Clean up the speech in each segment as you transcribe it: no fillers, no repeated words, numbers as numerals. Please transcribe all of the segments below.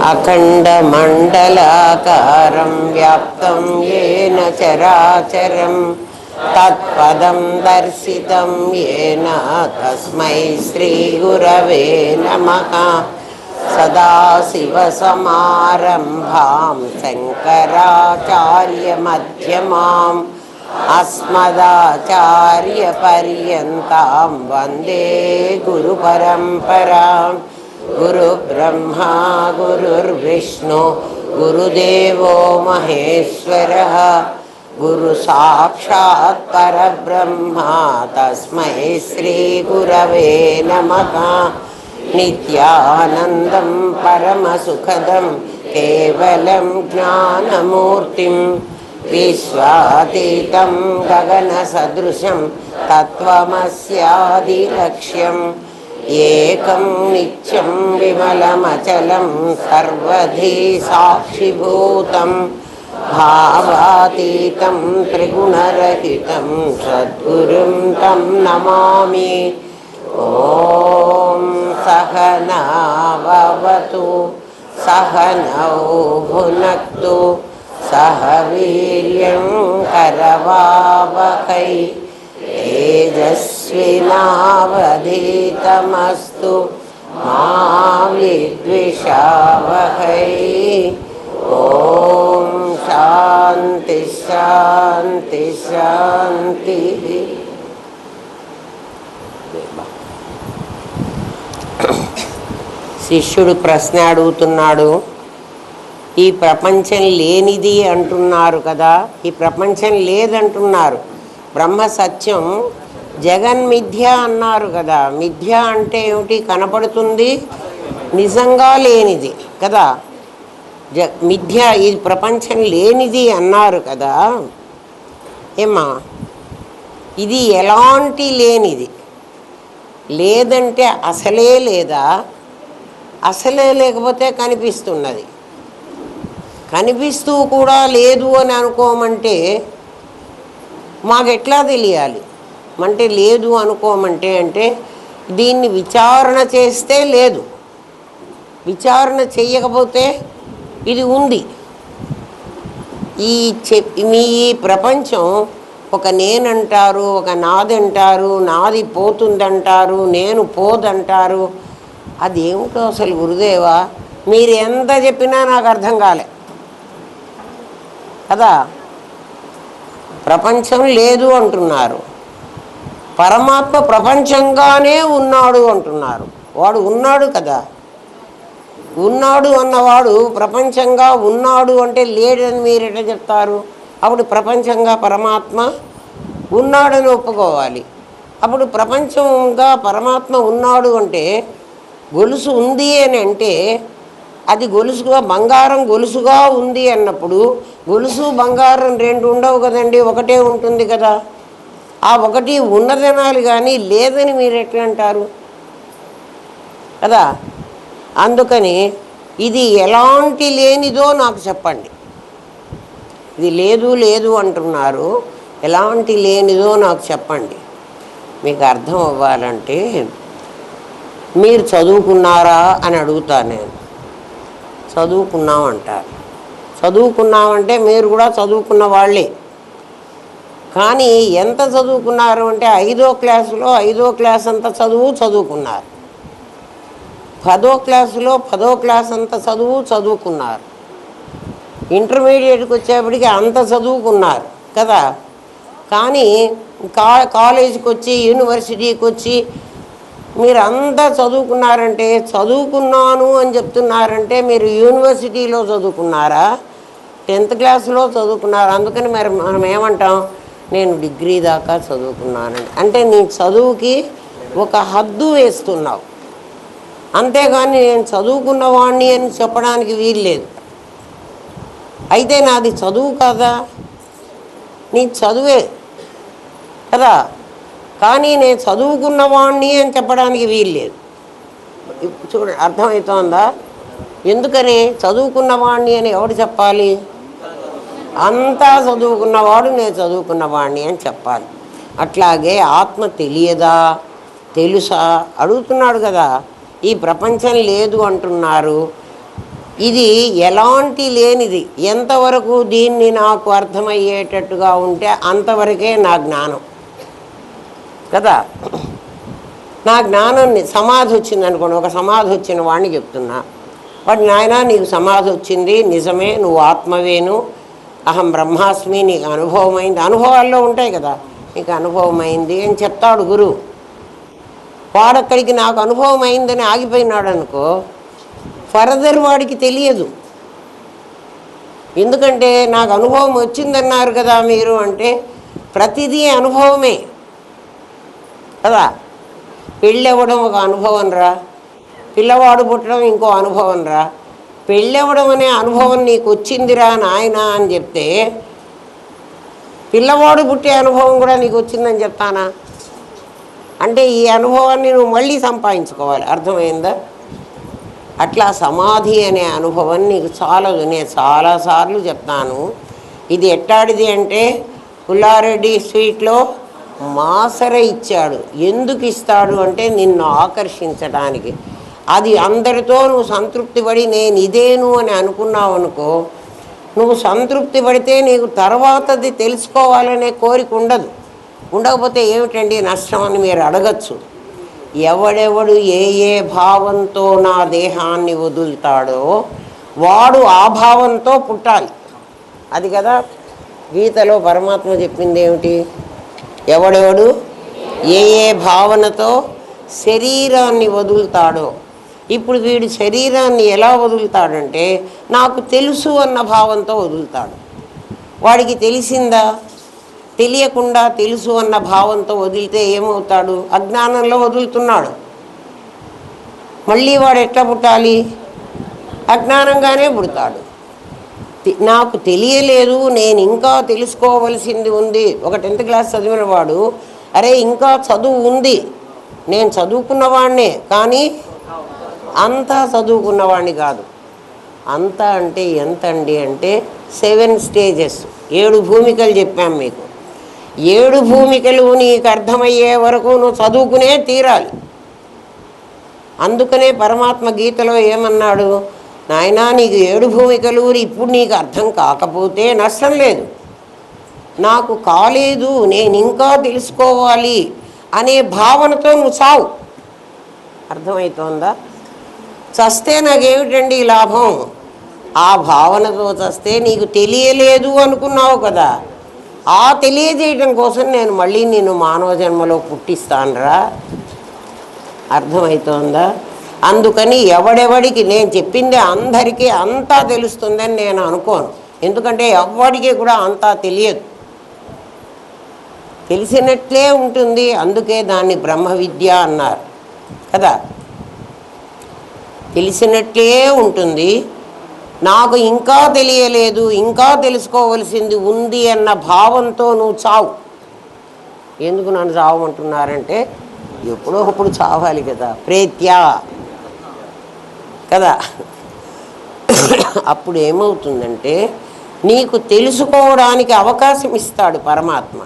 अखण्डमण्डलाकारं व्याप्तं येन चराचरं तत्पदं दर्शितं येन तस्मै श्रीगुरवे नमः। सदाशिवसमारम्भां शङ्कराचार्यमध्यमाम् अस्मदाचार्यपर्यन्तां वन्दे गुरुपरम्पराम्। गुरुब्रह्मा गुरुर्विष्णु गुरुदेवो महेश्वरः गुरुसाक्षात् परब्रह्मा तस्मै श्रीगुरवे नमः। नित्यानन्दं परमसुखदं केवलं ज्ञानमूर्तिं विश्वातीतं गगनसदृशं तत्त्वमस्यादिलक्ष्यम् एकं नित्यं विमलमचलं सर्वधी साक्षिभूतं भावातीतं त्रिगुणरहितं सद्गुरुं तं नमामि। ॐ सहना भवतु सहनौ भुनक्तु सह वीर्यं करवावहै तेजस्विनावधीतमस्तु मा विद्विषावहै। ॐ शान्ति शान्ति शान्तिः। శిష్యుడు ప్రశ్న అడుగుతున్నాడు, ఈ ప్రపంచం లేనిది అంటున్నారు కదా, ఈ ప్రపంచం లేదంటున్నారు, బ్రహ్మ సత్యం జగన్మిథ్య అన్నారు కదా, మిథ్య అంటే ఏమిటి? కనపడుతుంది, నిజంగా లేనిది కదా. మిథ్య, ఈ ప్రపంచం లేనిది అన్నారు కదా, ఏమా ఇది ఎలాంటి లేనిది? లేదంటే అసలే లేదా, అసలే లేకపోతే కనిపిస్తున్నది, కనిపిస్తూ కూడా లేదు అని అనుకోమంటే మాకెట్లా తెలియాలి? అంటే లేదు అనుకోమంటే అంటే దీన్ని విచారణ చేస్తే లేదు, విచారణ చెయ్యకపోతే ఇది ఉంది. మీ ప్రపంచం ఒక నేనంటారు, ఒక నాదంటారు, నాది పోతుందంటారు, నేను పోదంటారు. అదేమిటో అసలు గురుదేవా, మీరు ఎంత చెప్పినా నాకు అర్థం కాలే కదా. ప్రపంచం లేదు అంటున్నారు, పరమాత్మ ప్రపంచంగానే ఉన్నాడు అంటున్నారు. వాడు ఉన్నాడు కదా, ఉన్నాడు అన్నవాడు ప్రపంచంగా ఉన్నాడు అంటే లేడని మీరు ఎట్లా చెప్తారు? అప్పుడు ప్రపంచంగా పరమాత్మ ఉన్నాడని ఒప్పుకోవాలి. అప్పుడు ప్రపంచంగా పరమాత్మ ఉన్నాడు అంటే గొలుసు ఉంది అని అంటే అది గొలుసుగా, బంగారం గొలుసుగా ఉంది అన్నప్పుడు గొలుసు బంగారం రెండు ఉండవు కదండి, ఒకటే ఉంటుంది కదా. ఆ ఒకటి ఉన్నదనాలి కానీ లేదని మీరు ఎట్లా అంటారు కదా. అందుకని ఇది ఎలాంటి లేనిదో నాకు చెప్పండి. ఇది లేదు లేదు అంటున్నారు, ఎలాంటి లేనిదో నాకు చెప్పండి. మీకు అర్థం అవ్వాలంటే మీరు చదువుకున్నారా అని అడుగుతాను నేను. చదువుకున్నామంటారు, చదువుకున్నామంటే మీరు కూడా చదువుకున్న వాళ్ళే. కానీ ఎంత చదువుకున్నారు అంటే 5వ క్లాసులో 5వ క్లాస్ అంత చదువుకున్నారు, 10వ క్లాసులో 10వ క్లాస్ అంత చదువుకున్నారు, ఇంటర్మీడియట్కి వచ్చేప్పటికి అంత చదువుకున్నారు కదా. కానీ కాలేజీకి వచ్చి యూనివర్సిటీకి వచ్చి మీరు అంతా చదువుకున్నారంటే, చదువుకున్నాను అని చెప్తున్నారంటే మీరు యూనివర్సిటీలో చదువుకున్నారా, 10th క్లాస్లో చదువుకున్నారా? అందుకని మరి మనం ఏమంటాం, నేను డిగ్రీ దాకా చదువుకున్నానండి అంటే నీ చదువుకి ఒక హద్దు వేస్తున్నావు, అంతేగాని నేను చదువుకున్నవాడిని అని చెప్పడానికి వీల్లేదు. అయితే నాది చదువు కదా, నీ చదువే కదా, కానీ నేను చదువుకున్నవాడిని అని చెప్పడానికి వీల్లేదు. చూడండి, అర్థమవుతోందా? ఎందుకని చదువుకున్నవాడిని అని ఎవడు చెప్పాలి? అంతా చదువుకున్నవాడు నేను చదువుకున్నవాడిని అని చెప్పాలి. అట్లాగే ఆత్మ తెలియదా, తెలుసా అడుగుతున్నాడు కదా. ఈ ప్రపంచం లేదు అంటున్నారు, ఇది ఎలాంటి లేనిది. ఎంతవరకు దీన్ని నాకు అర్థమయ్యేటట్టుగా ఉంటే అంతవరకే నా జ్ఞానం కదా. నా జ్ఞానాన్ని సమాధి వచ్చింది అనుకోండి, ఒక సమాధి వచ్చిన వాడిని చెప్తున్నా, వాడు నాయన నీకు సమాధి వచ్చింది నిజమే, నువ్వు ఆత్మవేను, అహం బ్రహ్మాస్మి, నీకు అనుభవమైంది. అనుభవాల్లో ఉంటాయి కదా, నీకు అనుభవమైంది అని చెప్తాడు గురువు. వాడక్కడికి నాకు అనుభవం అయిందని ఆగిపోయినాడు అనుకో, ఫర్దర్ వాడికి తెలియదు. ఎందుకంటే నాకు అనుభవం వచ్చిందన్నారు కదా మీరు అంటే, ప్రతిదీ అనుభవమే కదా. పెళ్ళవ్వడం ఒక అనుభవం రా, పిల్లవాడు పుట్టడం ఇంకో అనుభవం రా. పెళ్ళవ్వడం అనే అనుభవం నీకు వచ్చిందిరా నాయన అని చెప్తే, పిల్లవాడు పుట్టే అనుభవం కూడా నీకు వచ్చిందని చెప్తానా? అంటే ఈ అనుభవాన్ని నువ్వు మళ్ళీ సంపాదించుకోవాలి. అర్థమైందా? అట్లా సమాధి అనే అనుభవం నీకు చాలదు. నేను చాలాసార్లు చెప్తాను. ఇది ఎట్టాడిది అంటే, పుల్లారెడ్డి స్వీట్లో మాసర ఇచ్చాడు. ఎందుకు ఇస్తాడు అంటే నిన్ను ఆకర్షించడానికి. అది అందరితో నువ్వు సంతృప్తి పడి నేను ఇదేను అని అనుకున్నావు అనుకో, నువ్వు సంతృప్తి పడితే నీకు తర్వాతది తెలుసుకోవాలనే కోరిక ఉండదు. ఉండకపోతే ఏమిటండి నష్టం అని మీరు అడగచ్చు. ఎవడెవడు ఏ ఏ భావంతో నా దేహాన్ని వదులుతాడో వాడు ఆ భావంతో పుట్టాలి. అది కదా గీతలో పరమాత్మ చెప్పింది ఏమిటి? ఎవడెవడు ఏ ఏ భావనతో శరీరాన్ని వదులుతాడో. ఇప్పుడు వీడు శరీరాన్ని ఎలా వదులుతాడంటే, నాకు తెలుసు అన్న భావంతో వదులుతాడు. వాడికి తెలిసిందా? తెలియకుండా తెలుసు అన్న భావంతో వదిలితే ఏమవుతాడు? అజ్ఞానంలో వదులుతున్నాడు. మళ్ళీ వాడు ఎట్లా పుట్టాలి? అజ్ఞానంగానే పుడతాడు. నాకు తెలియలేదు, నేను ఇంకా తెలుసుకోవలసింది ఉంది. ఒక 10th క్లాస్ చదివిన వాడు, అరే ఇంకా చదువు ఉంది, నేను చదువుకున్నవాడినే, కానీ అంతా చదువుకున్నవాడిని కాదు. అంతా అంటే ఎంత అండి అంటే 7 స్టేజెస్, 7 భూమికలు చెప్పాం మీకు. 7 భూమికలు నీకు అర్థమయ్యే వరకు నువ్వు చదువుకునే తీరాలి. అందుకనే పరమాత్మ గీతలో ఏమన్నాడు? నాయనా నీకు 7 భూమికలు ఇప్పుడు నీకు అర్థం కాకపోతే నష్టం లేదు, నాకు కాలేదు, నేను ఇంకా తెలుసుకోవాలి అనే భావనతో నువ్వు చావు. అర్థమవుతోందా? చస్తే నాకేమిటండి లాభం? ఆ భావనతో చస్తే నీకు తెలియలేదు అనుకున్నావు కదా, ఆ తెలియజేయడం కోసం నేను మళ్ళీ నిన్ను మానవ జన్మలో పుట్టిస్తానురా. అర్థమవుతోందా? అందుకని ఎవడెవడికి నేను చెప్పింది అందరికీ అంతా తెలుస్తుందని నేను అనుకోను. ఎందుకంటే ఎవడికి కూడా అంతా తెలియదు, తెలిసినట్లే ఉంటుంది. అందుకే దాన్ని బ్రహ్మ విద్య అన్నారు కదా. తెలిసినట్లే ఉంటుంది. నాకు ఇంకా తెలియలేదు, ఇంకా తెలుసుకోవలసింది ఉంది అన్న భావంతో నువ్వు చావు. ఎందుకు నన్ను చావమంటున్నారంటే, ఎప్పుడో ఒకప్పుడు చావాలి కదా, ప్రేత్యా కదా. అప్పుడు ఏమవుతుందంటే నీకు తెలుసుకోవడానికి అవకాశం ఇస్తాడు పరమాత్మ.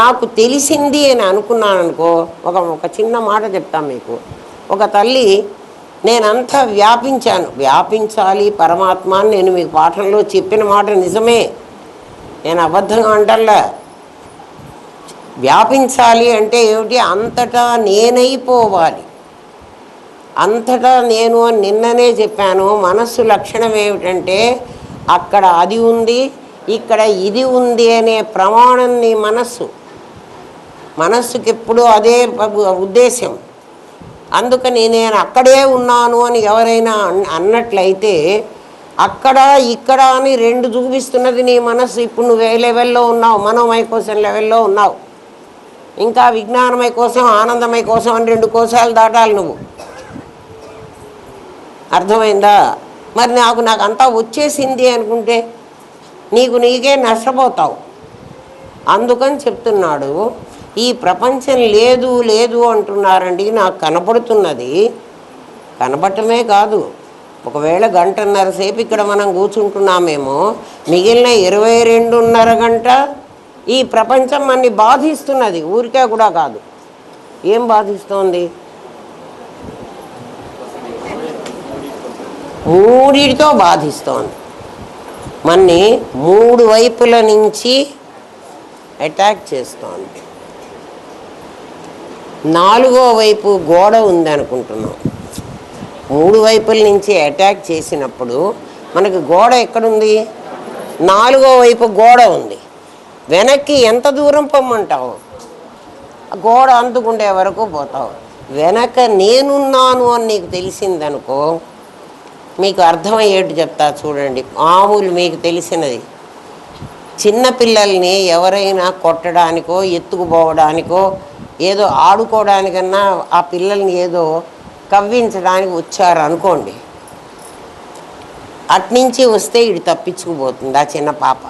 నాకు తెలిసింది అని అనుకున్నాను అనుకో, ఒక చిన్న మాట చెప్తాను మీకు. ఒక తల్లి, నేనంతా వ్యాపించాలి పరమాత్మ అని నేను మీకు పాఠంలో చెప్పిన మాట నిజమే, నేను అబద్ధంగా అంటల్లా. వ్యాపించాలి అంటే ఏమిటి? అంతటా నేనైపోవాలి. అంతటా నేను అని నిన్ననే చెప్పాను. మనస్సు లక్షణం ఏమిటంటే, అక్కడ అది ఉంది, ఇక్కడ ఇది ఉంది అనే ప్రమాణం నీ మనస్సుకి ఎప్పుడూ అదే ఉద్దేశం. అందుకని నేను అక్కడే ఉన్నాను అని ఎవరైనా అన్నట్లయితే, అక్కడ ఇక్కడ అని 2 చూపిస్తున్నది నీ మనస్సు. ఇప్పుడు నువ్వు ఏ లెవెల్లో ఉన్నావు? మనోమయ కోసం లెవెల్లో ఉన్నావు. ఇంకా విజ్ఞానమయ కోసం, ఆనందమయ కోసం అని 2 కోశాలు దాటాలి నువ్వు. అర్థమైందా? మరి నాకు అంతా వచ్చేసింది అనుకుంటే నీకే నష్టపోతావు. అందుకని చెప్తున్నాడు, ఈ ప్రపంచం లేదు లేదు అంటున్నారండి. నాకు కనపడుతున్నది, కనపడటమే కాదు, ఒకవేళ 1.5 సేపు ఇక్కడ మనం కూర్చుంటున్నామేమో, మిగిలిన 22.5 గంట ఈ ప్రపంచం మనని బాధిస్తున్నది. ఊరికే కూడా కాదు. ఏం బాధిస్తోంది? మూడిటితో బాధిస్తోంది. మన్ని 3 వైపుల నుంచి అటాక్ చేస్తోంది. 4వ వైపు గోడ ఉందనుకుంటున్నాం. 3 వైపుల నుంచి అటాక్ చేసినప్పుడు మనకి గోడ ఎక్కడుంది? 4వ వైపు గోడ ఉంది. వెనక్కి ఎంత దూరం పొమ్మంటావు? గోడ అందుకుండే వరకు పోతావు. వెనక నేనున్నాను అని నీకు తెలిసిందనుకో, మీకు అర్థమయ్యేట్టు చెప్తా చూడండి. మామూలు మీకు తెలిసినది, చిన్నపిల్లల్ని ఎవరైనా కొట్టడానికో ఎత్తుకుపోవడానికో ఏదో ఆడుకోవడానికన్నా ఆ పిల్లల్ని ఏదో కవ్వించడానికి వచ్చారు అనుకోండి, అట్నుంచి వస్తే ఇటు తప్పించుకుపోతుంది ఆ చిన్న పాప.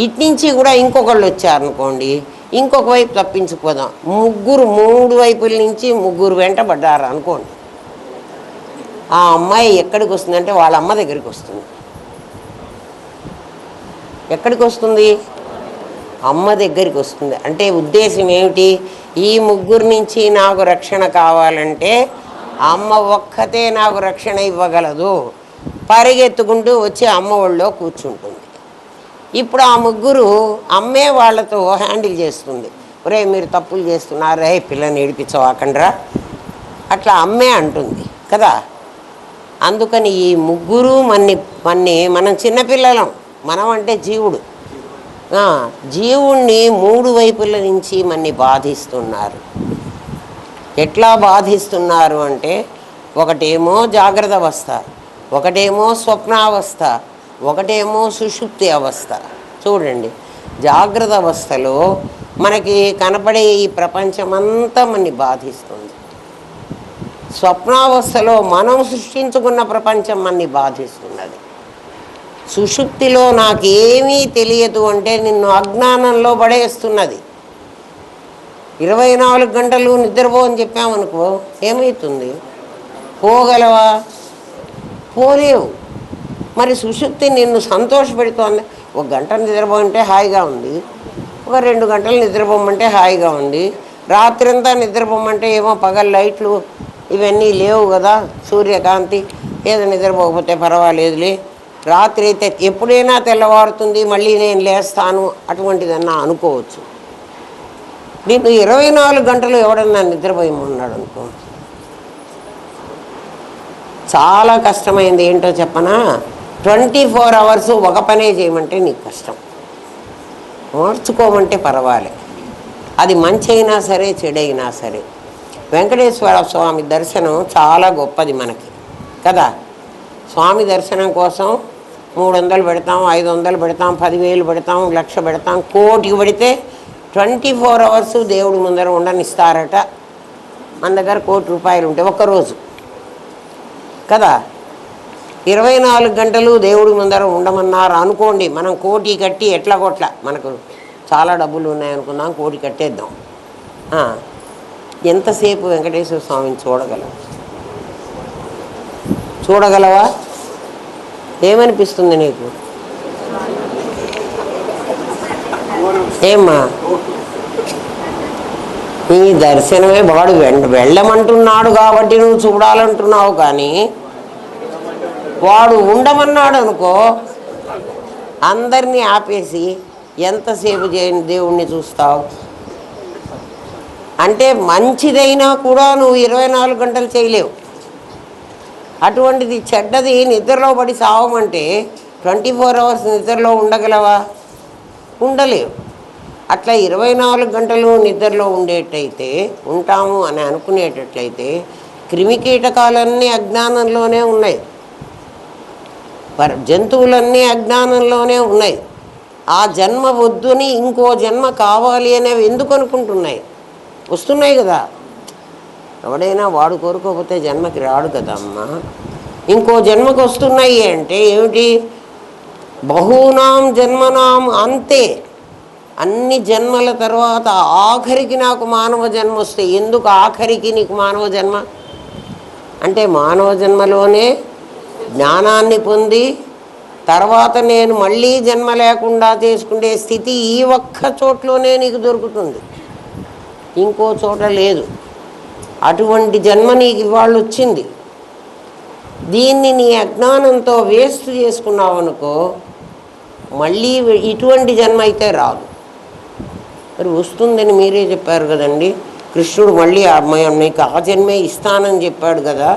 ఇట్నుంచి కూడా ఇంకొకళ్ళు వచ్చారనుకోండి, ఇంకొక వైపు తప్పించుకుపోదాం. 3 వైపుల నుంచి 3 వెంటబడ్డారు అనుకోండి, ఆ అమ్మాయి ఎక్కడికి వస్తుందంటే వాళ్ళ అమ్మ దగ్గరికి వస్తుంది. ఎక్కడికి వస్తుంది? అమ్మ దగ్గరికి వస్తుంది. అంటే ఉద్దేశం ఏమిటి? ఈ 3 నుంచి నాకు రక్షణ కావాలంటే అమ్మ ఒక్కతే నాకు రక్షణ ఇవ్వగలదు. పరిగెత్తుకుంటూ వచ్చి అమ్మ ఒళ్ళో కూర్చుంటుంది. ఇప్పుడు ఆ 3 అమ్మే వాళ్ళతో హ్యాండిల్ చేస్తుంది. ఒరే మీరు తప్పులు చేస్తున్నారే, పిల్లని ఏడిపించవాకండ్రా, అట్లా అమ్మే అంటుంది కదా. అందుకని ఈ 3 మనం చిన్నపిల్లలం, మనం అంటే జీవుడు. జీవుణ్ణి 3 వైపుల నుంచి మన్ని బాధిస్తున్నారు. ఎట్లా బాధిస్తున్నారు అంటే, ఒకటేమో జాగ్రత్త అవస్థ, ఒకటేమో స్వప్నావస్థ, ఒకటేమో సుషుప్తి అవస్థ. చూడండి, జాగ్రత్త అవస్థలో మనకి కనపడే ఈ ప్రపంచమంతా మన్ని బాధిస్తుంది. స్వప్నావస్థలో మనం సృష్టించుకున్న ప్రపంచం మన్ని బాధిస్తున్నది. సుషుప్తిలో నాకేమీ తెలియదు అంటే నిన్ను అజ్ఞానంలో పడేస్తున్నది. 24 గంటలు నిద్రపో అని చెప్పామనుకో ఏమవుతుంది? పోగలవా? పోలేవు. మరి సుషుప్తి నిన్ను సంతోషపెడుతోంది. 1 గంట నిద్రపోమంటే హాయిగా ఉంది, ఒక 2 గంటలు నిద్రపోమంటే హాయిగా ఉంది. రాత్రంతా నిద్రపోమంటే ఏమో పగలు లైట్లు ఇవన్నీ లేవు కదా, సూర్యకాంతి, ఏదో నిద్రపోకపోతే పర్వాలేదులే, రాత్రి అయితే ఎప్పుడైనా తెల్లవారుతుంది, మళ్ళీ నేను లేస్తాను, అటువంటిదన్నా అనుకోవచ్చు. నీకు 24 గంటలు ఎవడన్నా నిద్రపోయమన్నాడు అనుకో, చాలా కష్టమైంది. ఏంటో చెప్పనా? 24 అవర్స్ ఒక పనే చేయమంటే నీకు కష్టం. మార్చుకోమంటే పర్వాలే, అది మంచి అయినా సరే చెడైనా సరే. వెంకటేశ్వర స్వామి దర్శనం చాలా గొప్పది మనకి కదా. స్వామి దర్శనం కోసం 300 పెడతాం, 500 పెడతాం, 10,000 పెడతాం, 1,00,000 పెడతాం, కోటికి పెడితే 24 అవర్స్ దేవుడి ముందర ఉండనిస్తారట. మన దగ్గర ₹1,00,000 ఉంటే ఒక్కరోజు కదా, 24 గంటలు దేవుడి ముందర ఉండమన్నారు అనుకోండి. మనం కోటి కట్టి ఎట్లా కొట్ల, మనకు చాలా డబ్బులు ఉన్నాయనుకుందాం, కోటి కట్టేద్దాం. ఎంతసేపు వెంకటేశ్వర స్వామిని చూడగలవా? ఏమనిపిస్తుంది నీకు? ఏమ్మా, నీ దర్శనమే వాడు వెళ్ళమంటున్నాడు కాబట్టి నువ్వు చూడాలంటున్నావు, కానీ వాడు ఉండమన్నాడు అనుకో, అందరినీ ఆపేసి ఎంతసేపు దేవుణ్ణి చూస్తావు? అంటే మంచిదైనా కూడా నువ్వు 24 గంటలు చేయలేవు. అటువంటిది చెడ్డది నిద్రలో పడి సావమంటే 24 అవర్స్ నిద్రలో ఉండగలవా? ఉండలేవు. అట్లా 24 గంటలు నిద్రలో ఉండేటైతే, ఉంటాము అని అనుకునేటట్లయితే, క్రిమికీటకాలన్నీ అజ్ఞానంలోనే ఉన్నాయి, జంతువులన్నీ అజ్ఞానంలోనే ఉన్నాయి. ఆ జన్మ వద్దుని ఇంకో జన్మ కావాలి అనేవి ఎందుకు అనుకుంటున్నాయి? వస్తున్నాయి కదా. ఎవడైనా వాడు కోరుకోకపోతే జన్మకి రాడు కదమ్మా. ఇంకో జన్మకు వస్తున్నాయి అంటే ఏమిటి? బహూనాం జన్మనాం అంతే. అన్ని జన్మల తర్వాత ఆఖరికి నాకు మానవ జన్మ వస్తే, ఎందుకు ఆఖరికి నీకు మానవ జన్మ అంటే, మానవ జన్మలోనే జ్ఞానాన్ని పొంది తర్వాత నేను మళ్ళీ జన్మ లేకుండా చేసుకునే స్థితి ఈ ఒక్క చోట్లోనే నీకు దొరుకుతుంది, ఇంకో చోట లేదు. అటువంటి జన్మ నీకు ఇవాళ వచ్చింది. దీన్ని నీ అజ్ఞానంతో వేస్ట్ చేసుకున్నావు అనుకో, మళ్ళీ ఇటువంటి జన్మ అయితే రాదు. మరి వస్తుందని మీరే చెప్పారు కదండి. కృష్ణుడు మళ్ళీ నీకు ఆ జన్మే ఇస్తానని చెప్పాడు కదా,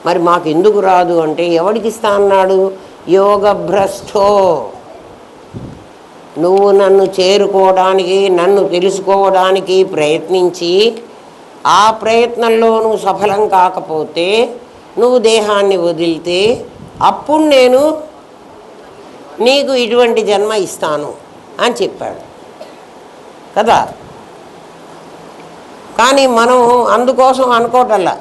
మరి మాకు ఎందుకు రాదు అంటే, ఎవడికి ఇస్తా అన్నాడు? యోగభ్రష్టో, నువ్వు నన్ను చేరుకోవడానికి, నన్ను తెలుసుకోవడానికి ప్రయత్నించి ఆ ప్రయత్నంలో నువ్వు సఫలం కాకపోతే, నువ్వు దేహాన్ని వదిలితే, అప్పుడు నేను నీకు ఇటువంటి జన్మ ఇస్తాను అని చెప్పాడు కదా. కానీ మనం అందుకోసం అనుకోవటల్లా.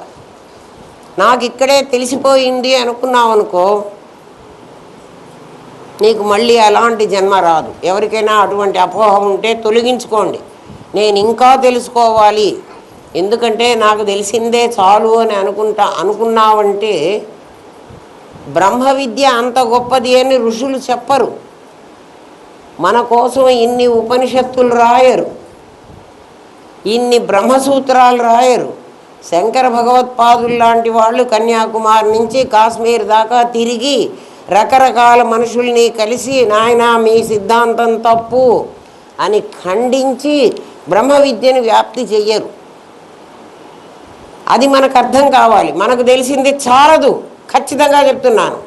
నాకు ఇక్కడే తెలిసిపోయింది అనుకున్నావు అనుకో, నీకు మళ్ళీ అలాంటి జన్మ రాదు. ఎవరికైనా అటువంటి అపోహ ఉంటే తొలగించుకోండి. నేను ఇంకా తెలుసుకోవాలి, ఎందుకంటే నాకు తెలిసిందే చాలు అని అనుకున్నావంటే బ్రహ్మ విద్య అంత గొప్పది అని ఋషులు చెప్పరు. మన కోసం ఇన్ని ఉపనిషత్తులు రాయరు, ఇన్ని బ్రహ్మసూత్రాలు రాయరు. శంకర భగవత్పాదులు లాంటి వాళ్ళు కన్యాకుమారి నుంచి కాశ్మీర్ దాకా తిరిగి రకరకాల మనుషుల్ని కలిసి, నాయనా మీ సిద్ధాంతం తప్పు అని ఖండించి బ్రహ్మ విద్యను వ్యాప్తి చెయ్యరు. అది మనకు అర్థం కావాలి. మనకు తెలిసింది చాలదు, ఖచ్చితంగా చెప్తున్నాను.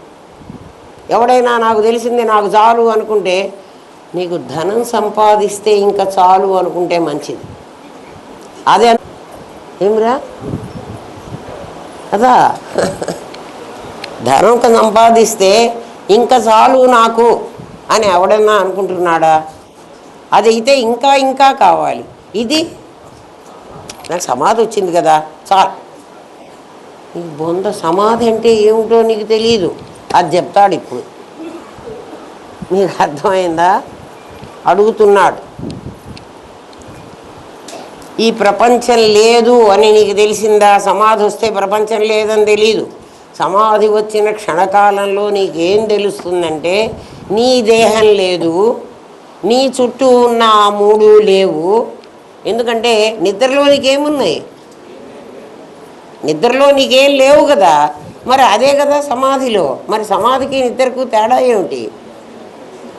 ఎవడైనా నాకు తెలిసింది నాకు చాలు అనుకుంటే, నీకు ధనం సంపాదిస్తే ఇంకా చాలు అనుకుంటే మంచిది. అదే ఏమిరా కదా, ధనం సంపాదిస్తే ఇంకా చాలు నాకు అని ఎవడన్నా అనుకుంటున్నాడా? అదైతే ఇంకా ఇంకా కావాలి. ఇది నాకు సమాధి వచ్చింది కదా చాలు. నీకు బొంద సమాధి అంటే ఏమిటో నీకు తెలియదు, అది చెప్తాడు ఇప్పుడు. నీకు అర్థమైందా? అడుగుతున్నాడు. ఈ ప్రపంచం లేదు అని నీకు తెలిసిందా? సమాధి వస్తే ప్రపంచం లేదని తెలీదు. సమాధి వచ్చిన క్షణకాలంలో నీకేం తెలుస్తుందంటే, నీ దేహం లేదు, నీ చుట్టూ ఉన్న ఆ మూడు లేవు. ఎందుకంటే నిద్రలో నీకేమున్నాయి? నిద్రలో నీకేం లేవు కదా. మరి అదే కదా సమాధిలో. మరి సమాధికి నిద్రకు తేడా ఏమిటి?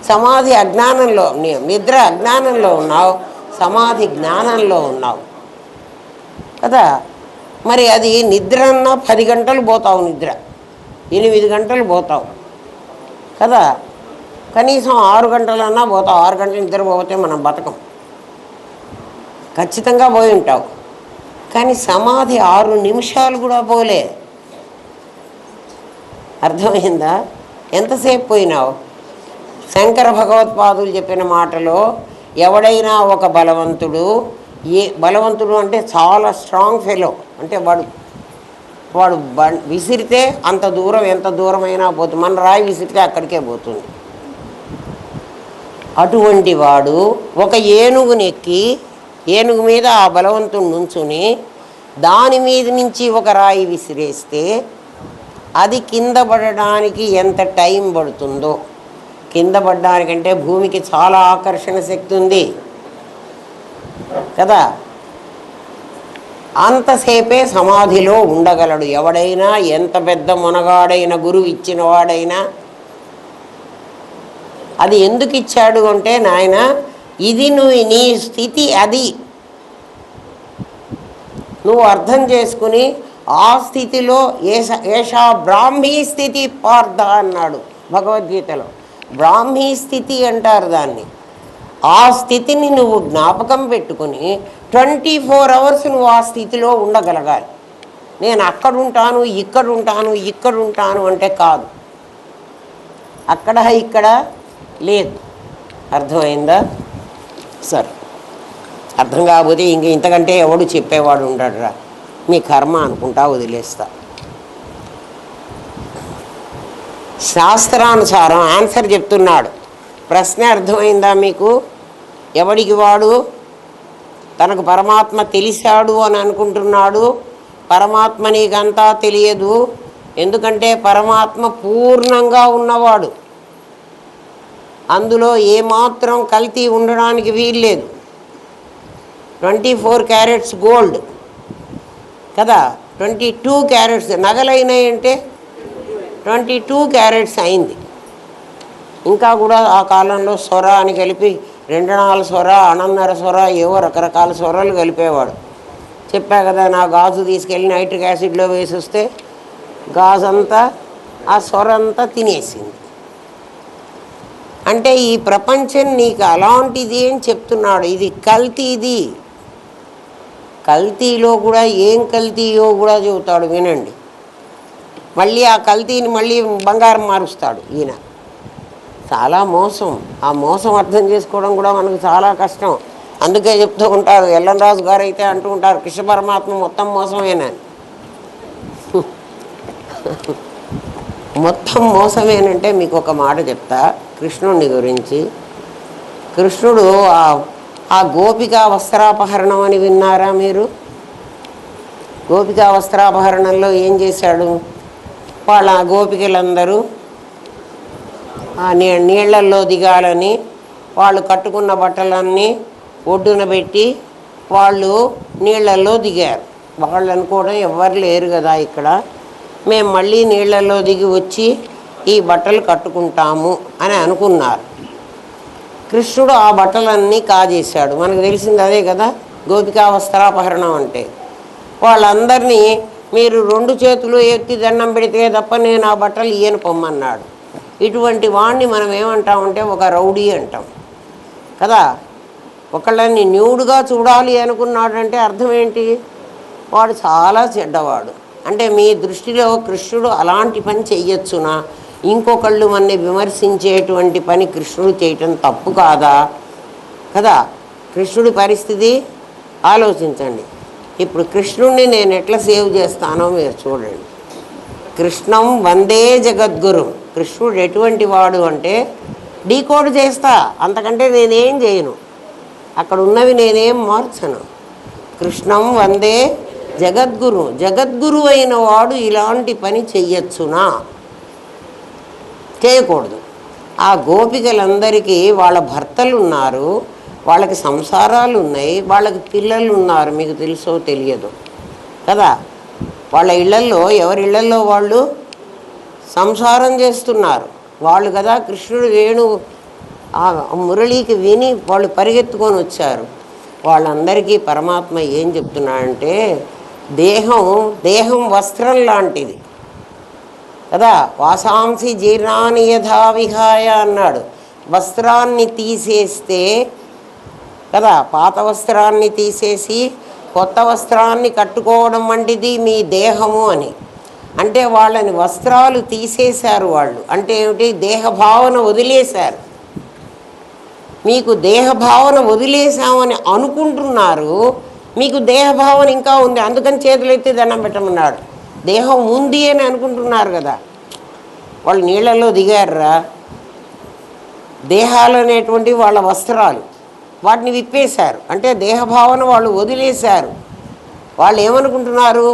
సమాధి అజ్ఞానంలో, నిద్ర అజ్ఞానంలో ఉన్నావు, సమాధి జ్ఞానంలో ఉన్నావు కదా. మరి అది నిద్ర అన్నా 10 గంటలు పోతావు, నిద్ర 8 గంటలు పోతావు కదా. కనీసం 6 గంటలన్నా పోతావు. 6 గంటలు నిద్ర పోతే మనం బతకం, ఖచ్చితంగా పోయి ఉంటావు. కానీ సమాధి 6 నిమిషాలు కూడా పోలే. అర్థమైందా? ఎంతసేపు పోయినావు? శంకర భగవత్పాదులు చెప్పిన మాటలో, ఎవడైనా ఒక బలవంతుడు, బలవంతుడు అంటే చాలా స్ట్రాంగ్ ఫెలో, అంటే వాడు విసిరితే అంత దూరం, ఎంత దూరమైనా పోతుంది. మన రాయి విసిరితే అక్కడికే పోతుంది. అటువంటి వాడు ఒక ఏనుగునెక్కి, ఏనుగు మీద ఆ బలవంతుడు నుంచుని దాని మీద నుంచి ఒక రాయి విసిరేస్తే అది కింద పడడానికి ఎంత టైం పడుతుందో, కింద పడడానికంటే భూమికి చాలా ఆకర్షణ శక్తి ఉంది కదా. అంతసేపే సమాధిలో ఉండగలడు ఎవడైనా, ఎంత పెద్ద మునగాడైన, గురువు ఇచ్చిన వాడైనా. అది ఎందుకు ఇచ్చాడు అంటే, నాయన ఇది నువ్వు నీ స్థితి, అది నువ్వు అర్థం చేసుకుని ఆ స్థితిలో ఏషా బ్రాహ్మీ స్థితి పార్థ అన్నాడు భగవద్గీతలో. బ్రాహ్మీ స్థితి అంటారు దాన్ని. ఆ స్థితిని నువ్వు జ్ఞాపకం పెట్టుకుని 24 అవర్స్ నువ్వు ఆ స్థితిలో ఉండగలగాలి. నేను అక్కడుంటాను, ఇక్కడుంటాను అంటే కాదు. అక్కడ ఇక్కడ లేదు. అర్థమైందా? సరే, అర్థం కాకపోతే ఇంతకంటే ఎవడు చెప్పేవాడు ఉండడురా, మీ కర్మ అనుకుంటా వదిలేస్తా. శాస్త్రానుసారం ఆన్సర్ చెప్తున్నాడు. ప్రశ్న అర్థమైందా మీకు? ఎవడికి వాడు తనకు పరమాత్మ తెలిసాడు అని అనుకుంటున్నాడు. పరమాత్మ నీకంతా తెలియదు. ఎందుకంటే పరమాత్మ పూర్ణంగా ఉన్నవాడు, అందులో ఏమాత్రం కల్తీ ఉండడానికి వీల్లేదు. 24 క్యారెట్స్ గోల్డ్ కదా, 22 క్యారెట్స్ నగలైనాయి అంటే 22 క్యారెట్స్ అయింది. ఇంకా కూడా ఆ కాలంలో స్వర అని కలిపి 2 స్వర, అనందర స్వర, ఏవో రకరకాల స్వరాలు కలిపేవాడు. చెప్పా కదా, నా గాజు తీసుకెళ్ళి నైట్రిక్ యాసిడ్లో వేసి వస్తే గాజు అంతా ఆ స్వర అంతా తినేసింది. అంటే ఈ ప్రపంచం నీకు అలాంటిది అని చెప్తున్నాడు. ఇది కల్తీది. కల్తీలో కూడా ఏం కల్తీయో కూడా చెబుతాడు, వినండి. మళ్ళీ ఆ కల్తీని మళ్ళీ బంగారం మారుస్తాడు ఈయన. చాలా మోసం. ఆ మోసం అర్థం చేసుకోవడం కూడా మనకు చాలా కష్టం. అందుకే చెప్తూ ఉంటారు, ఎల్లంరాజు గారు అయితే అంటూ ఉంటారు, కృష్ణ పరమాత్మ మొత్తం మోసమేనని. మొత్తం మోసమేనంటే మీకు ఒక మాట చెప్తా కృష్ణుని గురించి. కృష్ణుడు ఆ గోపికా వస్త్రాపహరణం అని విన్నారా మీరు? గోపికా వస్త్రాపహరణంలో ఏం చేశాడు? వాళ్ళ గోపికలందరూ ఆ నీళ్లల్లో దిగాలని వాళ్ళు కట్టుకున్న బట్టలన్నీ ఒడ్డున పెట్టి వాళ్ళు నీళ్లల్లో దిగారు. వాళ్ళు అనుకోవడం ఎవ్వరు లేరు కదా ఇక్కడ, మేము మళ్ళీ నీళ్లలో దిగి వచ్చి ఈ బట్టలు కట్టుకుంటాము అని అనుకున్నారు. కృష్ణుడు ఆ బట్టలన్నీ కాజేశాడు. మనకు తెలిసింది అదే కదా గోపికా వస్త్రాపహరణం అంటే. వాళ్ళందరినీ మీరు 2 చేతులు ఎత్తి దండం పెడితే తప్ప నేను ఆ బట్టలు ఇయ్యను పొమ్మన్నాడు. ఇటువంటి వాడిని మనం ఏమంటామంటే ఒక రౌడీ అంటాం కదా. ఒకళ్ళని న్యూడ్గా చూడాలి అనుకున్నాడంటే అర్థం ఏంటి? వాడు చాలా చెడ్డవాడు. అంటే మీ దృష్టిలో కృష్ణుడు అలాంటి పని చెయ్యొచ్చునా? ఇంకొకళ్ళు మనని విమర్శించేటువంటి పని కృష్ణుడు చేయటం తప్పు కాదా కదా? కృష్ణుడి పరిస్థితి ఆలోచించండి. ఇప్పుడు కృష్ణుడిని నేను ఎట్లా సేవ్ చేస్తానో మీరు చూడండి. కృష్ణం వందే జగద్గురు. కృష్ణుడు ఎటువంటి వాడు అంటే డీకోడ్ చేస్తా, అంతకంటే నేనేం చేయను. అక్కడ ఉన్నవి నేనేం మార్చను. కృష్ణం వందే జగద్గురు. జగద్గురు అయిన వాడు ఇలాంటి పని చెయ్యొచ్చునా? చేయకూడదు. ఆ గోపికలందరికీ వాళ్ళ భర్తలు ఉన్నారు, వాళ్ళకి సంసారాలు ఉన్నాయి, వాళ్ళకి పిల్లలు ఉన్నారు. మీకు తెలుసో తెలియదు కదా. వాళ్ళ ఇళ్లల్లో ఎవరి ఇళ్లల్లో వాళ్ళు సంసారం చేస్తున్నారు. వాళ్ళు కదా కృష్ణుడు వేణు ఆ మురళికి విని వాళ్ళు పరిగెత్తుకొని వచ్చారు. వాళ్ళందరికీ పరమాత్మ ఏం చెప్తున్నాడంటే దేహం వస్త్రం లాంటిది కదా. వాసాంసి జీర్ణాని యథా విహాయ అన్నాడు. వస్త్రాన్ని తీసేస్తే కదా, పాత వస్త్రాన్ని తీసేసి కొత్త వస్త్రాన్ని కట్టుకోవడం వంటిది మీ దేహము అని. అంటే వాళ్ళని వస్త్రాలు తీసేశారు వాళ్ళు. అంటే ఏమిటి? దేహభావన వదిలేశారు. మీకు దేహభావన వదిలేసామని అనుకుంటున్నారు, మీకు దేహభావన ఇంకా ఉంది. అందుకని చేతులెత్తి దండం పెట్టమన్నాడు. దేహం ఉంది అని అనుకుంటున్నారు కదా. వాళ్ళు నీళ్ళల్లో దిగారురా. దేహాలు అనేటువంటి వాళ్ళ వస్త్రాలు వాటిని విప్పేశారు. అంటే దేహభావన వాళ్ళు వదిలేశారు. వాళ్ళు ఏమనుకుంటున్నారు?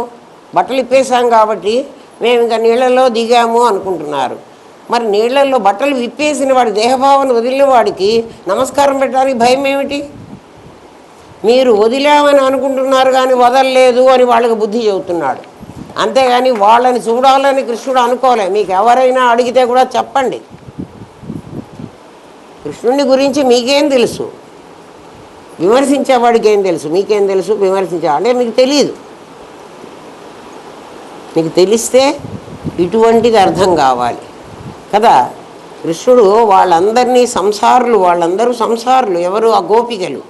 బట్టలు ఇప్పేశాం కాబట్టి మేము ఇంకా నీళ్ళల్లో దిగాము అనుకుంటున్నారు. మరి నీళ్ళల్లో బట్టలు విప్పేసిన వాడి దేహభావన వదిలిన వాడికి నమస్కారం పెట్టడానికి భయం ఏమిటి? మీరు వదిలామని అనుకుంటున్నారు కానీ వదలలేదు అని వాళ్ళకి బుద్ధి చెబుతున్నాడు. అంతేగాని వాళ్ళని చూడాలని కృష్ణుడు అనుకోలే. మీకు ఎవరైనా అడిగితే కూడా చెప్పండి. కృష్ణుని గురించి మీకేం తెలుసు? విమర్శించేవాడికి ఏం తెలుసు? మీకేం తెలుసు? అంటే మీకు తెలియదు. మీకు తెలిస్తే ఇటువంటిది అర్థం కావాలి కదా. కృష్ణుడు వాళ్ళందరినీ వాళ్ళందరూ సంసారులు. ఎవరు? ఆ గోపికలు.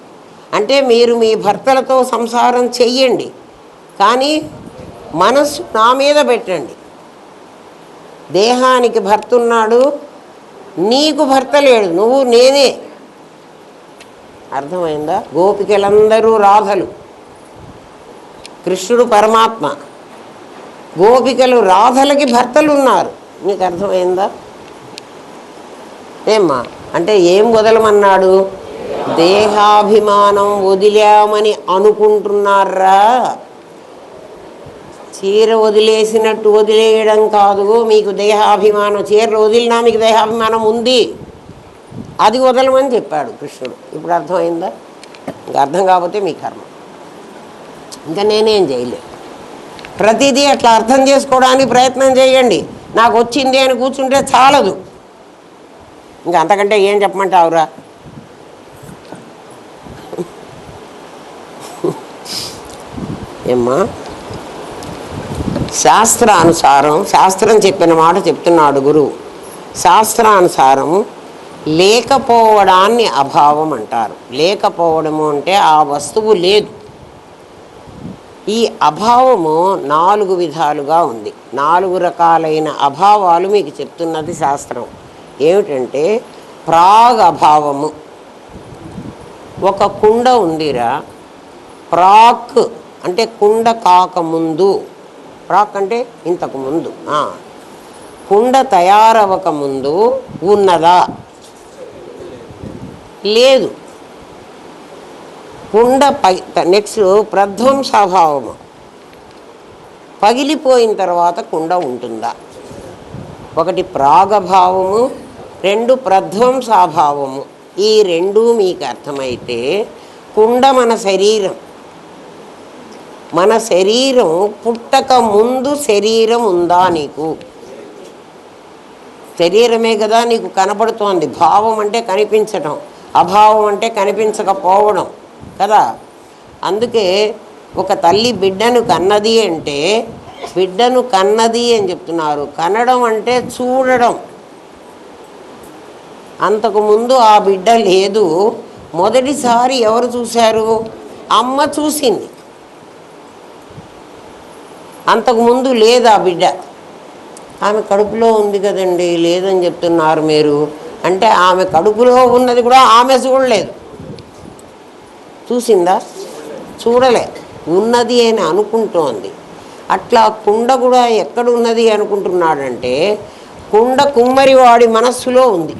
అంటే మీరు మీ భర్తలతో సంసారం చెయ్యండి, కానీ మనస్సు నా మీద పెట్టండి. దేహానికి భర్త ఉన్నాడు, నీకు భర్త లేడు, నువ్వు నేనే. అర్థమైందా? గోపికలందరూ రాధలు, కృష్ణుడు పరమాత్మ. గోపికలు రాధలకి భర్తలు ఉన్నారు. నీకు అర్థమైందా? ఏమ్మా అంటే ఏం వదలమన్నాడు? దేహాభిమానం వదిలామని అనుకుంటున్నారా? చీర వదిలేసినట్టు వదిలేయడం కాదు. మీకు దేహాభిమానం, చీరలు వదిలినా మీకు దేహాభిమానం ఉంది, అది వదలమని చెప్పాడు కృష్ణుడు. ఇప్పుడు అర్థమైందా? ఇంకా అర్థం కాకపోతే మీ కర్మ, ఇంకా నేనేం చేయలే. ప్రతిదీ అట్లా అర్థం చేసుకోవడానికి ప్రయత్నం చేయండి. నాకు వచ్చింది అని కూర్చుంటే చాలదు, ఇంకా అంతకంటే ఏం చెప్పమంటావురా? ఏమ్మా, శాస్త్రానుసారం, శాస్త్రం చెప్పిన మాట చెప్తున్నాడు గురువు. శాస్త్రానుసారం లేకపోవడాన్ని అభావం అంటారు. లేకపోవడము అంటే ఆ వస్తువు లేదు. ఈ అభావము 4 విధాలుగా ఉంది. 4 రకాలైన అభావాలు మీకు చెప్తున్నది శాస్త్రం. ఏమిటంటే ప్రాగ్ అభావము. ఒక కుండ ఉందిరా, ప్రాక్ అంటే కుండ కాకముందు, ప్రాక్ అంటే ఇంతకు ముందు, కుండ తయారవక ముందు ఉన్నదా? లేదు. కుండ నెక్స్ట్ ప్రధ్వంసాభావము. పగిలిపోయిన తర్వాత కుండ ఉంటుందా? ఒకటి ప్రాగభావము, 2 ప్రధ్వంసాభావము. ఈ 2 మీకు అర్థమైతే కుండ మన శరీరం. మన శరీరం పుట్టక ముందు శరీరం ఉందా నీకు? శరీరమే కదా నీకు కనబడుతోంది. భావం అంటే కనిపించటం, అభావం అంటే కనిపించకపోవడం కదా. అందుకే ఒక తల్లి బిడ్డను కన్నది అంటే బిడ్డను కన్నది అని చెప్తున్నారు. కనడం అంటే చూడడం. అంతకుముందు ఆ బిడ్డ లేదు. మొదటిసారి ఎవరు చూశారు? అమ్మ చూసింది. అంతకుముందు లేదు ఆ బిడ్డ. ఆమె కడుపులో ఉంది కదండి, లేదని చెప్తున్నారు మీరు అంటే ఆమె కడుపులో ఉన్నది కూడా ఆమె చూడలేదు. చూసిందా? చూడలే. ఉన్నది అని అనుకుంటోంది. అట్లా కుండ కూడా ఎక్కడున్నది అనుకుంటున్నాడంటే కుండ కుమ్మరివాడి మనస్సులో ఉంది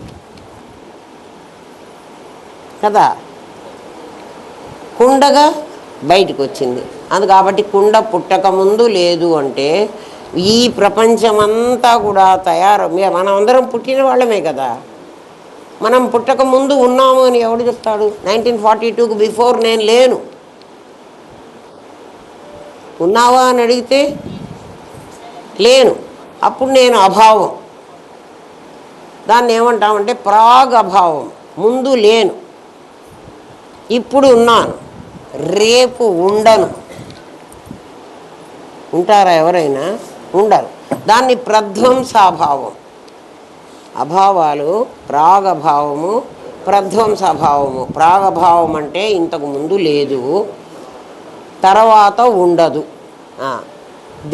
కదా. కుండగా బయటకు వచ్చింది. అది కాబట్టి కుండ పుట్టకముందు లేదు అంటే ఈ ప్రపంచమంతా కూడా మనం అందరం పుట్టిన వాళ్ళమే కదా. మనం పుట్టకముందు ఉన్నాము అని ఎవడు చెప్తాడు? 1942కు బిఫోర్ నేను లేను. ఉన్నావా అని అడిగితే లేను. అప్పుడు నేను అభావం. దాన్ని ఏమంటామంటే ప్రాగ్ అభావం. ముందు లేను, ఇప్పుడు ఉన్నాను, రేపు ఉండను. ఉంటారా ఎవరైనా? ఉండరు. దాన్ని ప్రధ్వంసాభావం. అభావాలు ప్రాగభావము, ప్రధ్వంసాభావము. ప్రాగభావం అంటే ఇంతకు ముందు లేదు, తర్వాత ఉండదు.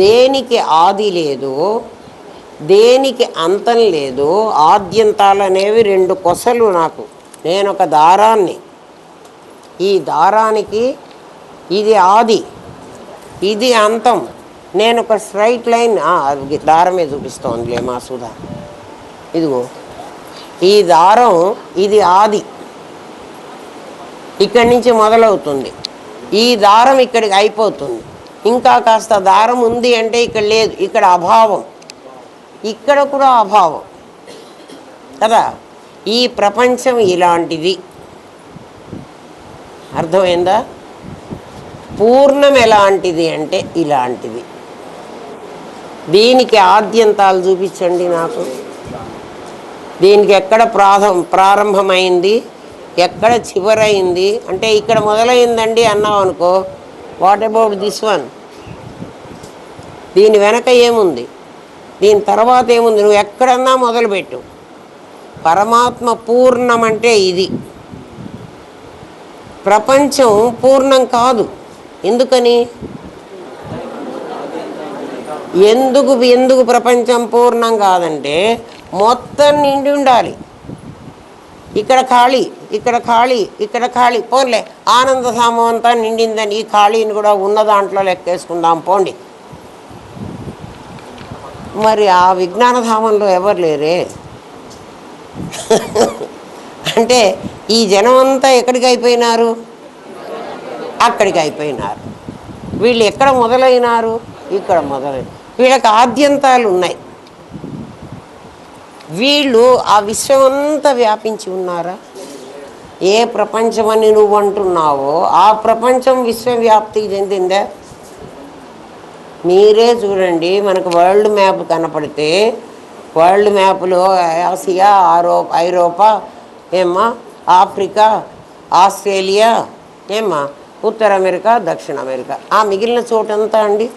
దేనికి ఆది లేదు, దేనికి అంతం లేదు. ఆద్యంతాలు అనేవి 2 కొసలు నాకు. నేను ఒక దారాన్ని. ఈ దారానికి ఇది ఆది, ఇది అంతం. నేను ఒక స్ట్రైట్ లైన్. దారమే చూపిస్తోందిలే మా సుధా. ఇదిగో ఈ దారం, ఇది ఆది, ఇక్కడి నుంచి మొదలవుతుంది. ఈ దారం ఇక్కడికి అయిపోతుంది. ఇంకా కాస్త దారం ఉంది అంటే ఇక్కడ లేదు, ఇక్కడ అభావం. ఇక్కడ కూడా అభావం కదా. ఈ ప్రపంచం ఇలాంటిది. అర్థమైందా? పూర్ణం ఎలాంటిది అంటే ఇలాంటిది. దీనికి ఆద్యంతాలు చూపించండి నాకు. దీనికి ఎక్కడ ప్రారంభమైంది, ఎక్కడ చివరైంది అంటే ఇక్కడ మొదలైందండి అన్నావు అనుకో, వాట్ అబౌట్ దిస్ వన్? దీని వెనక ఏముంది, దీని తర్వాత ఏముంది? నువ్వు ఎక్కడన్నా మొదలుపెట్టు. పరమాత్మ పూర్ణం అంటే ఇది. ప్రపంచం పూర్ణం కాదు. ఎందుకని? ఎందుకు ప్రపంచం పూర్ణం కాదంటే మొత్తం నిండి ఉండాలి. ఇక్కడ ఖాళీ, ఇక్కడ ఖాళీ, ఇక్కడ ఖాళీ. పోన్లే, ఆనందధామం అంతా నిండిందని ఈ ఖాళీని కూడా ఉన్న దాంట్లో లెక్కేసుకుందాం పోండి. మరి ఆ విజ్ఞానధామంలో ఎవరు లేరే? అంటే ఈ జనం అంతా ఎక్కడికి అయిపోయినారు? అక్కడికి అయిపోయినారు. వీళ్ళు ఎక్కడ మొదలైనారు? ఇక్కడ మొదలైన. వీళ్ళకి ఆద్యంతాలు ఉన్నాయి. వీళ్ళు ఆ విశ్వమంతా వ్యాపించి ఉన్నారా? ఏ ప్రపంచమని నువ్వు అంటున్నావో ఆ ప్రపంచం విశ్వవ్యాప్తికి చెందిందా? మీరే చూడండి, మనకు వరల్డ్ మ్యాప్ కనపడితే వరల్డ్ మ్యాప్లో ఆసియా, ఐరోపా, ఏమ్మా, ఆఫ్రికా, ఆస్ట్రేలియా, ఏమ్మా, ఉత్తర అమెరికా, దక్షిణ అమెరికా, ఆ మిగిలిన చోటంతా అండి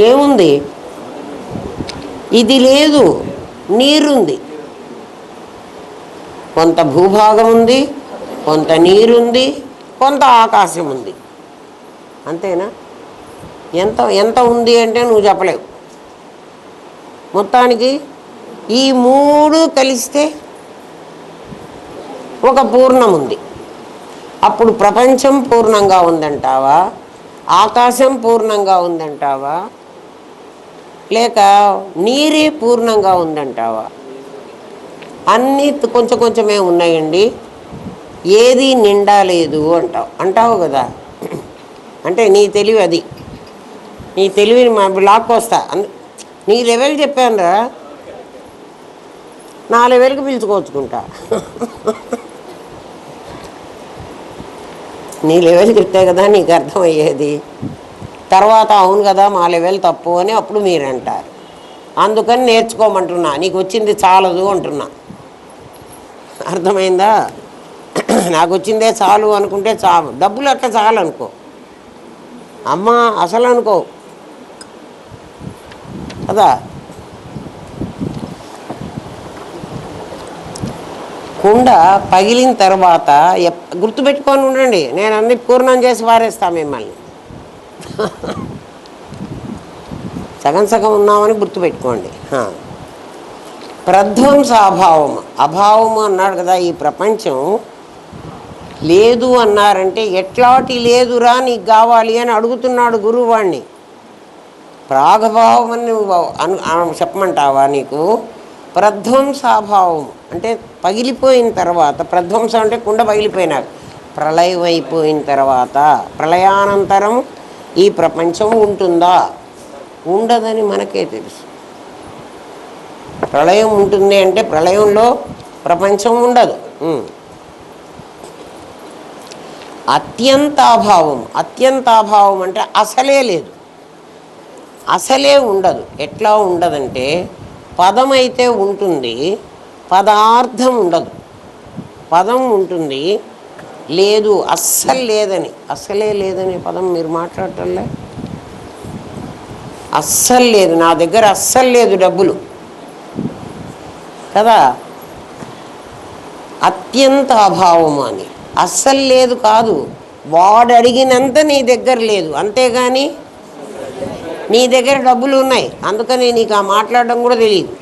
ఏముంది? ఇది లేదు, నీరుంది. కొంత భూభాగం ఉంది, కొంత నీరుంది, కొంత ఆకాశం ఉంది. అంతేనా? ఎంత ఎంత ఉంది అంటే నువ్వు చెప్పలేవు. మొత్తానికి ఈ మూడు కలిస్తే ఒక పూర్ణం ఉంది. అప్పుడు ప్రపంచం పూర్ణంగా ఉందంటావా, ఆకాశం పూర్ణంగా ఉందంటావా, లేక నీరే పూర్ణంగా ఉందంటావా? అన్నీ కొంచెం కొంచెమే ఉన్నాయండి, ఏది నిండా లేదు అంటావు కదా. అంటే నీ తెలివి అది, నీ తెలివిని మా లాక్కొస్తా. నీ లెవెల్ చెప్పానురా, నా లెవెల్కి పిలుచుకోవచ్చుకుంటా. నీ లెవెల్ చెప్తే కదా నీకు అర్థమయ్యేది. తర్వాత అవును కదా మా లెవెల్ తప్పు అని అప్పుడు మీరు అంటారు. అందుకని నేర్చుకోమంటున్నా, నీకు వచ్చింది చాలదు అంటున్నా. అర్థమైందా? నాకు వచ్చిందే చాలు అనుకుంటే చాలు, డబ్బులు అట్లా చాలు అనుకో అమ్మ, అసలు అనుకో కదా. కుండ పగిలిన తర్వాత గుర్తుపెట్టుకొని ఉండండి, నేను అన్ని పూర్ణం చేసి పారేస్తా మిమ్మల్ని. సగం సగం ఉన్నామని గుర్తుపెట్టుకోండి. ప్రధ్వంసాభావం, అభావము అన్నాడు కదా. ఈ ప్రపంచం లేదు అన్నారంటే ఎట్లాంటి లేదురా నీకు కావాలి అని అడుగుతున్నాడు గురువు వాడిని. ప్రాగభావం అని చెప్పమంటావా? నీకు ప్రధ్వంసాభావం అంటే పగిలిపోయిన తర్వాత, ప్రధ్వంసం అంటే కుండ పగిలిపోయినాక, ప్రళయం అయిపోయిన తర్వాత, ప్రళయానంతరం ఈ ప్రపంచం ఉంటుందా? ఉండదని మనకే తెలుసు. ప్రళయం ఉంటుంది అంటే ప్రళయంలో ప్రపంచం ఉండదు. అత్యంతాభావం, అత్యంతాభావం అంటే అసలే లేదు, అసలే ఉండదు. ఎట్లా ఉండదంటే పదం అయితే ఉంటుంది, పదార్థం ఉండదు. పదం ఉంటుంది, లేదు, అస్సలు లేదని, అస్సలే లేదని పదం మీరు మాట్లాడటంలే. అస్సలు లేదు, నా దగ్గర అస్సలు లేదు డబ్బులు కదా. అత్యంత అభావము అని అస్సలు లేదు కాదు, వాడు అడిగినంత నీ దగ్గర లేదు, అంతేగాని నీ దగ్గర డబ్బులు ఉన్నాయి. అందుకని నీకు ఆ మాట్లాడడం కూడా తెలియదు.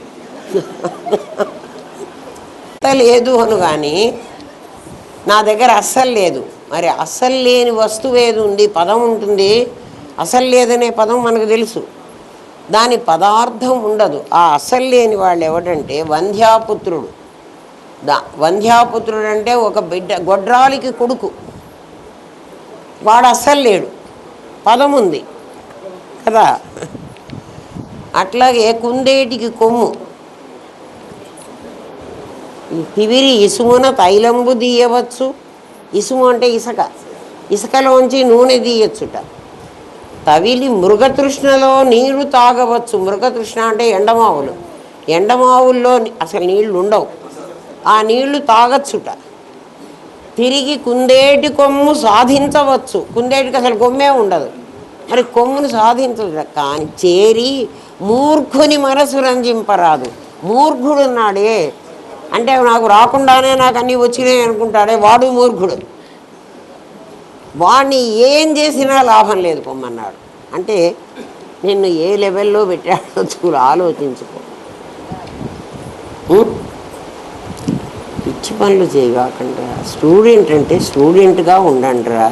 లేదు అను కానీ నా దగ్గర అస్సలు లేదు. మరి అస్సలు లేని వస్తువు ఏది ఉంది? పదం ఉంటుంది. అసలు లేదనే పదం మనకు తెలుసు, దాని పదార్థం ఉండదు. ఆ అసలు లేని వాళ్ళు ఎవడంటే వంధ్యాపుత్రుడు. వంధ్యాపుత్రుడు అంటే ఒక బిడ్డ, గొడ్రాలికి కొడుకు, వాడు అస్సలు లేడు, పదం ఉంది కదా. అట్లాగే కుందేటికి కొమ్ము, తివిరి ఇసుమున తైలంబు తీయవచ్చు. ఇసుము అంటే ఇసుక, ఇసుకలోంచి నూనె తీయచ్చుట. తవిలి మృగతృష్ణలో నీరు తాగవచ్చు. మృగతృష్ణ అంటే ఎండమావులు, ఎండమావుల్లో అసలు నీళ్లు ఉండవు, ఆ నీళ్లు తాగచ్చుట. తిరిగి కుందేటి కొమ్ము సాధించవచ్చు. కుందేటికి అసలు కొమ్మే ఉండదు, మరి కొమ్మును సాధించదు. కానీ చేరి మూర్ఖుని మనసు రంజింపరాదు. మూర్ఖుడున్నాడే అంటే నాకు రాకుండానే నాకు అన్నీ వచ్చినాయి అనుకుంటాడే, వాడు మూర్ఖుడు. వాడిని ఏం చేసినా లాభం లేదు పొమ్మన్నాడు. అంటే నిన్ను ఏ లెవెల్లో పెట్టాడో చూడు, ఆలోచించుకో. పిచ్చి పనులు చేయగాకండి. స్టూడెంట్ అంటే స్టూడెంట్గా ఉండండిరా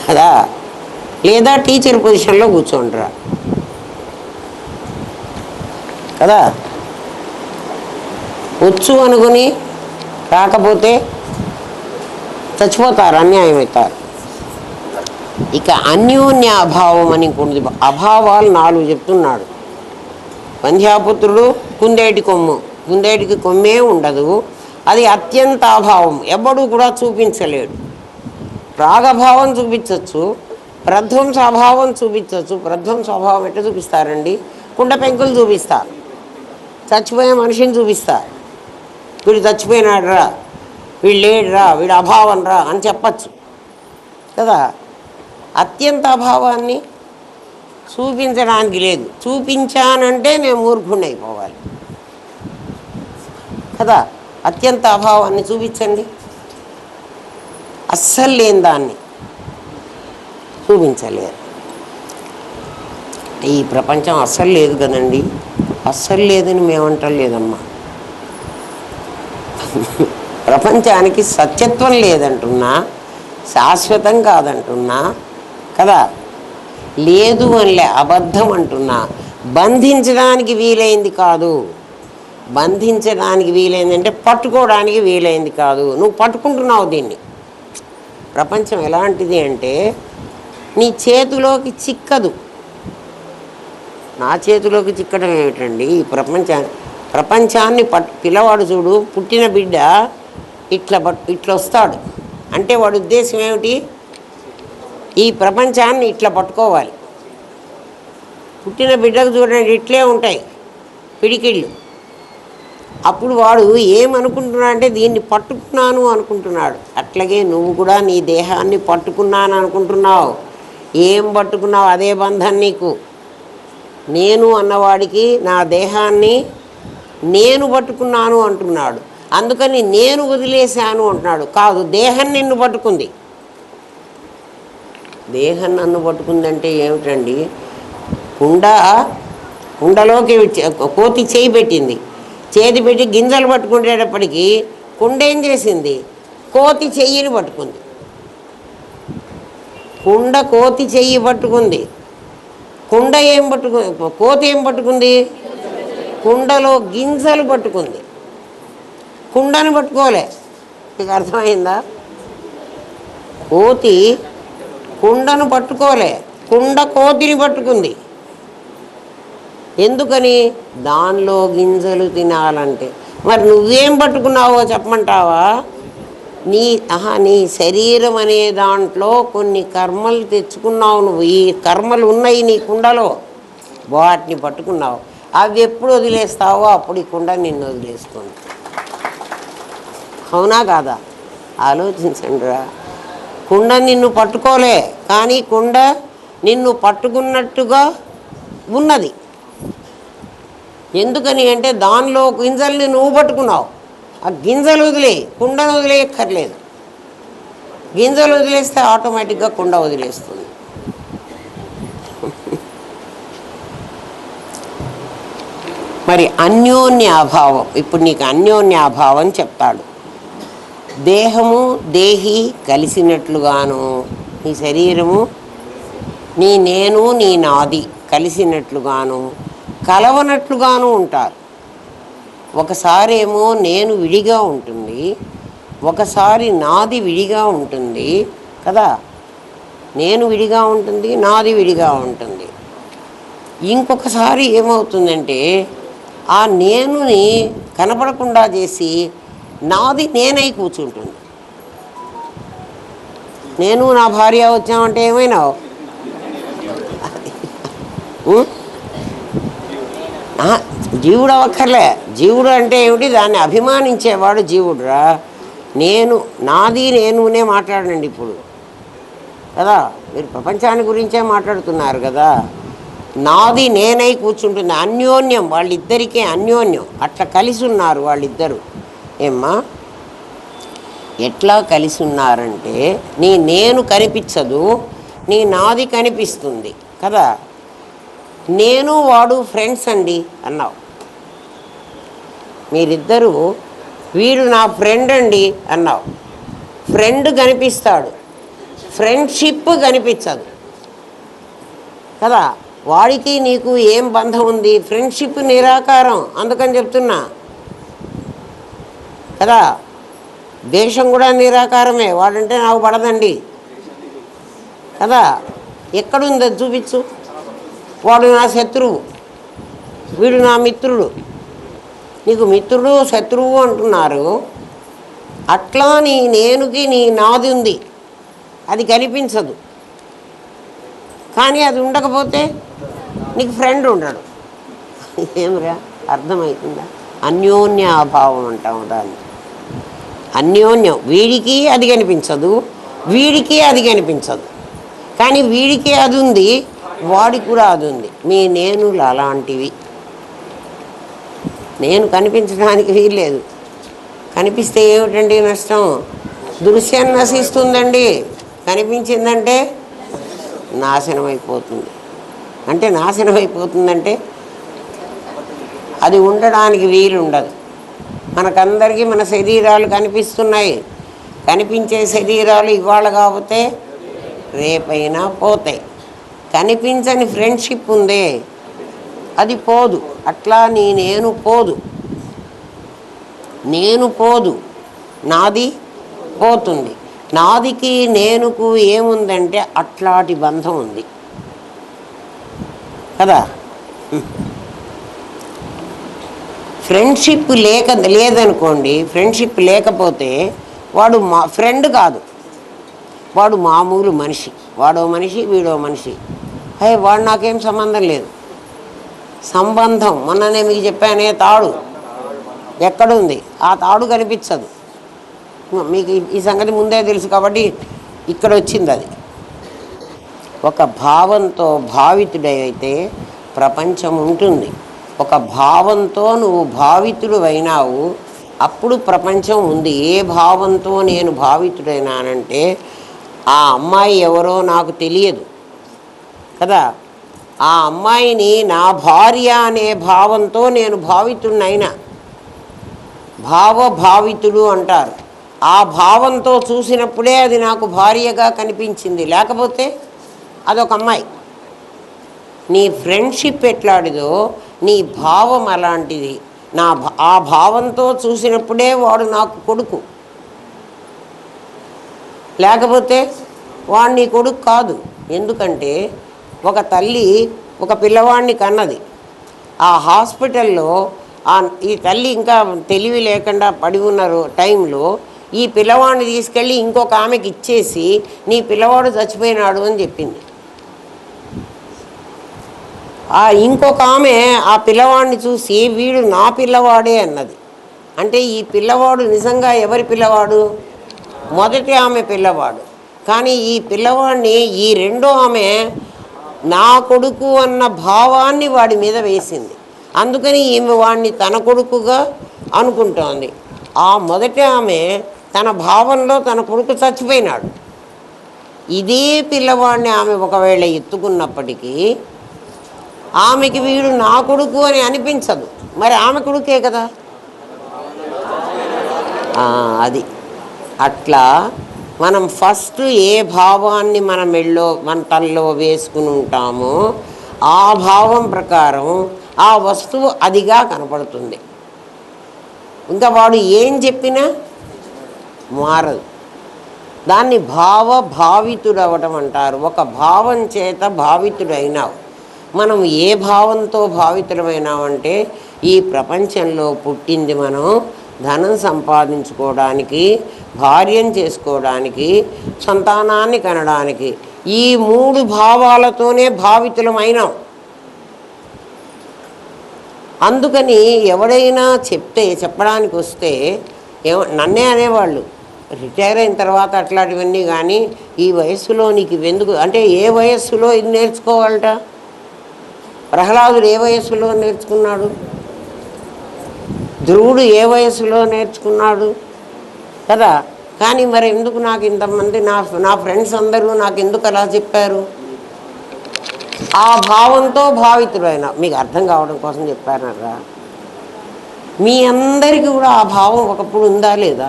కదా, లేదా టీచర్ పొజిషన్లో కూర్చోండిరా కదా. వచ్చు అనుకుని రాకపోతే చచ్చిపోతారు, అన్యాయం అవుతారు. ఇక అన్యోన్య అభావం అని ఇంకొంది. అభావాలు 4 చెప్తున్నాడు. వంధ్యాపుత్రుడు కుందేటి కొమ్ము, కుందేటికి కొమ్మే ఉండదు, అది అత్యంత అభావం, ఎవడు కూడా చూపించలేడు. రాగభావం చూపించవచ్చు, ప్రధ్వంసాభావం చూపించవచ్చు. ప్రధ్వంసాభావం ఎట్లా చూపిస్తారండి? కుండ పెంకులు చూపిస్తారు, చచ్చిపోయే మనిషిని చూపిస్తారు. వీడు చచ్చిపోయినాడు రా, వీడు లేడురా, వీడు అభావం రా అని చెప్పచ్చు కదా. అత్యంత అభావాన్ని చూపించడానికి లేదు. చూపించానంటే నేను మూర్ఖుణ్ణి అయిపోవాలి కదా. అత్యంత అభావాన్ని చూపించండి. అస్సలు లేని దాన్ని చూపించలేరు. ఈ ప్రపంచం అస్సలు లేదు కదండి. అస్సలు లేదని మేమంటాం లేదమ్మా. ప్రపంచానికి సత్యత్వం లేదంటున్నా, శాశ్వతం కాదంటున్నా కదా. లేదు అనిలే, అబద్ధం అంటున్నా. బంధించడానికి వీలైంది కాదు. బంధించడానికి వీలైందంటే పట్టుకోవడానికి వీలైంది కాదు. నువ్వు పట్టుకుంటున్నావు దీన్ని. ప్రపంచం ఎలాంటిది అంటే నీ చేతిలోకి చిక్కదు. నా చేతిలోకి చిక్కడం ఏమిటండి? ఈ ప్రపంచాన్ని పిల్లవాడు చూడు, పుట్టిన బిడ్డ ఇట్లా వస్తాడు అంటే వాడి ఉద్దేశం ఏమిటి? ఈ ప్రపంచాన్ని ఇట్లా పట్టుకోవాలి. పుట్టిన బిడ్డకు చూడండి ఇట్లే ఉంటాయి పిడికిళ్ళు. అప్పుడు వాడు ఏమనుకుంటున్నాడు అంటే దీన్ని పట్టుకున్నాను అనుకుంటున్నాడు. అట్లాగే నువ్వు కూడా నీ దేహాన్ని పట్టుకున్నాను అనుకుంటున్నావు. ఏం పట్టుకున్నావు? అదే బంధం నీకు. నేను అన్నవాడికి నా దేహాన్ని నేను పట్టుకున్నాను అంటున్నాడు. అందుకని నేను వదిలేశాను అంటున్నాడు. కాదు, దేహం నిన్ను పట్టుకుంది. దేహం నన్ను పట్టుకుందంటే ఏమిటండి? కుండలోకి కోతి చేయి పెట్టింది. చేతి పెట్టి గింజలు పట్టుకునేటప్పటికీ కుండ ఏం చేసింది? కోతి చెయ్యిని పట్టుకుంది. కుండ కోతి చెయ్యి పట్టుకుంది. కుండ ఏం పట్టుకుంది? కోతి ఏం పట్టుకుంది? కుండలో గింజలు పట్టుకుంది. కుండను పట్టుకోలే. మీకు అర్థమైందా? కోతి కుండను పట్టుకోలే, కుండ కోతిని పట్టుకుంది. ఎందుకని? దానిలో గింజలు తినాలంటే. మరి నువ్వేం పట్టుకున్నావో చెప్పమంటావా? నీ శరీరం అనే దాంట్లో కొన్ని కర్మలు తెచ్చుకున్నావు నువ్వు. ఈ కర్మలు ఉన్నాయి నీ కుండలో, వాటిని పట్టుకున్నావు. అవి ఎప్పుడు వదిలేస్తావో అప్పుడు ఈ కుండ నిన్ను వదిలేస్తుంది. అవునా కాదా? ఆలోచించండి రా. కుండ నిన్ను పట్టుకోలే, కానీ కుండ నిన్ను పట్టుకున్నట్టుగా ఉన్నది. ఎందుకని అంటే దానిలో గింజల్ని నువ్వు పట్టుకున్నావు. ఆ గింజలు వదిలే, కుండను వదిలేయక్కర్లేదు. గింజలు వదిలేస్తే ఆటోమేటిక్గా కుండ వదిలేస్తుంది. మరి అన్యోన్య అభావం. ఇప్పుడు నీకు అన్యోన్య అభావం చెప్తాడు. దేహము దేహి కలిసినట్లుగాను, నీ శరీరము నీ నేను నీ నాది కలిసినట్లుగాను, కలవనట్లుగాను ఉంటారు. ఒకసారి ఏమో నేను విడిగా ఉంటుంది, ఒకసారి నాది విడిగా ఉంటుంది కదా. నేను విడిగా ఉంటుంది, నాది విడిగా ఉంటుంది. ఇంకొకసారి ఏమవుతుందంటే ఆ నేనుని కనపడకుండా చేసి నాది నేనై కూర్చుంటుంది. నేను నా భార్య వచ్చామంటే ఏమైనావు? జీవుడు అవ్వక్కర్లే. జీవుడు అంటే ఏమిటి? దాన్ని అభిమానించేవాడు జీవుడురా. నాది నేనునే మాట్లాడండి ఇప్పుడు కదా. మీరు ప్రపంచాన్ని గురించే మాట్లాడుతున్నారు కదా. నాది నేనై కూర్చుంటుంది. అన్యోన్యం, వాళ్ళిద్దరికీ అన్యోన్యం. అట్లా కలిసి ఉన్నారు వాళ్ళిద్దరూ. ఏమ్మా, ఎట్లా కలిసి ఉన్నారంటే నేను కనిపించదు, నీ నాది కనిపిస్తుంది కదా. నేను వాడు ఫ్రెండ్స్ అండి అన్నావు. మీరిద్దరూ వీడు నా ఫ్రెండ్ అండి అన్నావు. ఫ్రెండ్ కనిపిస్తాడు, ఫ్రెండ్షిప్ కనిపించదు కదా. వాడికి నీకు ఏం బంధం ఉంది? ఫ్రెండ్షిప్ నిరాకారం. అందుకని చెప్తున్నా కదా. దేశం కూడా నిరాకారమే. వాడంటే నాకు పడదండి కదా. ఎక్కడుందో చూపించు. వాడు నా శత్రువు, వీడు నా మిత్రుడు. నీకు మిత్రుడు శత్రువు అంటున్నారు. అట్లా నీ నేనుకి నీ నాది ఉంది, అది కనిపించదు. కానీ అది ఉండకపోతే నీకు ఫ్రెండ్ ఉండడు. ఏమిరా, అర్థమవుతుందా? అన్యోన్య అభావం అంటాము దాన్ని. అన్యోన్యం, వీడికి అది కనిపించదు, వీడికి అది కనిపించదు, కానీ వీడికి అది ఉంది, వాడికి కూడా అది ఉంది. మీ నేనులు అలాంటివి. నేను కనిపించడానికి వీల్లేదు. కనిపిస్తే ఏమిటండి నష్టం? దృశ్యం నశిస్తుందండి. కనిపించిందంటే నాశనం అయిపోతుంది. అంటే నాశనం అయిపోతుందంటే అది ఉండడానికి వీలు ఉండదు. మనకందరికీ మన శరీరాలు కనిపిస్తున్నాయి. కనిపించే శరీరాలు ఇవాళ కాకపోతే రేపైనా పోతాయి. కనిపించని ఫ్రెండ్షిప్ ఉందే, అది పోదు. అట్లా నేను పోదు, నేను పోదు, నాది పోతుంది. నాదికి నేనుకు ఏముందంటే అట్లాంటి బంధం ఉంది కదా. ఫ్రెండ్షిప్ లేదనుకోండి, ఫ్రెండ్షిప్ లేకపోతే వాడు మా ఫ్రెండ్ కాదు, వాడు మామూలు మనిషి. వాడో మనిషి, వీడో మనిషి. వాడు నాకేం సంబంధం లేదు. సంబంధం మొన్ననే మీకు చెప్పానే, తాడు ఎక్కడుంది? ఆ తాడు కనిపించదు. మీకు ఈ సంగతి ముందే తెలుసు కాబట్టి ఇక్కడ వచ్చింది అది. ఒక భావంతో భావితుడైతే ప్రపంచం ఉంటుంది. ఒక భావంతో నువ్వు భావితుడు అయినావు, అప్పుడు ప్రపంచం ఉంది. ఏ భావంతో నేను భావితుడైనానంటే ఆ అమ్మాయి ఎవరో నాకు తెలియదు కదా. ఆ అమ్మాయిని నా భార్య అనే భావంతో నేను భావితుడినైనా, భావితుడు అంటారు. ఆ భావంతో చూసినప్పుడే అది నాకు భార్యగా కనిపించింది, లేకపోతే అదొక అమ్మాయి. నీ ఫ్రెండ్షిప్ ఎట్లాడిదో నీ భావం అలాంటిది. ఆ భావంతో చూసినప్పుడే వాడు నాకు కొడుకు, లేకపోతే వాడు నీ కొడుకు కాదు. ఎందుకంటే ఒక తల్లి ఒక పిల్లవాడిని కన్నది. ఆ హాస్పిటల్లో ఈ తల్లి ఇంకా తెలివి లేకుండా పడి ఉన్న టైంలో ఈ పిల్లవాడిని తీసుకెళ్ళి ఇంకొక ఆమెకి ఇచ్చేసి నీ పిల్లవాడు చచ్చిపోయినాడు అని చెప్పింది. ఇంకొక ఆమె ఆ పిల్లవాడిని చూసి వీడు నా పిల్లవాడే అన్నది. అంటే ఈ పిల్లవాడు నిజంగా ఎవరి పిల్లవాడు? మొదటి ఆమె పిల్లవాడు. కానీ ఈ పిల్లవాడిని ఈ రెండో ఆమె నా కొడుకు అన్న భావాన్ని వాడి మీద వేసింది. అందుకని ఈమె వాడిని తన కొడుకుగా అనుకుంటోంది. ఆ మొదటి ఆమె తన భావంలో తన కొడుకు చచ్చిపోయినాడు. ఇదే పిల్లవాడిని ఆమె ఒకవేళ ఎత్తుకున్నప్పటికీ ఆమెకి వీడు నా కొడుకు అని అనిపించదు. మరి ఆమె కొడుకే కదా. అది అట్లా మనం ఫస్ట్ ఏ భావాన్ని మన తల్లో వేసుకుని ఉంటామో ఆ భావం ప్రకారం ఆ వస్తువు అదిగా కనపడుతుంది. ఇంకా వాడు ఏం చెప్పినా మారదు. దాన్ని భావితుడు అవ్వటం అంటారు. ఒక భావం చేత భావితుడైనావు. మనం ఏ భావంతో భావితులమైనామంటే ఈ ప్రపంచంలో పుట్టింది మనం ధనం సంపాదించుకోవడానికి, భార్యను చేసుకోవడానికి, సంతానాన్ని కనడానికి. ఈ 3 భావాలతోనే భావితులమైనాం. అందుకని ఎవడైనా చెప్పడానికి వస్తే నన్నే అనేవాళ్ళు, రిటైర్ అయిన తర్వాత అట్లాంటివన్నీ. కానీ ఈ వయస్సులో నీకు ఇవెందుకు అంటే, ఏ వయస్సులో ఇది నేర్చుకోవాలట? ప్రహ్లాదుడు ఏ వయస్సులో నేర్చుకున్నాడు? ధ్రువుడు ఏ వయస్సులో నేర్చుకున్నాడు కదా. కానీ మరి ఎందుకు నాకు ఇంతమంది నా ఫ్రెండ్స్ అందరూ నాకు ఎందుకు అలా చెప్పారు? ఆ భావంతో భావితుడైనా. మీకు అర్థం కావడం కోసం చెప్పారనరా. మీ అందరికీ కూడా ఆ భావం ఒకప్పుడు ఉందా లేదా?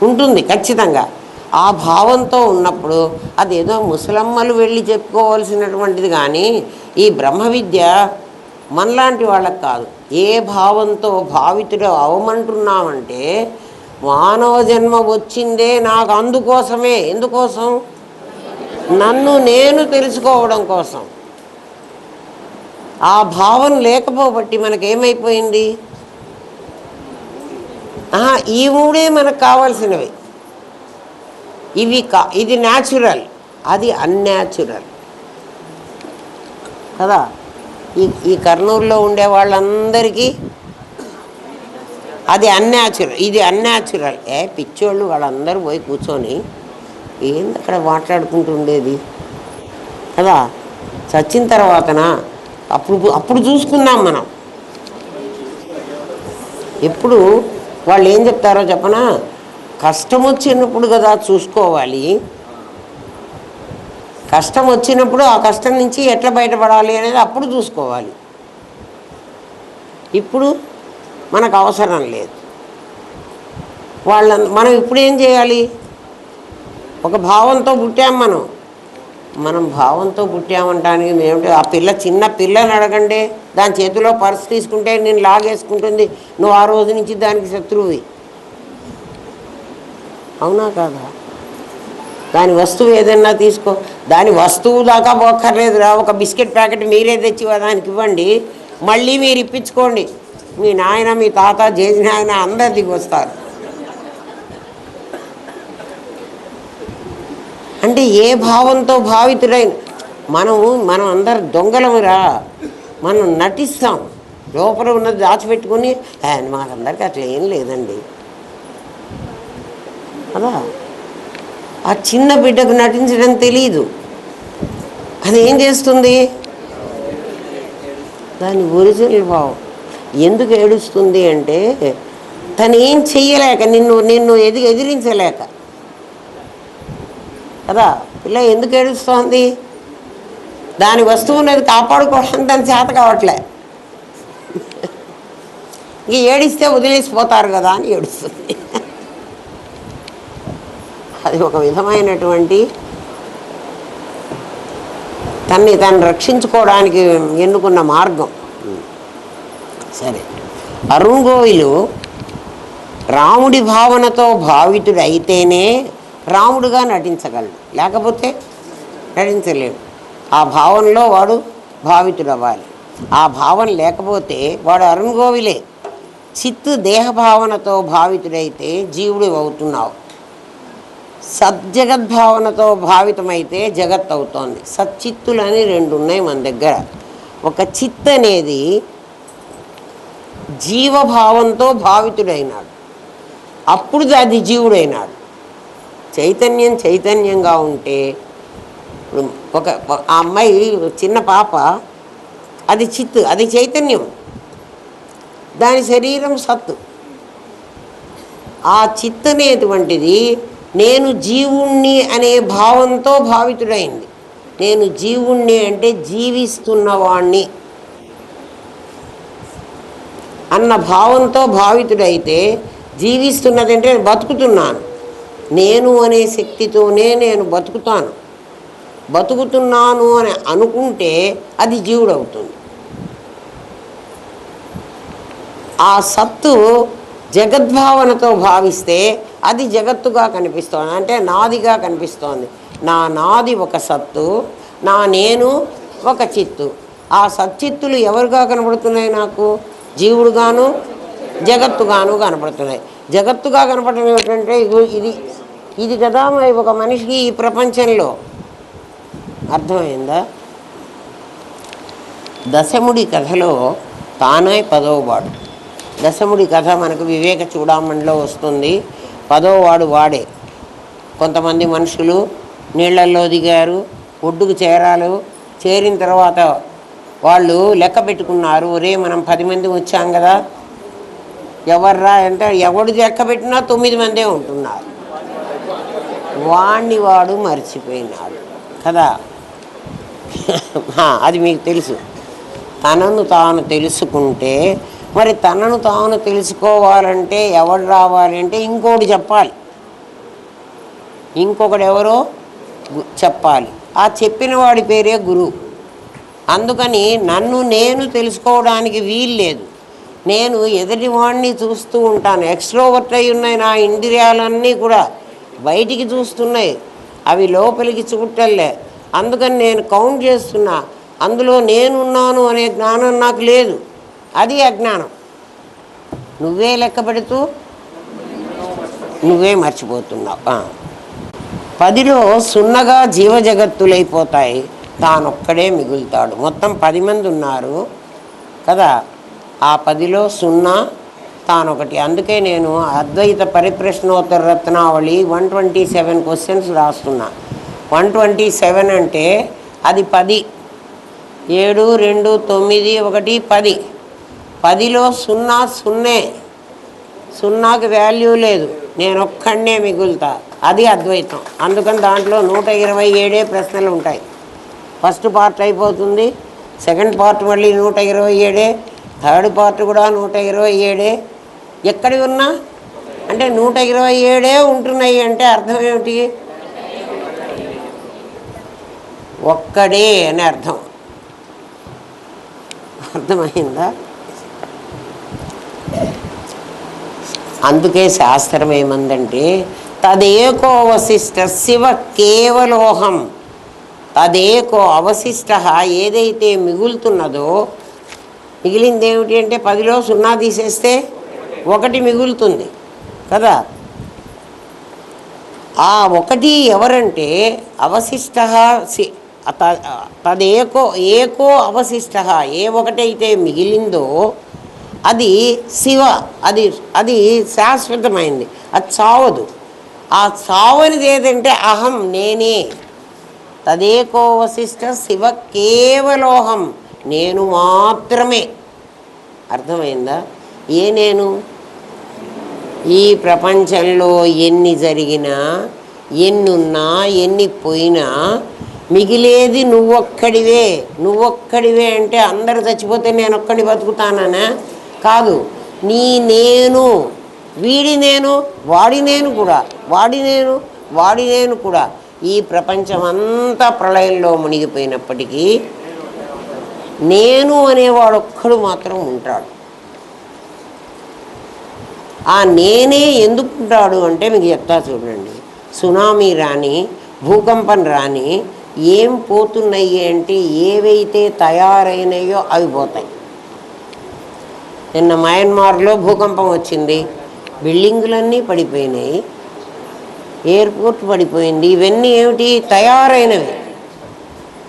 ఉంటుంది ఖచ్చితంగా. ఆ భావంతో ఉన్నప్పుడు అదేదో ముసలమ్మలు వెళ్ళి చెప్పుకోవాల్సినటువంటిది. కానీ ఈ బ్రహ్మ విద్య మనలాంటి వాళ్ళకి కాదు. ఏ భావంతో భావితుడు అవమంటున్నామంటే మానవ జన్మ వచ్చిందే నాకు అందుకోసమే. ఎందుకోసం? నన్ను నేను తెలుసుకోవడం కోసం. ఆ భావం లేకపోబట్టి మనకేమైపోయింది? ఈ 3 మనకు కావాల్సినవి. ఇది న్యాచురల్. అది అన్యాచురల్ కదా. ఈ కర్నూలులో ఉండే వాళ్ళందరికీ అది అన్యాచురల్, ఇది అన్యాచురల్. పిచ్చోళ్ళు వాళ్ళందరూ పోయి కూర్చొని ఏంది అక్కడ మాట్లాడుకుంటూ ఉండేది కదా. చచ్చిన తర్వాతనా అప్పుడు చూసుకుందాం మనం. ఎప్పుడు వాళ్ళు ఏం చెప్తారో చెప్పనా, కష్టం వచ్చినప్పుడు కదా చూసుకోవాలి. కష్టం వచ్చినప్పుడు ఆ కష్టం నుంచి ఎట్లా బయటపడాలి అనేది అప్పుడు చూసుకోవాలి. ఇప్పుడు మనకు అవసరం లేదు. మనం ఇప్పుడు ఏం చేయాలి, ఒక భావంతో పుట్టాం మనం భావంతో పుట్టామంటానికి ఏమిటి, ఆ చిన్న పిల్లని అడగండి, దాని చేతిలో పర్స్ తీసుకుంటే నేను లాగేసుకుంటుంది, నువ్వు ఆ రోజు నుంచి దానికి శత్రువువి. అవునా కాదా? దాని వస్తువు ఏదన్నా తీసుకో, దాని వస్తువు దాకా పోక్కర్లేదురా, ఒక బిస్కెట్ ప్యాకెట్ మీరే తెచ్చి దానికి ఇవ్వండి, మళ్ళీ మీరు ఇప్పించుకోండి, మీ నాయన మీ తాత జేజి నాయన అందరు దిగి వస్తారు. అంటే ఏ భావంతో భావితుడైన మనం అందరు దొంగలమురా, మనం నటిస్తాం, లోపల ఉన్నది దాచిపెట్టుకుని మాకందరికీ అట్లా ఏం లేదండి అలా. ఆ చిన్న బిడ్డకు నటించడం తెలీదు. అది ఏం చేస్తుంది, దాని ఒరిజినల్ భావం. ఎందుకు ఏడుస్తుంది అంటే తను ఏం చెయ్యలేక, నిన్ను ఎదిరించలేక కదా. పిల్ల ఎందుకు ఏడుస్తోంది, దాని వస్తువునేది కాపాడుకోవడానికి దాని చేత కావట్లే. ఇంక ఏడిస్తే వదిలేసిపోతారు కదా అని ఏడుస్తుంది. అది ఒక విధమైనటువంటి తను రక్షించుకోవడానికి ఎన్నుకున్న మార్గం. సరే, అరుణ్ గోవిలు రాముడి భావనతో భావితుడు అయితేనే రాముడుగా నటించగలడు, లేకపోతే నటించలేడు. ఆ భావనలో వాడు భావితుడు అవ్వాలి. ఆ భావన లేకపోతే వాడు అరుణ్ గోవిలే. చిత్తు దేహభావనతో భావితుడైతే జీవుడు అవుతున్నావు, సజ్జగద్భావనతో భావితమైతే జగత్ అవుతోంది. సచ్చిత్తులని రెండు ఉన్నాయి మన దగ్గర. ఒక చిత్ అనేది జీవభావంతో భావితుడైనాడు, అప్పుడు అది జీవుడైనాడు. చైతన్యంగా ఉంటే, ఆ అమ్మాయి చిన్న పాప, అది చిత్తు, అది చైతన్యం, దాని శరీరం సత్తు. ఆ చిత్తు అనేటువంటిది నేను జీవుణ్ణి అనే భావంతో భావితుడైంది. నేను జీవుణ్ణి అంటే జీవిస్తున్నవాణ్ణి అన్న భావంతో భావితుడైతే, జీవిస్తున్నదంటే బతుకుతున్నాను, నేను అనే శక్తితోనే నేను బతుకుతున్నాను అని అనుకుంటే అది జీవుడవుతుంది. ఆ సత్తు జగద్భావనతో భావిస్తే అది జగత్తుగా కనిపిస్తోంది, అంటే నాదిగా కనిపిస్తోంది. నాది ఒక సత్తు, నేను ఒక చిత్తు. ఆ సచ్చిత్తులు ఎవరుగా కనపడుతున్నాయి నాకు, జీవుడుగాను జగత్తుగాను కనపడుతున్నాయి. జగత్తుగా కనపడటం ఏమిటంటే ఇది కదా మరి ఒక మనిషికి ఈ ప్రపంచంలో. అర్థమైందా? దశముడి కథలో తానే 10వ వాడు. దశముడి కథ మనకు వివేక చూడామణిలో వస్తుంది. 10వ వాడు వాడే. కొంతమంది మనుషులు నీళ్లల్లో దిగారు, ఒడ్డుకు చేరిన తర్వాత వాళ్ళు లెక్క పెట్టుకున్నారు, ఒరే మనం 10 మంది వచ్చాం కదా, ఎవర్రా అంటే ఎవడు లెక్క పెట్టినా 9 మందే ఉంటున్నారు. వాడు మర్చిపోయినాడు కదా. అది మీకు తెలుసు. తనను తాను తెలుసుకుంటే, మరి తనను తాను తెలుసుకోవాలంటే ఎవడు రావాలంటే ఇంకోటి చెప్పాలి, ఇంకొకడు ఎవరో చెప్పాలి. ఆ చెప్పిన వాడి పేరే గురువు. అందుకని నేను తెలుసుకోవడానికి వీల్లేదు. నేను ఎదుటివాడిని చూస్తూ ఉంటాను. ఎక్స్ట్రోవర్ట్ అయి ఉన్నాయి నా ఇంద్రియాలన్నీ కూడా, బయటికి చూస్తున్నాయి, అవి లోపలికి చూడటంలే. అందుకని నేను కౌంట్ చేస్తున్నా, అందులో నేనున్నాను అనే జ్ఞానం నాకు లేదు. అది అజ్ఞానం. నువ్వే లెక్క పెడుతూ నువ్వే మర్చిపోతున్నావు. 10లో సున్నగా జీవజగత్తులైపోతాయి, తానొక్కడే మిగులుతాడు. మొత్తం 10 మంది ఉన్నారు కదా, ఆ 10లో సున్నా తానొకటి. అందుకే నేను అద్వైత పరిప్రశ్నోత్తర రత్నావళి 127 క్వశ్చన్స్ రాస్తున్నా. 127 అంటే అది 10, 7, 2, 9, 1, 10. 10లో సున్నా సున్నే, సున్నాకి వాల్యూ లేదు, నేను ఒక్కడనే మిగులుతా. అది అద్వైతం. అందుకని దాంట్లో 127 ప్రశ్నలు ఉంటాయి. ఫస్ట్ పార్ట్ అయిపోతుంది, సెకండ్ పార్ట్ మళ్ళీ 127, థర్డ్ పార్ట్ కూడా 127. ఎక్కడి ఉన్నా అంటే 127 ఉంటున్నాయి అంటే అర్థం ఏమిటి? ఒక్కడే అని అర్థం. అర్థమైందా? అందుకే శాస్త్రం ఏమందంటే తదేకో అవశిష్ట శివ కేవలోహం. తదేకో అవశిష్ట, ఏదైతే మిగులుతున్నదో, మిగిలింది ఏమిటి అంటే 10లో సున్నా తీసేస్తే 1 మిగులుతుంది కదా. ఆ 1 ఎవరంటే అవశిష్ట తదేకో ఏకో అవశిష్ట, ఏ ఒకటైతే మిగిలిందో అది శివ. అది శాశ్వతమైంది, అది చావదు. ఆ చావనిది ఏదంటే అహం, నేనే. తదేకో వశిష్ట శివ కేవలోహం, నేను మాత్రమే. అర్థమైందా? ఏ నేను? ఈ ప్రపంచంలో ఎన్ని జరిగినా, ఎన్నున్నా, ఎన్ని పోయినా మిగిలేది నువ్వొక్కడివే. నువ్వొక్కడివే అంటే అందరూ చచ్చిపోతే నేను ఒక్కడి బతుకుతానా? కాదు. నీ నేను, వీడి నేను, వాడి నేను కూడా, వాడి నేను, వాడి నేను కూడా. ఈ ప్రపంచం అంతా ప్రళయంలో మునిగిపోయినప్పటికీ నేను అనేవాడు ఒక్కడు మాత్రం ఉంటాడు. ఆ నేనే ఎందుకు ఉంటాడు అంటే మీకు చెప్తా చూడండి. సునామీ రాని, భూకంపం రాని ఏం పోతున్నాయి అంటే ఏవైతే తయారైనాయో అవి పోతాయి. నిన్న మయన్మార్లో భూకంపం వచ్చింది, బిల్డింగులన్నీ పడిపోయినాయి, ఎయిర్పోర్ట్ పడిపోయింది. ఇవన్నీ ఏమిటి? తయారైనవి.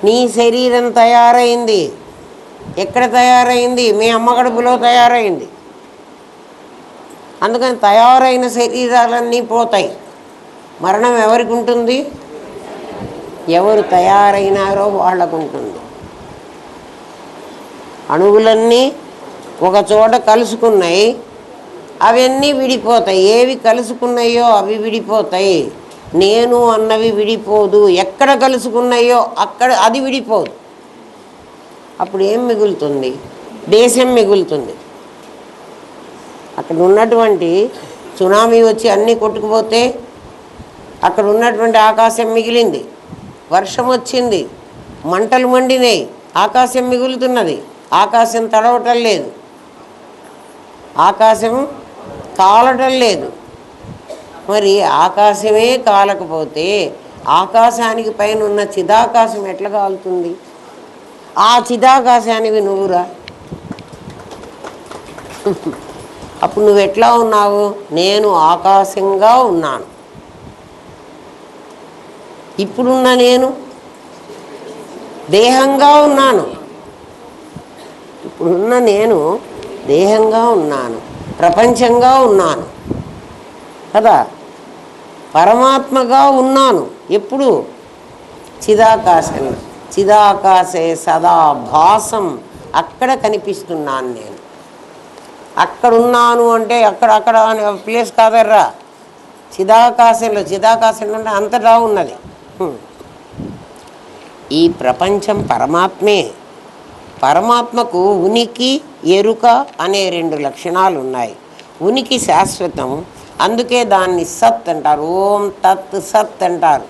నీ శరీరం తయారైంది. ఎక్కడ తయారైంది? మీ అమ్మ కడుపులో తయారైంది. అందుకని తయారైన శరీరాలన్నీ పోతాయి. మరణం ఎవరికి ఉంటుంది? ఎవరు తయారైనారో వాళ్ళకు ఉంటుంది. అణువులన్నీ ఒక చోట కలుసుకున్నాయి, అవన్నీ విడిపోతాయి. ఏవి కలుసుకున్నాయో అవి విడిపోతాయి. నేను అన్నవి విడిపోదు. ఎక్కడ కలుసుకున్నాయో అక్కడ అది విడిపోదు. అప్పుడు ఏం మిగులుతుంది? దేశం మిగులుతుంది. అక్కడ ఉన్నటువంటి సునామీ వచ్చి అన్నీ కొట్టుకుపోతే అక్కడ ఉన్నటువంటి ఆకాశం మిగిలింది. వర్షం వచ్చింది, మంటలు మండినాయి, ఆకాశం మిగులుతున్నది. ఆకాశం తడవటం లేదు, ఆకాశం కాలటం లేదు. మరి ఆకాశమే కాలకపోతే ఆకాశానికి పైన ఉన్న చిదాకాశం ఎట్లా కాలుతుంది? ఆ చిదాకాశానివి నువ్వురా. అప్పుడు నువ్వు ఎట్లా ఉన్నావు? నేను ఆకాశంగా ఉన్నాను. ఇప్పుడున్న నేను దేహంగా ఉన్నాను. ఇప్పుడున్న నేను దేహంగా ఉన్నాను, ప్రపంచంగా ఉన్నాను కదా, పరమాత్మగా ఉన్నాను. ఎప్పుడు? చిదాకాశంలో. చిదాకాశే సదా భాసం, అక్కడ కనిపిస్తున్నాను నేను. అక్కడున్నాను అంటే అక్కడ అనే ప్లేస్ కాదర్రా. చిదాకాశంలో, చిదాకాశంలో అంటే అంతటా ఉన్నది. ఈ ప్రపంచం పరమాత్మే. పరమాత్మకు ఉనికి, ఎరుక అనే 2 లక్షణాలు ఉన్నాయి. ఉనికి శాశ్వతం, అందుకే దాన్ని సత్ అంటారు. ఓం తత్ సత్ అంటారు.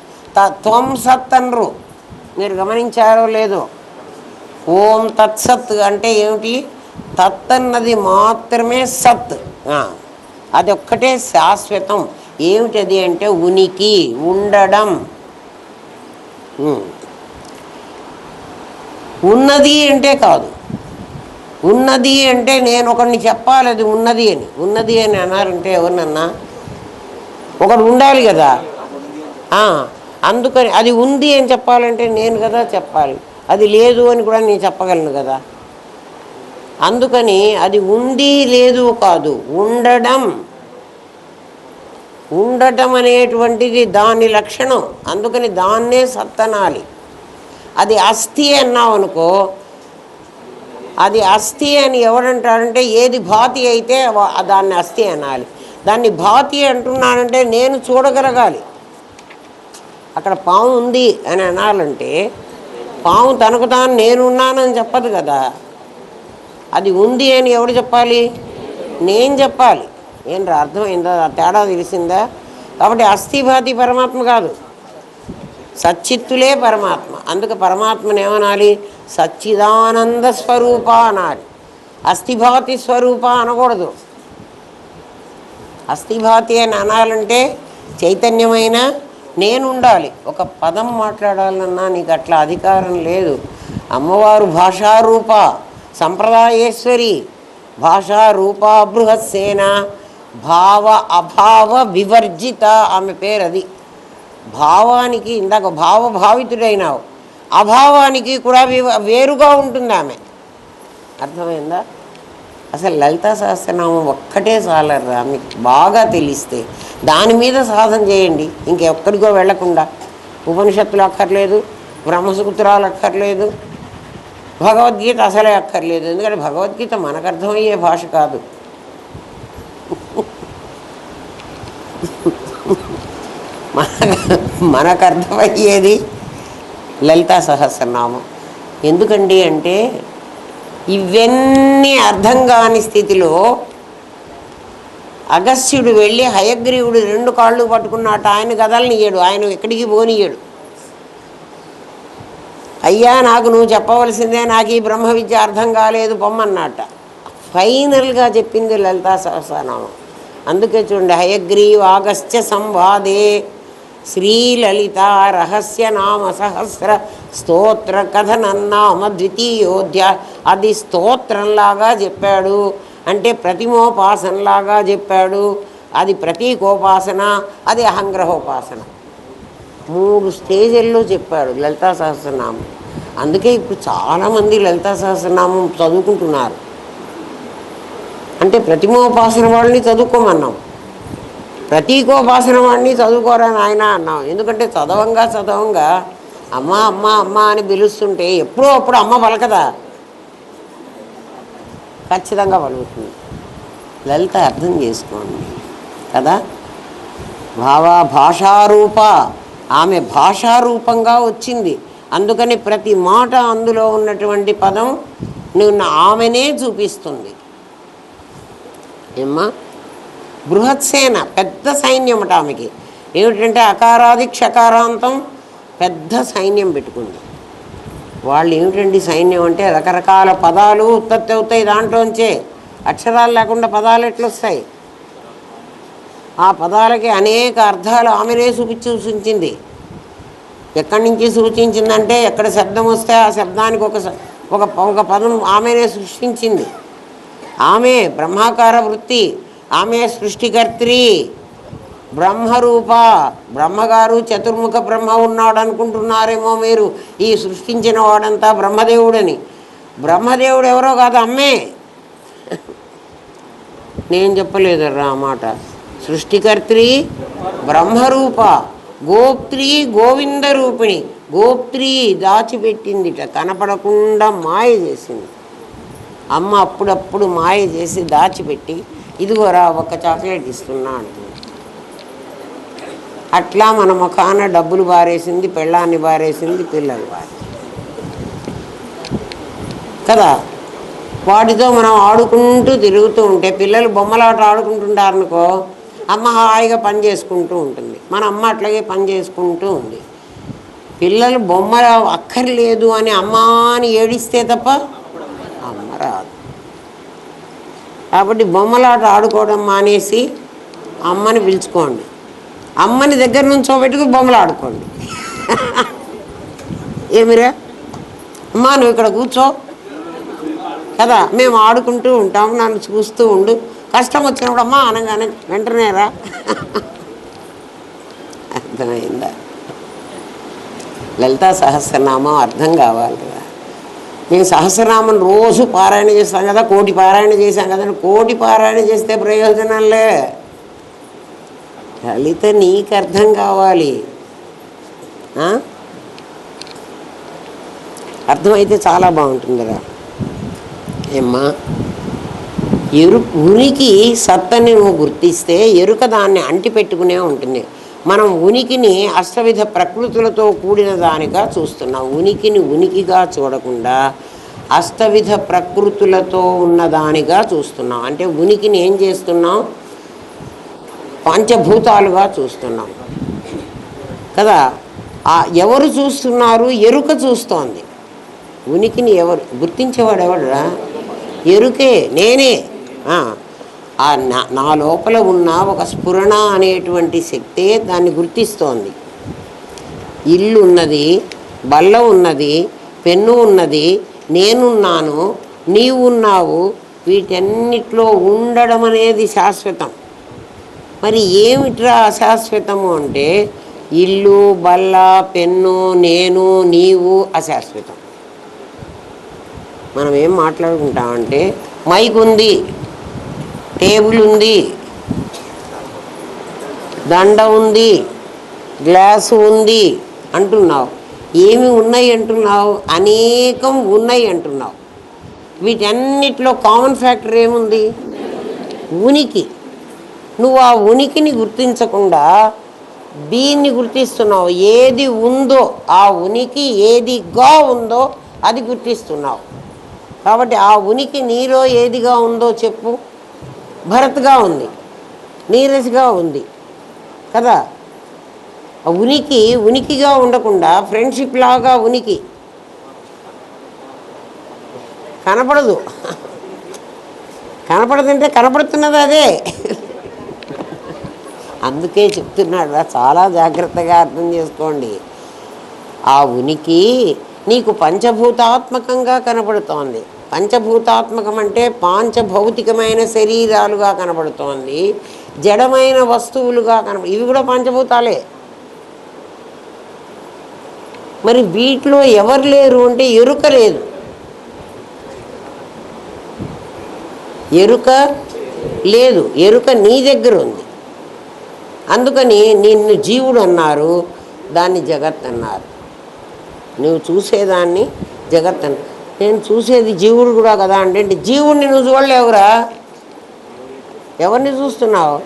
త్వం సత్ అనరు. మీరు గమనించారో లేదో? ఓం తత్సత్ అంటే ఏమిటి? తత్ అన్నది మాత్రమే సత్, అది ఒక్కటే శాశ్వతం. ఏమిటది అంటే ఉనికి, ఉండడం. ఉన్నది అంటే కాదు. ఉన్నది అంటే నేను ఒకరిని చెప్పాలి అది ఉన్నది అని. ఉన్నది అని అన్నారంటే ఎవరినన్నా ఒకడు ఉండాలి కదా. అందుకని అది ఉంది అని చెప్పాలంటే నేను కదా చెప్పాలి, అది లేదు అని కూడా నేను చెప్పగలను కదా. అందుకని అది ఉంది లేదు కాదు, ఉండడం. ఉండటం అనేటువంటిది దాని లక్షణం. అందుకని దాన్నే సత్తనాలి. అది అస్థి అన్నావు అనుకో, అది అస్థి అని ఎవడంటాడంటే ఏది భాతి అయితే దాన్ని అస్థి అనాలి. దాన్ని భాతి అంటున్నానంటే నేను చూడగలగాలి. అక్కడ పాము ఉంది అని అనాలంటే పాము తనకు తాను నేనున్నానని చెప్పదు కదా. అది ఉంది అని ఎవడు చెప్పాలి? నేను చెప్పాలి. ఏంట్రా అర్థమైందా? తేడా తెలిసిందా? కాబట్టి అస్థిభాతి పరమాత్మ కాదు, సచ్చిత్తులే పరమాత్మ. అందుకే పరమాత్మను ఏమనాలి? సచ్చిదానంద స్వరూప అనాలి. అస్థిభాతి స్వరూప అనకూడదు. అస్థిభాతి అని అనాలంటే చైతన్యమైన నేను ఉండాలి. ఒక పదం మాట్లాడాలన్నా నీకు అట్లా అధికారం లేదు. అమ్మవారు భాషారూప సంప్రదాయేశ్వరి, భాషారూప బృహత్సేన, భావ అభావ వివర్జిత ఆమె పేరు. అది భావానికి ఇందాక భావభావితుడైనావు, అభావానికి కూడా వేరుగా ఉంటుంది ఆమె. అర్థమైందా? అసలు లలితా సహస్రనామం ఒక్కటే చాలరా మీకు బాగా తెలిస్తే. దాని మీద సాధన చేయండి, ఇంకెక్కడికో వెళ్లకుండా. ఉపనిషత్తులు అక్కర్లేదు, బ్రహ్మసూత్రాలు అక్కర్లేదు, భగవద్గీత అసలే అక్కర్లేదు. ఎందుకంటే భగవద్గీత మనకు అర్థమయ్యే భాష కాదు. మనకు అర్థమయ్యేది లలితా సహస్రనామం. ఎందుకండి అంటే ఇవన్నీ అర్థం కాని స్థితిలో అగస్త్యుడు వెళ్ళి హయగ్రీవుడు 2 కాళ్ళు పట్టుకున్నట్టు ఆయన కదలనియ్యాడు, ఆయన ఎక్కడికి పోనీయాడు. అయ్యా నాకు నువ్వు చెప్పవలసిందే, నాకు ఈ బ్రహ్మ విద్య అర్థం కాలేదు పొమ్మన్నట్ట. ఫైనల్గా చెప్పింది లలితా సహస్రనామం. అందుకే చూడండి, హయగ్రీవ అగస్త్య సంవాదే శ్రీలలిత రహస్య నామ సహస్ర స్తోత్ర కథనన్నామ ద్వితీయోధ్య. అది స్తోత్రంలాగా చెప్పాడు, అంటే ప్రతిమోపాసనలాగా చెప్పాడు. అది ప్రతీకోపాసన, అది అహంగ్రహోపాసన. 3 స్టేజుల్లో చెప్పాడు లలితా సహస్రనామం. అందుకే ఇప్పుడు చాలామంది లలితా సహస్రనామం చదువుకుంటున్నారు. అంటే ప్రతిమోపాసన వాళ్ళని చదువుకోమన్నాం, ప్రతీకోపాసన వాడిని చదువుకోరని ఆయన అన్నాం. ఎందుకంటే చదవంగా అమ్మ అమ్మ అమ్మ అని పిలుస్తుంటే ఎప్పుడో అప్పుడు అమ్మ పలకదా? ఖచ్చితంగా పలుకుతుంది. లలిత అర్థం చేసుకోండి కదా. భాషారూప, ఆమె భాషారూపంగా వచ్చింది. అందుకని ప్రతి మాట అందులో ఉన్నటువంటి పదం నువ్వు ఆమెనే చూపిస్తుంది. ఏమ్మా, బృహత్సేన పెద్ద సైన్యం అట ఆమెకి. ఏమిటంటే అకారాది క్షకారాంతం పెద్ద సైన్యం పెట్టుకుంది. వాళ్ళు ఏమిటండి సైన్యం అంటే రకరకాల పదాలు ఉత్పత్తి అవుతాయి దాంట్లోంచే. అక్షరాలు లేకుండా పదాలు ఎట్లొస్తాయి? ఆ పదాలకి అనేక అర్థాలు ఆమెనే సూచించింది. ఎక్కడి నుంచి సూచించిందంటే ఎక్కడ శబ్దం వస్తే ఆ శబ్దానికి ఒక పదం ఆమెనే సృష్టించింది. ఆమె బ్రహ్మాకార వృత్తి, ఆమె సృష్టికర్త్రి, బ్రహ్మరూప. బ్రహ్మగారు చతుర్ముఖ బ్రహ్మ ఉన్నాడు అనుకుంటున్నారేమో మీరు, ఈ సృష్టించిన వాడంతా బ్రహ్మదేవుడని. బ్రహ్మదేవుడు ఎవరో కాదు, అమ్మే. నేను చెప్పలేదర్రా ఆ మాట. సృష్టికర్త్రి బ్రహ్మరూప, గోప్త్రి గోవింద రూపిణి. గోప్త్రి దాచిపెట్టిందిట, కనపడకుండా మాయ చేసింది అమ్మ. అప్పుడప్పుడు మాయ చేసి దాచిపెట్టి ఇదిగోరా ఒక చాక్లెట్ ఇస్తున్నా అంటుంది. అట్లా మన ముఖాన డబ్బులు బారేసింది, పెళ్ళాన్ని బారేసింది, పిల్లలు బారేసింది కదా. వాటితో మనం ఆడుకుంటూ తిరుగుతూ ఉంటే, పిల్లలు బొమ్మలాట ఆడుకుంటుంటారనుకో, అమ్మ హాయిగా పని చేసుకుంటూ ఉంటుంది. మన అమ్మ అట్లాగే పని చేసుకుంటూ ఉంది. పిల్లలు బొమ్మలు అక్కర్లేదు అని అమ్మ అని ఏడిస్తే తప్ప అమ్మ రాదు. కాబట్టి బొమ్మలాట ఆడుకోవడం మానేసి అమ్మని పిలుచుకోండి. అమ్మని దగ్గర నుంచోబెట్టుకు బొమ్మలు ఆడుకోండి. ఏమిరా అమ్మా నువ్వు ఇక్కడ కూర్చో కదా, మేము ఆడుకుంటూ ఉంటాము, నన్ను చూస్తూ ఉండు, కష్టం వచ్చినప్పుడు అమ్మా అనగానే వెంటనే రా. అర్థమైందా? లలితా సహస్రనామం అర్థం కావాలి కదా. మేము సహస్రనామం రోజు పారాయణ చేస్తాం కదా, కోటి పారాయణ చేశాం కదా, కోటి పారాయణ చేస్తే ప్రయోజనాలే. లలిత నీకు అర్థం కావాలి. అర్థమైతే చాలా బాగుంటుందిరా. ఏమ్మా, ఉనికి సత్తని నువ్వు గుర్తిస్తే ఎరుక దాన్ని అంటిపెట్టుకునే ఉంటుంది. మనం ఉనికిని అష్టవిధ ప్రకృతులతో కూడిన దానిగా చూస్తున్నాం. ఉనికిని ఉనికిగా చూడకుండా అష్టవిధ ప్రకృతులతో ఉన్నదానిగా చూస్తున్నాం. అంటే ఉనికిని ఏం చేస్తున్నాం? పంచభూతాలుగా చూస్తున్నాం కదా. ఎవరు చూస్తున్నారు? ఎరుక చూస్తోంది. ఉనికిని ఎవరు గుర్తించేవాడు? ఎవడురా? ఎరుకే, నేనే. నా లోపల ఉన్న ఒక స్ఫురణ అనేటువంటి శక్తే దాన్ని గుర్తిస్తోంది. ఇల్లు ఉన్నది, బల్ల ఉన్నది, పెన్ను ఉన్నది, నేనున్నాను, నీవు ఉన్నావు. వీటన్నిటిలో ఉండడం అనేది శాశ్వతం. మరి ఏమిట్రా అశాశ్వతము అంటే ఇల్లు, బల్ల, పెన్ను, నేను, నీవు అశాశ్వతం. మనం ఏం మాట్లాడుకుంటామంటే మైక్ ఉంది, టేబుల్ ఉంది, దండ ఉంది, గ్లాసు ఉంది అంటున్నావు. ఏమి ఉన్నాయి అంటున్నావు? అనేకం ఉన్నాయి అంటున్నావు. వీటన్నిటిలో కామన్ ఫ్యాక్టర్ ఏముంది? ఉనికి. నువ్వు ఆ ఉనికిని గుర్తించకుండా దీన్ని గుర్తిస్తున్నావు. ఏది ఉందో ఆ ఉనికి ఏదిగా ఉందో అది గుర్తిస్తున్నావు. కాబట్టి ఆ ఉనికి నీలో ఏదిగా ఉందో చెప్పు. భరత్గా ఉంది, నీరజ్గా ఉంది కదా. ఉనికిగా ఉండకుండా ఫ్రెండ్షిప్ లాగా ఉనికి కనపడదు. కనపడదంటే కనపడుతున్నది అదే. అందుకే చెప్తున్నాడు, చాలా జాగ్రత్తగా అర్థం చేసుకోండి. ఆ ఉనికి నీకు పంచభూతాత్మకంగా కనపడుతోంది. పంచభూతాత్మకం అంటే పాంచభౌతికమైన శరీరాలుగా కనపడుతోంది, జడమైన వస్తువులుగా ఇవి కూడా పంచభూతాలే. మరి వీటిలో ఎవరు లేరు అంటే ఎరుక లేదు. ఎరుక లేదు, ఎరుక నీ దగ్గర ఉంది. అందుకని నిన్ను జీవుడు అన్నారు, దాన్ని జగత్ అన్నారు. నువ్వు చూసేదాన్ని జగత్ అన్న. నేను చూసేది జీవుడు కూడా కదా అంటే జీవుడిని నువ్వు చూడలేవురా. ఎవరిని చూస్తున్నావు?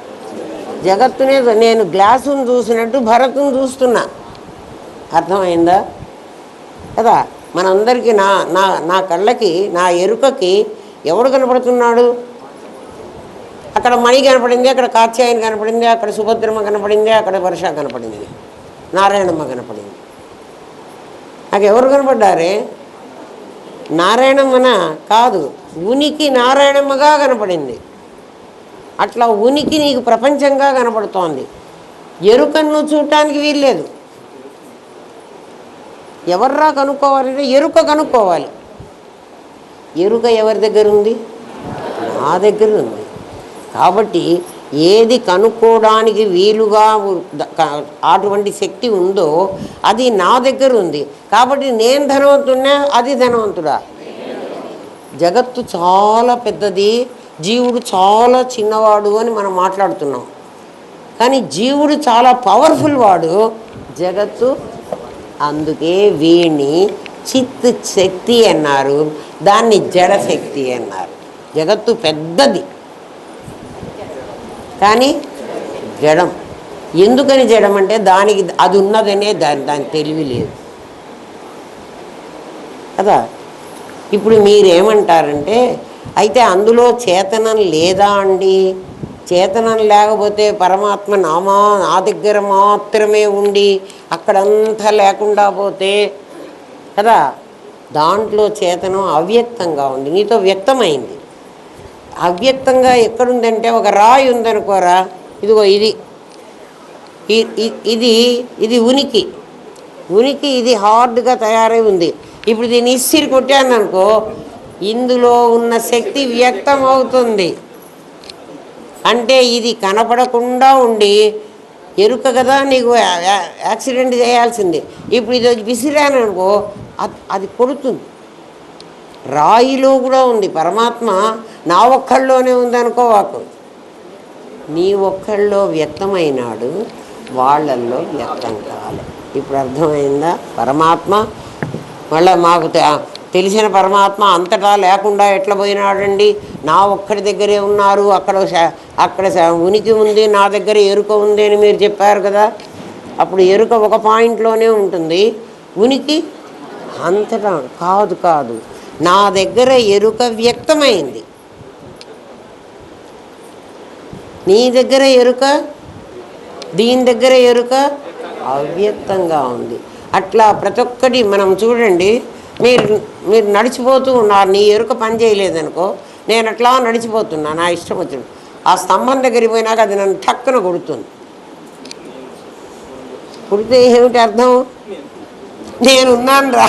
జగత్తునే. నేను గ్లాసును చూసినట్టు భరత్ను చూస్తున్నా. అర్థమైందా కదా. మనందరికీ నా కళ్ళకి, నా ఎరుకకి ఎవడు కనపడుతున్నాడు? అక్కడ మణి కనపడింది, అక్కడ కాత్యాయని కనపడింది, అక్కడ సుభద్రమ్మ కనపడింది, అక్కడ వర్ష కనపడింది, నారాయణమ్మ కనపడింది. నాకు ఎవరు కనపడ్డారే? నారాయణమ్మన కాదు, ఉనికి నారాయణమ్మగా కనపడింది. అట్లా ఉనికి నీకు ప్రపంచంగా కనపడుతోంది. ఎరుకను చూడటానికి వీల్లేదు. ఎవర్రా కనుక్కోవాలంటే ఎరుక కనుక్కోవాలి. ఎరుక ఎవరి దగ్గర ఉంది? నా దగ్గర ఉంది. కాబట్టి ఏది కనుక్కోవడానికి వీలుగా అటువంటి శక్తి ఉందో అది నా దగ్గర ఉంది. కాబట్టి నేను ధనవంతున్నా, అది ధనవంతుడా? జగత్తు చాలా పెద్దది, జీవుడు చాలా చిన్నవాడు అని మనం మాట్లాడుతున్నాం. కానీ జీవుడు చాలా పవర్ఫుల్ వాడు, జగత్తు. అందుకే వీణ్ణి చిత్ శక్తి అన్నారు, దాన్ని జడశక్తి అన్నారు. జగత్తు పెద్దది కానీ జడం. ఎందుకని జడం అంటే దానికి అది ఉన్నదనే దాని తెలివి లేదు కదా. ఇప్పుడు మీరేమంటారంటే అయితే అందులో చేతనం లేదా అండి? చేతనం లేకపోతే పరమాత్మ నా దగ్గర మాత్రమే ఉండి అక్కడంతా లేకుండా పోతే కదా. దాంట్లో చేతనం అవ్యక్తంగా ఉంది, నీతో వ్యక్తమైంది. అవ్యక్తంగా ఎక్కడుందంటే ఒక రాయి ఉందనుకోరా, ఇదిగో ఇది ఉనికి. ఇది హార్డ్గా తయారై ఉంది. ఇప్పుడు దీన్ని ఇసిరి కొట్టాను అనుకో, ఇందులో ఉన్న శక్తి వ్యక్తం అవుతుంది. అంటే ఇది కనపడకుండా ఉండి ఎరుక కదా నీకు యాక్సిడెంట్ చేయాల్సింది. ఇప్పుడు ఇది విసిరాను అనుకో అది కొడుతుంది. రాయిలో కూడా ఉంది పరమాత్మ, నా ఒక్కళ్ళలోనే ఉందనుకో వాకు. నీ ఒక్కళ్ళలో వ్యక్తమైనాడు, వాళ్ళల్లో వ్యక్తం కాలే. ఇప్పుడు అర్థమైందా? పరమాత్మ మళ్ళీ మాకు తెలిసిన పరమాత్మ అంతటా లేకుండా ఎట్లా పోయినాడండి? నా ఒక్కడి దగ్గరే ఉన్నారు, అక్కడ ఉనికి ఉంది, నా దగ్గర ఎరుక ఉంది అని మీరు చెప్పారు కదా. అప్పుడు ఎరుక ఒక పాయింట్లోనే ఉంటుంది, ఉనికి అంతటా కాదు. కాదు, నా దగ్గర ఎరుక వ్యక్తమైంది, నీ దగ్గర ఎరుక, దీని దగ్గర ఎరుక అవ్యక్తంగా ఉంది. అట్లా ప్రతి ఒక్కటి మనం చూడండి. మీరు నడిచిపోతూ ఉన్నారు, నీ ఎరుక పని చేయలేదనుకో, నేను అట్లా నడిచిపోతున్నా నా ఇష్టం వచ్చింది. ఆ స్తంభం దగ్గరికి పోయినాక అది నన్ను టక్కున కొడుతుంది. కొడితే ఏమిటి అర్థం? నేనున్నాను రా.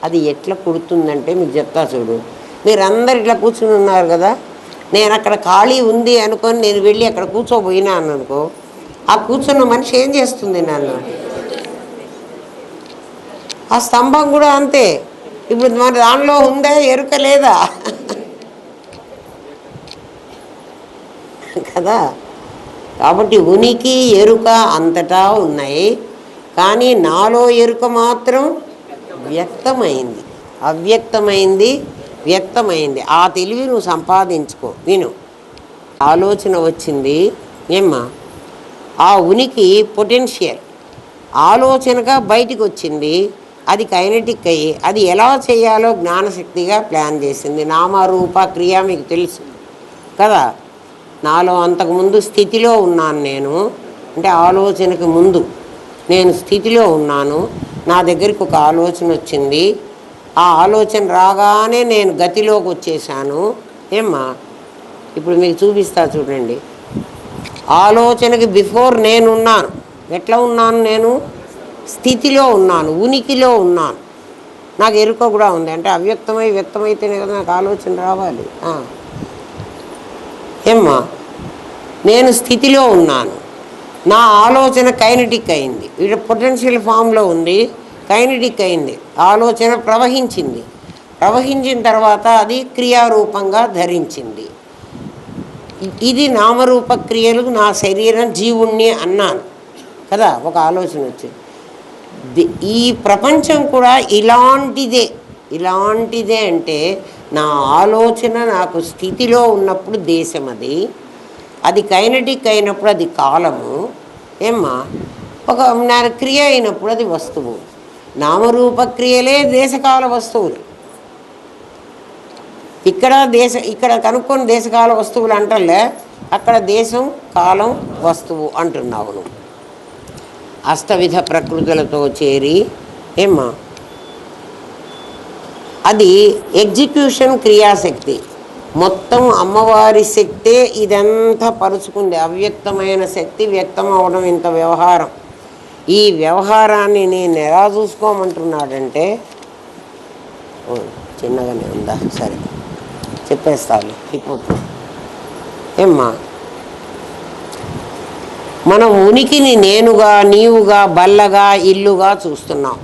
అది ఎట్లా కుడుతుందంటే మీకు చెప్తా చూడు. మీరందరు ఇట్లా కూర్చుని ఉన్నారు కదా, నేను అక్కడ ఖాళీ ఉంది అనుకొని నేను వెళ్ళి అక్కడ కూర్చోబోయినాను అనుకో, ఆ కూర్చున్న మనిషి ఏం చేస్తుంది నన్ను? ఆ స్తంభం కూడా అంతే. ఇప్పుడు మన దానిలో ఉందా ఎరుక లేదా కదా. కాబట్టి ఉనికి ఎరుక అంతటా ఉన్నాయి, కానీ నాలో ఎరుక మాత్రం వ్యక్తమైంది, అవ్యక్తమైంది, వ్యక్తమైంది. ఆ తెలివి నువ్వు సంపాదించుకో. విను, ఆలోచన వచ్చింది ఏమ్మా, ఆ ఉనికి పొటెన్షియల్ ఆలోచనగా బయటికి వచ్చింది, అది కైనెటిక్ అయ్యి అది ఎలా చేయాలో జ్ఞానశక్తిగా ప్లాన్ చేసింది. నామరూప క్రియ మీకు తెలుసు కదా. నాలో అంతకుముందు స్థితిలో ఉన్నాను నేను, అంటే ఆలోచనకు ముందు నేను స్థితిలో ఉన్నాను. నా దగ్గరికి ఒక ఆలోచన వచ్చింది, ఆ ఆలోచన రాగానే నేను గతిలోకి వచ్చేసాను. ఏమ్మా, ఇప్పుడు మీకు చూపిస్తా చూడండి. ఆలోచనకి బిఫోర్ నేనున్నాను. ఎట్లా ఉన్నాను? నేను స్థితిలో ఉన్నాను, ఉనికిలో ఉన్నాను. నాకు ఎరుక కూడా ఉంది. అంటే అవ్యక్తమై వ్యక్తమైతేనే కదా నాకు ఆలోచన రావాలి. ఏమ్మా, నేను స్థితిలో ఉన్నాను, నా ఆలోచన కైనటిక్ అయింది. ఇది పొటెన్షియల్ ఫామ్లో ఉంది, కైనటిక్ అయింది. ఆలోచన ప్రవహించింది, ప్రవహించిన తర్వాత అది క్రియారూపంగా ధరించింది. ఇది నామరూప క్రియలు. నా శరీరం జీవుణ్ణి అన్నాను కదా, ఒక ఆలోచన వచ్చింది. ఈ ప్రపంచం కూడా ఇలాంటిదే. ఇలాంటిదే అంటే నా ఆలోచన నాకు స్థితిలో ఉన్నప్పుడు దేశం, అది కైనటిక్ అయినప్పుడు అది కాలము. ఏమ్మా, ఒక నా క్రియ అయినప్పుడు అది వస్తువు. నామరూప క్రియలే దేశకాల వస్తువులు. ఇక్కడ కనుక్కొని దేశకాల వస్తువులు అంటలే, అక్కడ దేశం కాలం వస్తువు అంటున్నావు నువ్వు. అష్టవిధ ప్రకృతులతో చేరి ఏమ్మా, అది ఎగ్జిక్యూషన్ క్రియాశక్తి. మొత్తం అమ్మవారి శక్తే ఇదంతా పరుచుకుంది. అవ్యక్తమైన శక్తి వ్యక్తం అవడం ఇంత వ్యవహారం. ఈ వ్యవహారాన్ని నేను ఎలా చూసుకోమంటున్నాడంటే, చిన్నగానే ఉందా, సరే చెప్పేస్తాను ఇప్పుడు. ఏమ్మా, మనం ఉనికిని నేనుగా, నీవుగా, బల్లగా, ఇల్లుగా చూస్తున్నాం.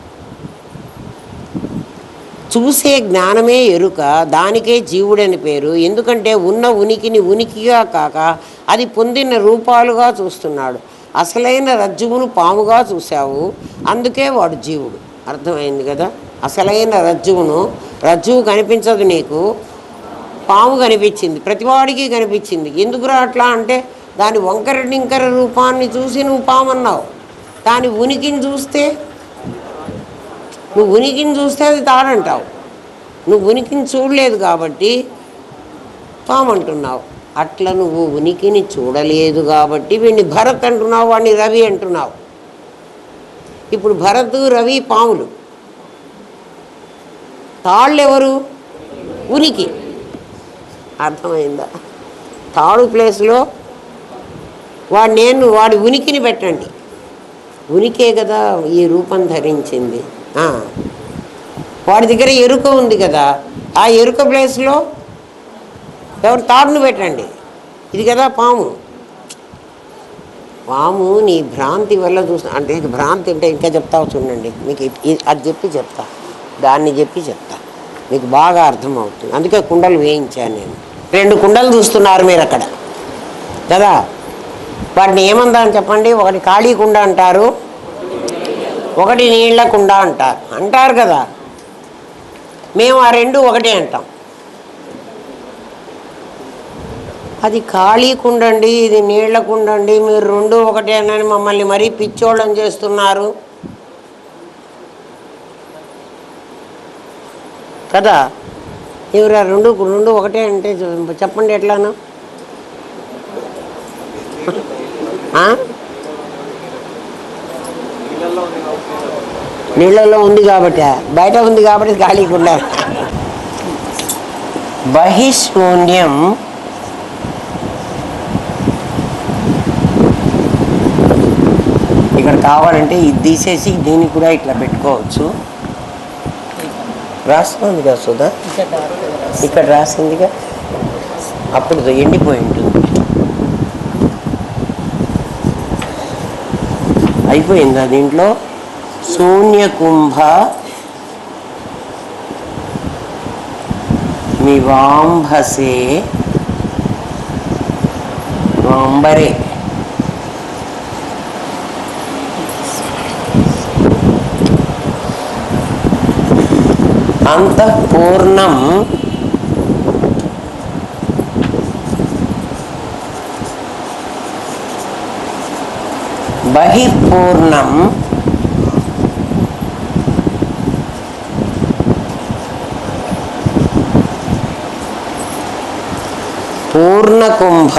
చూసే జ్ఞానమే ఎరుక, దానికే జీవుడని పేరు. ఎందుకంటే ఉన్న ఉనికిని ఉనికిగా కాక అది పొందిన రూపాలుగా చూస్తున్నాడు. అసలైన రజ్జువును పాముగా చూశావు, అందుకే వాడు జీవుడు. అర్థమైంది కదా. అసలైన రజ్జువు కనిపించదు నీకు, పాము కనిపించింది, ప్రతివాడికి కనిపించింది. ఎందుకురా అట్లా అంటే, దాని వంకర టింకర రూపాన్ని చూసి నువ్వు పాము అన్నావు. దాని ఉనికిని చూస్తే అది తాడంటావు. నువ్వు ఉనికిని చూడలేదు కాబట్టి పాము అంటున్నావు. అట్లా నువ్వు ఉనికిని చూడలేదు కాబట్టి వీడిని భరత్ అంటున్నావు, వాడిని రవి అంటున్నావు. ఇప్పుడు భరత్, రవి పాములు. తాళ్ళు ఎవరు? ఉనికి. అర్థమైందా? తాడు ప్లేస్లో వాడి ఉనికిని పెట్టండి. ఉనికే కదా ఈ రూపం ధరించింది. వాడి దగ్గర ఎరుక ఉంది కదా, ఆ ఎరుక ప్లేస్లో తాడును పెట్టండి. ఇది కదా పాము. వాము నీ భ్రాంతి వల్ల చూస్తా అంటే ఇది భ్రాంతి అంటే ఇంకా చెప్తావు చూడండి మీకు అది చెప్పి చెప్తా, దాన్ని చెప్పి చెప్తా, మీకు బాగా అర్థమవుతుంది. అందుకే కుండలు వేయించాను నేను. 2 కుండలు చూస్తున్నారు మీరు అక్కడ కదా. వాటిని ఏమందా అని చెప్పండి. ఒకటి ఖాళీ కుండ అంటారు, ఒకటి నీళ్ల కుండ అంటారు కదా. మేము ఆ 2 ఒకటే అంటాం. అది ఖాళీ కుండ అండి, ఇది నీళ్ల కుండ అండి, మీరు 2 ఒకటే అని మమ్మల్ని మరీ పిచ్చోళ్ళని చేస్తున్నారు కదా. ఎవరు 2 ఒకటే అంటే చెప్పండి ఎట్లాను? నీళ్ళల్లో ఉంది కాబట్టి, బయట ఉంది కాబట్టి ఖాళీ కుండ. బహిశూన్యం ఇక్కడ కావాలంటే ఇది తీసేసి దీన్ని కూడా ఇట్లా పెట్టుకోవచ్చు. రాస్తుంది కదా సుధా, ఇక్కడ రాసిందిగా, అప్పుడు ఎండిపోయి ఉంటుంది. అయిపోయిందా దీంట్లో? శూన్యకుంభ మివాంభసే వాంబరే అంతఃపూర్ణం బహిఃపూర్ణం పూర్ణకుంభ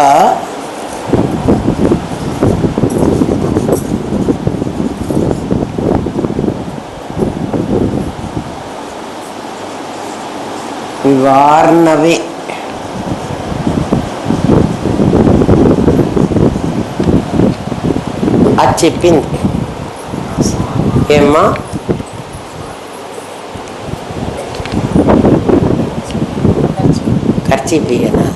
వార్ణవే. అది చెప్పింది ఏమ్మా? ఖర్చు బియ్యనా?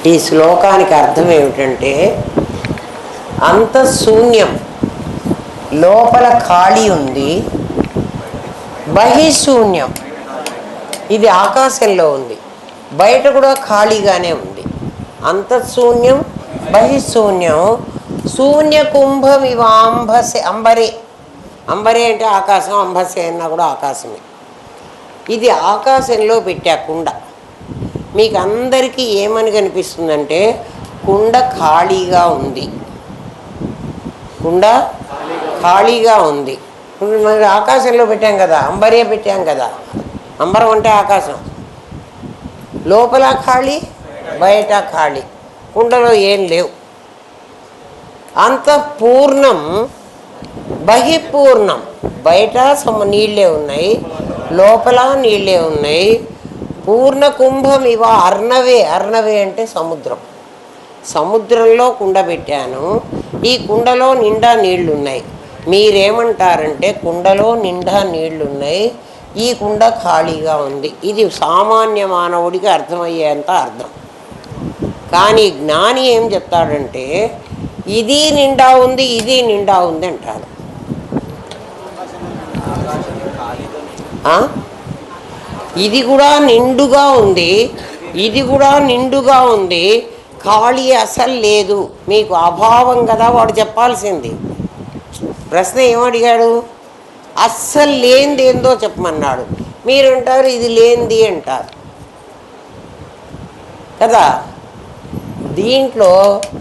ఈ శ్లోకానికి అర్థం ఏమిటంటే అంతఃశూన్యం, లోపల ఖాళీ ఉంది, బహిశూన్యం, ఇది ఆకాశంలో ఉంది, బయట కూడా ఖాళీగానే ఉంది. అంతఃశూన్యం బహిశూన్యం. శూన్యకుంభం ఇవ అంబసే, అంబరే, అంబరే అంటే ఆకాశం, అంబసే అన్నా కూడా ఆకాశమే. ఇది ఆకాశంలో పెట్టా కుండ. మీకు అందరికీ ఏమని కనిపిస్తుందంటే కుండ ఖాళీగా ఉంది, కుండ ఖాళీగా ఉంది. మరి ఆకాశంలో పెట్టాం కదా, అంబరే పెట్టాం కదా. అంబరం అంటే ఆకాశం, లోపల ఖాళీ, బయట ఖాళీ, కుండలో ఏం లేవు. అంతఃపూర్ణం బహిపూర్ణం, బయట నీళ్ళే ఉన్నాయి, లోపల నీళ్ళే ఉన్నాయి. పూర్ణ కుంభం ఇవ అర్ణవే, అర్ణవే అంటే సముద్రం, సముద్రంలో కుండ పెట్టాను. ఈ కుండలో నిండా నీళ్లున్నాయి. మీరేమంటారంటే కుండలో నిండా నీళ్లున్నాయి, ఈ కుండ ఖాళీగా ఉంది. ఇది సామాన్య మానవుడికి అర్థమయ్యేంత అర్థం. కానీ జ్ఞాని ఏం చెప్తాడంటే ఇది నిండా ఉంది, ఇది నిండా ఉంది అంటాడు. ఇది కూడా నిండుగా ఉంది, ఇది కూడా నిండుగా ఉంది, ఖాళీ అసలు లేదు. మీకు అభావం కదా వాడు చెప్పాల్సింది. ప్రశ్న ఏమడిగాడు? అస్సలు లేనిది ఏందో చెప్పమన్నాడు. మీరంటారు ఇది లేనిది అంటారు కదా. దీంట్లో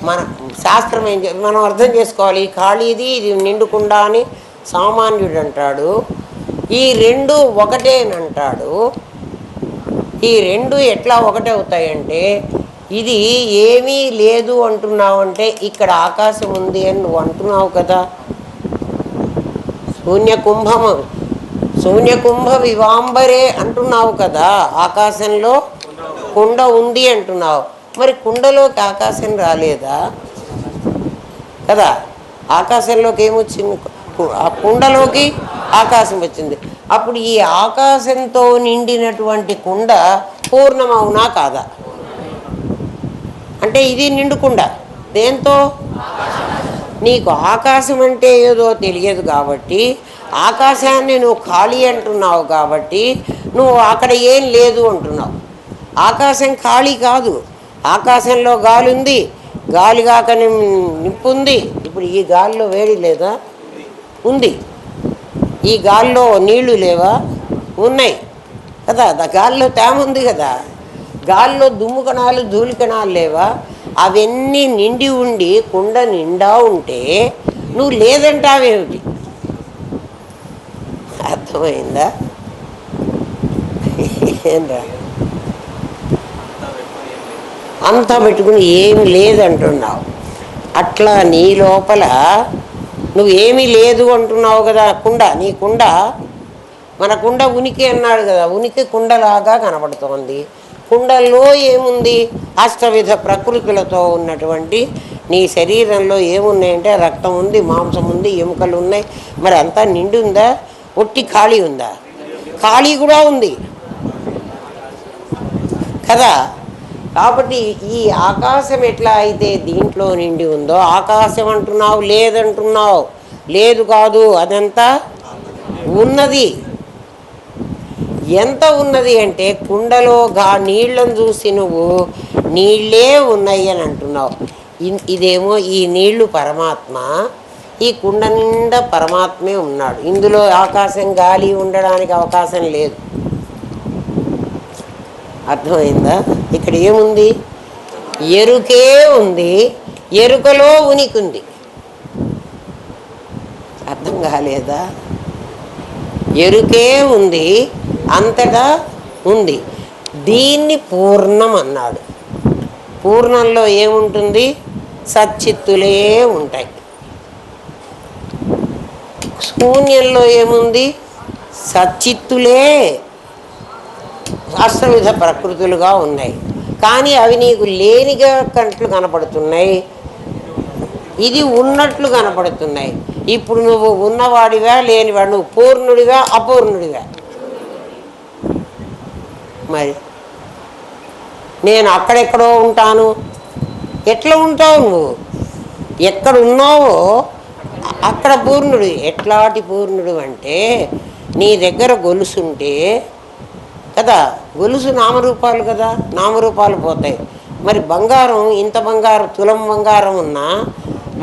మన శాస్త్రం మనం అర్థం చేసుకోవాలి. ఖాళీది ఇది నిండుకుండా అని సామాన్యుడు అంటాడు, ఈ 2 ఒకటేనంటాడు. ఈ 2 ఎట్లా ఒకటే అవుతాయంటే, ఇది ఏమీ లేదు అంటున్నావు అంటే ఇక్కడ ఆకాశం ఉంది అని నువ్వు అంటున్నావు కదా. శూన్యకుంభ వివాంబరే అంటున్నావు కదా, ఆకాశంలో కుండ ఉంది అంటున్నావు. మరి కుండలోకి ఆకాశం రాలేదా కదా. ఆకాశంలోకి ఏమొచ్చింది? ఆ కుండలోకి ఆకాశం వచ్చింది. అప్పుడు ఈ ఆకాశంతో నిండినటువంటి కుండ పూర్ణమవునా కాదా? అంటే ఇది నిండుకుండా దేంతో? నీకు ఆకాశం అంటే ఏదో తెలియదు కాబట్టి, ఆకాశాన్ని నువ్వు ఖాళీ అంటున్నావు కాబట్టి నువ్వు అక్కడ ఏం లేదు అంటున్నావు. ఆకాశం ఖాళీ కాదు. ఆకాశంలో గాలి ఉంది, గాలి కాక నిప్పు ఉంది. ఇప్పుడు ఈ గాలిలో వేడి లేదా? ఉంది. ఈ గాలిలో నీళ్లు లేవా? ఉన్నాయి కదా. గాలిలో తేమ ఉంది కదా. గాలిలో దుమ్ము కణాలు ధూళి కణాలు లేవా? అవన్నీ నిండి ఉండి కుండ నిండా ఉంటే నువ్వు లేదంటావేమిటి? అర్థమైందా? ఏంరా అంతా పెట్టుకుని ఏం లేదంటున్నావు. అట్లా నీ లోపల నువ్వేమీ లేదు అంటున్నావు కదా. కుండ, నీ కుండ, మన కుండ ఉనికి అన్నాడు కదా. ఉనికి కుండలాగా కనబడుతోంది. కుండల్లో ఏముంది? అష్టవిధ ప్రకృతులతో ఉన్నటువంటి నీ శరీరంలో ఏమున్నాయంటే రక్తం ఉంది, మాంసం ఉంది, ఎముకలు ఉన్నాయి. మరి అంతా నిండి ఉందా? ఒట్టి ఖాళీ ఉందా? ఖాళీ కూడా ఉంది కదా. కాబట్టి ఈ ఆకాశం ఎట్లా అయితే దీంట్లో నిండి ఉందో, ఆకాశం అంటున్నావు, లేదంటున్నావు. లేదు కాదు, అదంతా ఉన్నది. ఎంత ఉన్నది అంటే కుండలో నీళ్లను చూసి నువ్వు నీళ్ళే ఉన్నాయి అని అంటున్నావు. ఇదేమో ఈ నీళ్లు పరమాత్మ, ఈ కుండ నిండా పరమాత్మే ఉన్నాడు. ఇందులో ఆకాశం గాలి ఉండడానికి అవకాశం లేదు. అర్థమైందా? ఇక్కడ ఏముంది? ఎరుకే ఉంది, ఎరుకలో ఉనికి ఉంది. అర్థం కాలేదా? ఎరుకే ఉంది, అంతటా ఉంది. దీన్ని పూర్ణం అన్నాడు. పూర్ణంలో ఏముంటుంది? సచ్చిత్తులే ఉంటాయి. శూన్యంలో ఏముంది? సచ్చిత్తులే అష్టవిధ ప్రకృతులుగా ఉన్నాయి. కానీ అవి నీకు లేనిగా కంట్లు కనపడుతున్నాయి, ఇది ఉన్నట్లు కనపడుతున్నాయి. ఇప్పుడు నువ్వు ఉన్నవాడివా లేనివాడు? నువ్వు పూర్ణుడివా అపూర్ణుడివా? మరి నేను అక్కడెక్కడో ఉంటాను. ఎట్లా ఉంటావు నువ్వు? ఎక్కడ ఉన్నావో అక్కడ పూర్ణుడు. ఎట్లాంటి పూర్ణుడు అంటే నీ దగ్గర గొలుసుంటే కదా, గొలుసు నామరూపాలు కదా, నామరూపాలు పోతాయి. మరి బంగారం, ఇంత బంగారం, తులం బంగారం ఉన్నా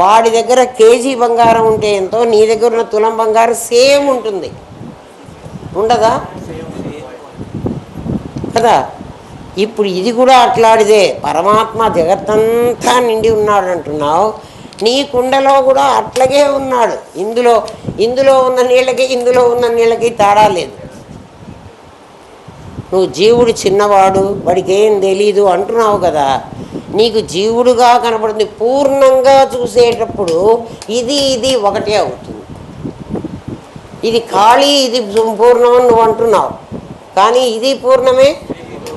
వాడి దగ్గర కేజీ బంగారం ఉంటే ఎంతో, నీ దగ్గర ఉన్న తులం బంగారం సేమ్ ఉంటుంది, ఉండదా కదా. ఇప్పుడు ఇది కూడా అట్లాడిదే. పరమాత్మ జగత్తంతా నిండి ఉన్నాడు అంటున్నావు. నీ కుండలో కూడా అట్లాగే ఉన్నాడు. ఇందులో ఉన్న నీళ్ళకి ఇందులో ఉన్న నీళ్ళకి తేడా లేదు. నువ్వు జీవుడు చిన్నవాడు, వాడికి ఏం తెలీదు అంటున్నావు కదా. నీకు జీవుడుగా కనపడుతుంది. పూర్ణంగా చూసేటప్పుడు ఇది ఒకటే అవుతుంది. ఇది ఖాళీ, ఇది పూర్ణమని నువ్వు అంటున్నావు. కానీ ఇది పూర్ణమే,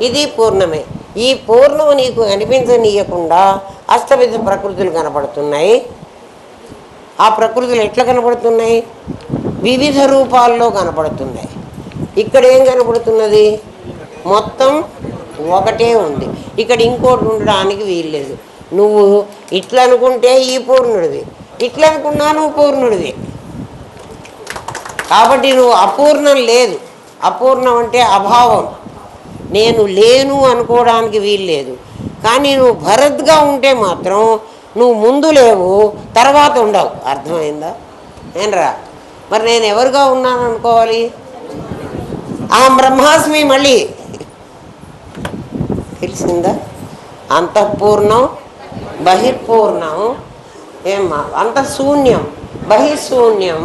ఇది పూర్ణమే. ఈ పూర్ణము నీకు కనిపించనీయకుండా అష్టవిధ ప్రకృతులు కనపడుతున్నాయి. ఆ ప్రకృతులు ఎట్లా కనపడుతున్నాయి? వివిధ రూపాల్లో కనపడుతున్నాయి. ఇక్కడ ఏం కనపడుతున్నది? మొత్తం ఒకటే ఉంది. ఇక్కడ ఇంకోటి ఉండడానికి వీల్లేదు. నువ్వు ఇట్లా అనుకుంటే ఈ పూర్ణుడివి, ఇట్లా అనుకున్నా నువ్వు పూర్ణుడివి. కాబట్టి నువ్వు అపూర్ణం లేదు. అపూర్ణం అంటే అభావం. నేను లేను అనుకోవడానికి వీల్లేదు. కానీ నువ్వు భరత్గా ఉంటే మాత్రం నువ్వు ముందు లేవు, తర్వాత ఉండవు. అర్థమైందా? ఏనరా? మరి నేను ఎవరుగా ఉన్నాను అనుకోవాలి? అహం బ్రహ్మాస్మి. మళ్ళీ తెలిసిందా? అంతఃపూర్ణం, బహిర్పూర్ణం. ఏమ్మా? అంతఃశూన్యం, బహిర్శూన్యం.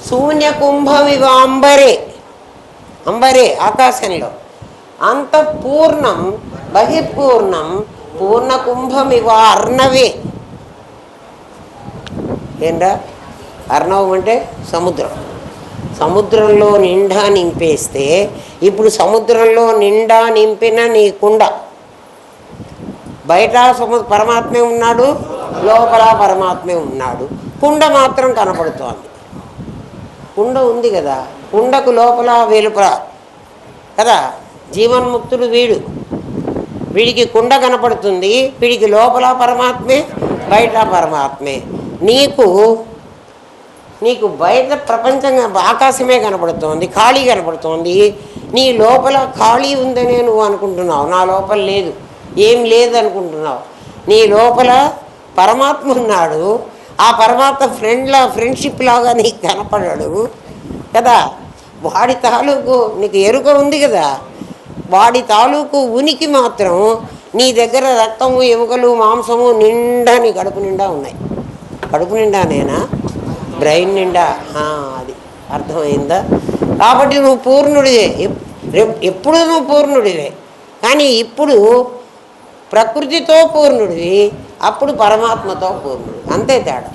శూన్యకుంభమివ అంబరే, అంబరే ఆకాశంలో. అంతఃపూర్ణం, బహిర్పూర్ణం. పూర్ణకుంభమివ అర్ణవే. ఏంరా? అర్ణవం అంటే సముద్రం. సముద్రంలో నిండా నింపేస్తే ఇప్పుడు సముద్రంలో నిండా నింపిన నీ కుండ, బయట పరమాత్మే ఉన్నాడు, లోపల పరమాత్మే ఉన్నాడు. కుండ మాత్రం కనపడుతోంది. కుండ ఉంది కదా, కుండకు లోపల వెలుపల కదా. జీవన్ముక్తుడు వీడు. వీడికి కుండ కనపడుతుంది, వీడికి లోపల పరమాత్మే బయట పరమాత్మే. నీకు నీకు బయట ప్రపంచంగా ఆకాశమే కనపడుతోంది, ఖాళీ కనపడుతోంది. నీ లోపల ఖాళీ ఉందనే నువ్వు అనుకుంటున్నావు, నా లోపల లేదు, ఏం లేదు అనుకుంటున్నావు. నీ లోపల పరమాత్మ ఉన్నాడు, ఆ పరమాత్మ ఫ్రెండ్షిప్ లాగా నీకు కనపడాడు కదా. వాడి తాలూకు నీకు ఎరుక ఉంది కదా, వాడి తాలూకు ఉనికి మాత్రం నీ దగ్గర రక్తము ఎముకలు మాంసము నిండా నీ కడుపు నిండా ఉన్నాయి. కడుపు నిండానేనా, బ్రెయిన్ నిండా, అది అర్థమైందా? కాబట్టి నువ్వు పూర్ణుడివే, ఎప్పుడు నువ్వు పూర్ణుడివే. కానీ ఇప్పుడు ప్రకృతితో పూర్ణుడివి, అప్పుడు పరమాత్మతో పూర్ణుడు, అంతే తేడా.